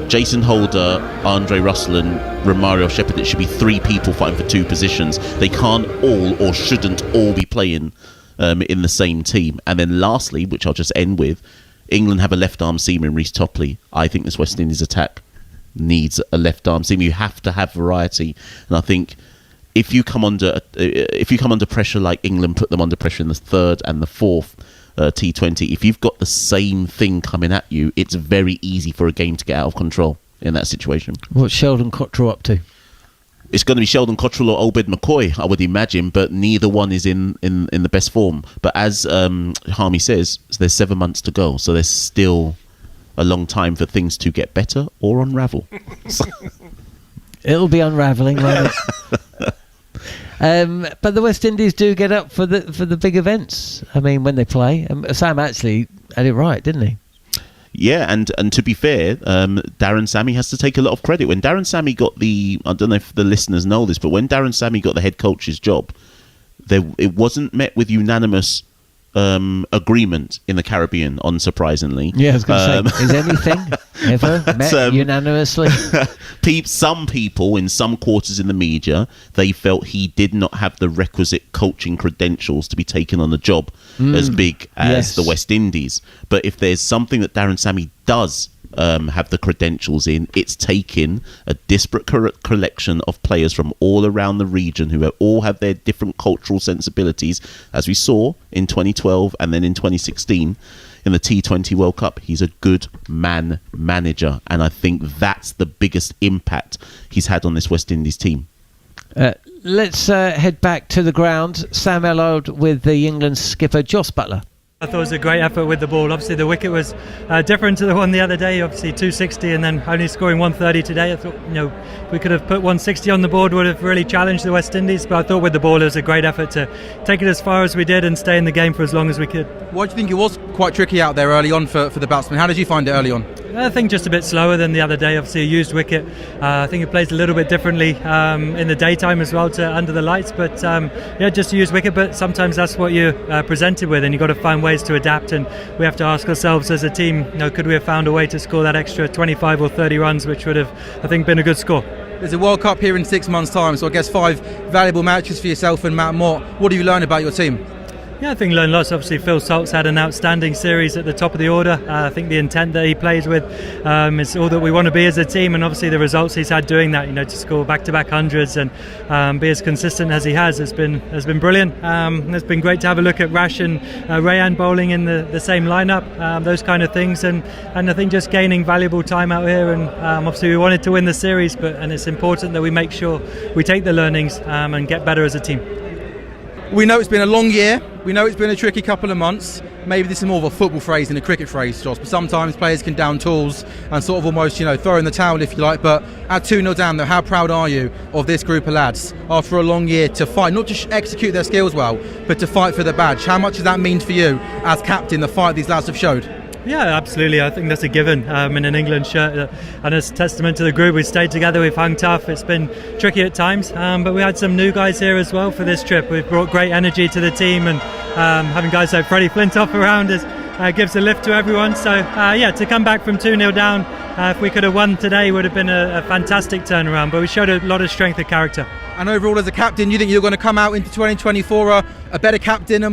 Speaker 16: Jason Holder, Andre Russell and Romario Shepherd, it should be 3 people fighting for 2 positions. They can't all or shouldn't all be playing in the same team. And then lastly, which I'll just end with, England have a left-arm seamer in Reece Topley. I think this West Indies attack needs a left-arm seamer. You have to have variety. And I think if you come under pressure like England put them under pressure in the 3rd and the 4th T20, if you've got the same thing coming at you, it's very easy for a game to get out of control in that situation.
Speaker 13: What's Sheldon Cottrell up to?
Speaker 16: It's going to be Sheldon Cottrell or Obed McCoy, I would imagine, but neither one is in the best form. But as Harmy says, there's 7 months to go, so there's still a long time for things to get better or unravel.
Speaker 13: It'll be unravelling, won't it? But the West Indies do get up for the big events. I mean, when they play, Sam actually had it right, didn't he?
Speaker 16: Yeah, and to be fair, Darren Sammy has to take a lot of credit. When Darren Sammy got I don't know if the listeners know this, but when Darren Sammy got the head coach's job, it wasn't met with unanimous agreement in the Caribbean, unsurprisingly.
Speaker 13: Yeah, I was going to say, is anything ever met unanimously?
Speaker 16: Some people in some quarters in the media, they felt he did not have the requisite coaching credentials to be taken on a job as big as the West Indies. But if there's something that Darren Sammy does have the credentials in, it's taking a disparate collection of players from all around the region who all have their different cultural sensibilities, as we saw in 2012 and then in 2016 in the T20 World Cup. He's a good manager, and I think that's the biggest impact he's had on this West Indies team.
Speaker 13: Let's head back to the ground. Sam Elliott with the England skipper Jos Buttler.
Speaker 5: I thought it was a great effort with the ball. Obviously the wicket was different to the one the other day, obviously 260 and then only scoring 130 today. I thought, we could have put 160 on the board, would have really challenged the West Indies, but I thought with the ball it was a great effort to take it as far as we did and stay in the game for as long as we could.
Speaker 11: Why do you think it was quite tricky out there early on for the batsmen? How did you find it early on?
Speaker 5: I think just a bit slower than the other day. Obviously a used wicket. I think it plays a little bit differently in the daytime as well to under the lights, but just a used wicket, but sometimes that's what you're presented with and you've got to find ways to adapt, and we have to ask ourselves as a team, could we have found a way to score that extra 25 or 30 runs, which would have, I think, been a good score.
Speaker 11: There's a World Cup here in 6 months' time, so I guess 5 valuable matches for yourself and Matt Mott. What have you learned about your team?
Speaker 5: Yeah, I think learned lots. Obviously, Phil Salt's had an outstanding series at the top of the order. I think the intent that he plays with is all that we want to be as a team, and obviously the results he's had doing that. To score back-to-back hundreds and be as consistent as he has been brilliant. It's been great to have a look at Rash and Rayan bowling in the same lineup, those kind of things, and I think just gaining valuable time out here. And obviously we wanted to win the series, and it's important that we make sure we take the learnings and get better as a team.
Speaker 11: We know it's been a long year. We know it's been a tricky couple of months. Maybe this is more of a football phrase than a cricket phrase, Josh, but sometimes players can down tools and sort of almost, throw in the towel if you like. But at 2-0 down, though, how proud are you of this group of lads after a long year to fight, not just execute their skills well, but to fight for the badge? How much does that mean for you as captain, the fight these lads have showed?
Speaker 5: Yeah, absolutely. I think that's a given in an England shirt, and it's a testament to the group. We've stayed together, we've hung tough. It's been tricky at times, but we had some new guys here as well for this trip. We've brought great energy to the team, and having guys like Freddie Flintoff around us gives a lift to everyone. So to come back from 2-0 down, if we could have won today, would have been a fantastic turnaround, but we showed a lot of strength of character.
Speaker 11: And overall, as a captain, you think you're going to come out into 2024 a better captain, a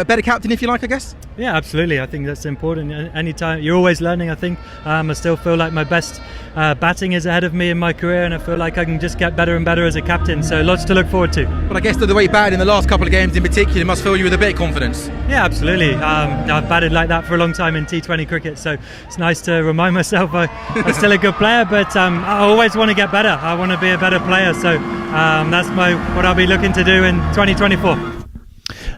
Speaker 11: better captain, if you like, I guess?
Speaker 5: Yeah, absolutely. I think that's important. Anytime, you're always learning, I think. I still feel like my best batting is ahead of me in my career, and I feel like I can just get better and better as a captain. So lots to look forward to.
Speaker 11: But I guess the way you batted in the last couple of games in particular must fill you with a bit of confidence.
Speaker 5: Yeah, absolutely. I've batted like that for a long time in T20 cricket, so it's nice to remind myself I'm still a good player, but I always want to get better. I want to be a better player, so that's what I'll be looking to do in 2024.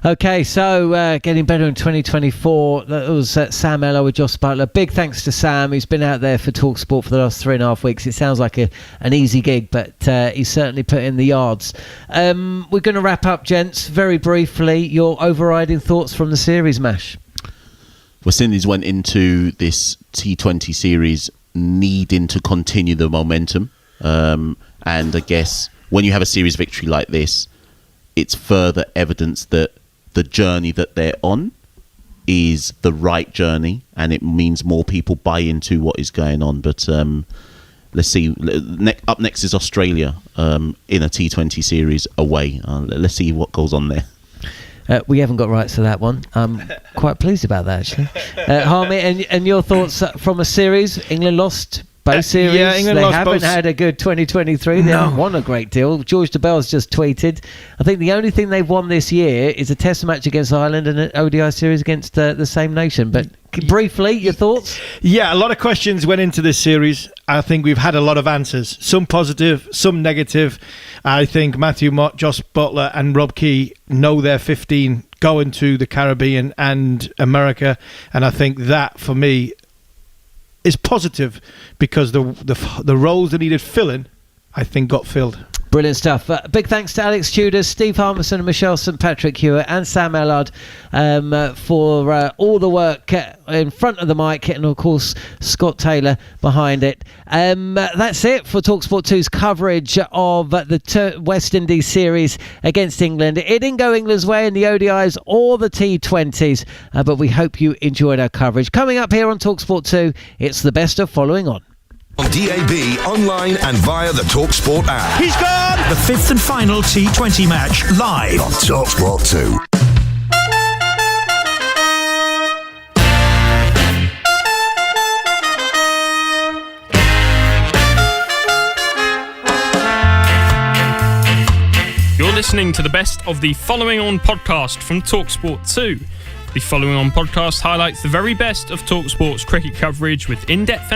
Speaker 13: Okay, so getting better in 2024. That was Sam Ellar with Josh Butler. Big thanks to Sam, who's been out there for TalkSport for the last 3.5 weeks. It sounds like an easy gig, but he's certainly put in the yards. We're going to wrap up, gents. Very briefly, your overriding thoughts from the series, Mash?
Speaker 16: West Indies went into this T20 series needing to continue the momentum. And I guess when you have a series victory like this, it's further evidence that the journey that they're on is the right journey, and it means more people buy into what is going on. But let's see. Up next is Australia in a T20 series away. Let's see what goes on there.
Speaker 13: We haven't got rights to that one. I'm quite pleased about that, actually. Harmy, and your thoughts from a series? England lost both series.
Speaker 17: Yeah, England
Speaker 13: they
Speaker 17: lost
Speaker 13: haven't
Speaker 17: both.
Speaker 13: had a good 2023. They haven't won a great deal. George DeBell's just tweeted, I think the only thing they've won this year is a test match against Ireland and an ODI series against the same nation. But briefly, your thoughts?
Speaker 17: Yeah, a lot of questions went into this series. I think we've had a lot of answers. Some positive, some negative. I think Matthew Mott, Josh Butler and Rob Key know their 15 going to the Caribbean and America. And I think that, for me, is positive because the roles that needed filling, I think, got filled.
Speaker 13: Brilliant stuff. Big thanks to Alex Tudor, Steve Harmison and Michelle St Patrick Hewitt and Sam Ellard for all the work in front of the mic, and of course Scott Taylor behind it. That's it for TalkSport 2's coverage of the West Indies series against England. It didn't go England's way in the ODIs or the T20s, but we hope you enjoyed our coverage. Coming up here on TalkSport 2, it's the best of following on.
Speaker 12: On DAB, online and via the TalkSport app.
Speaker 21: He's gone! The fifth and final T20 match, live
Speaker 12: on TalkSport 2.
Speaker 7: You're listening to the best of the Following On podcast from TalkSport 2. The Following On podcast highlights the very best of TalkSport's cricket coverage with in-depth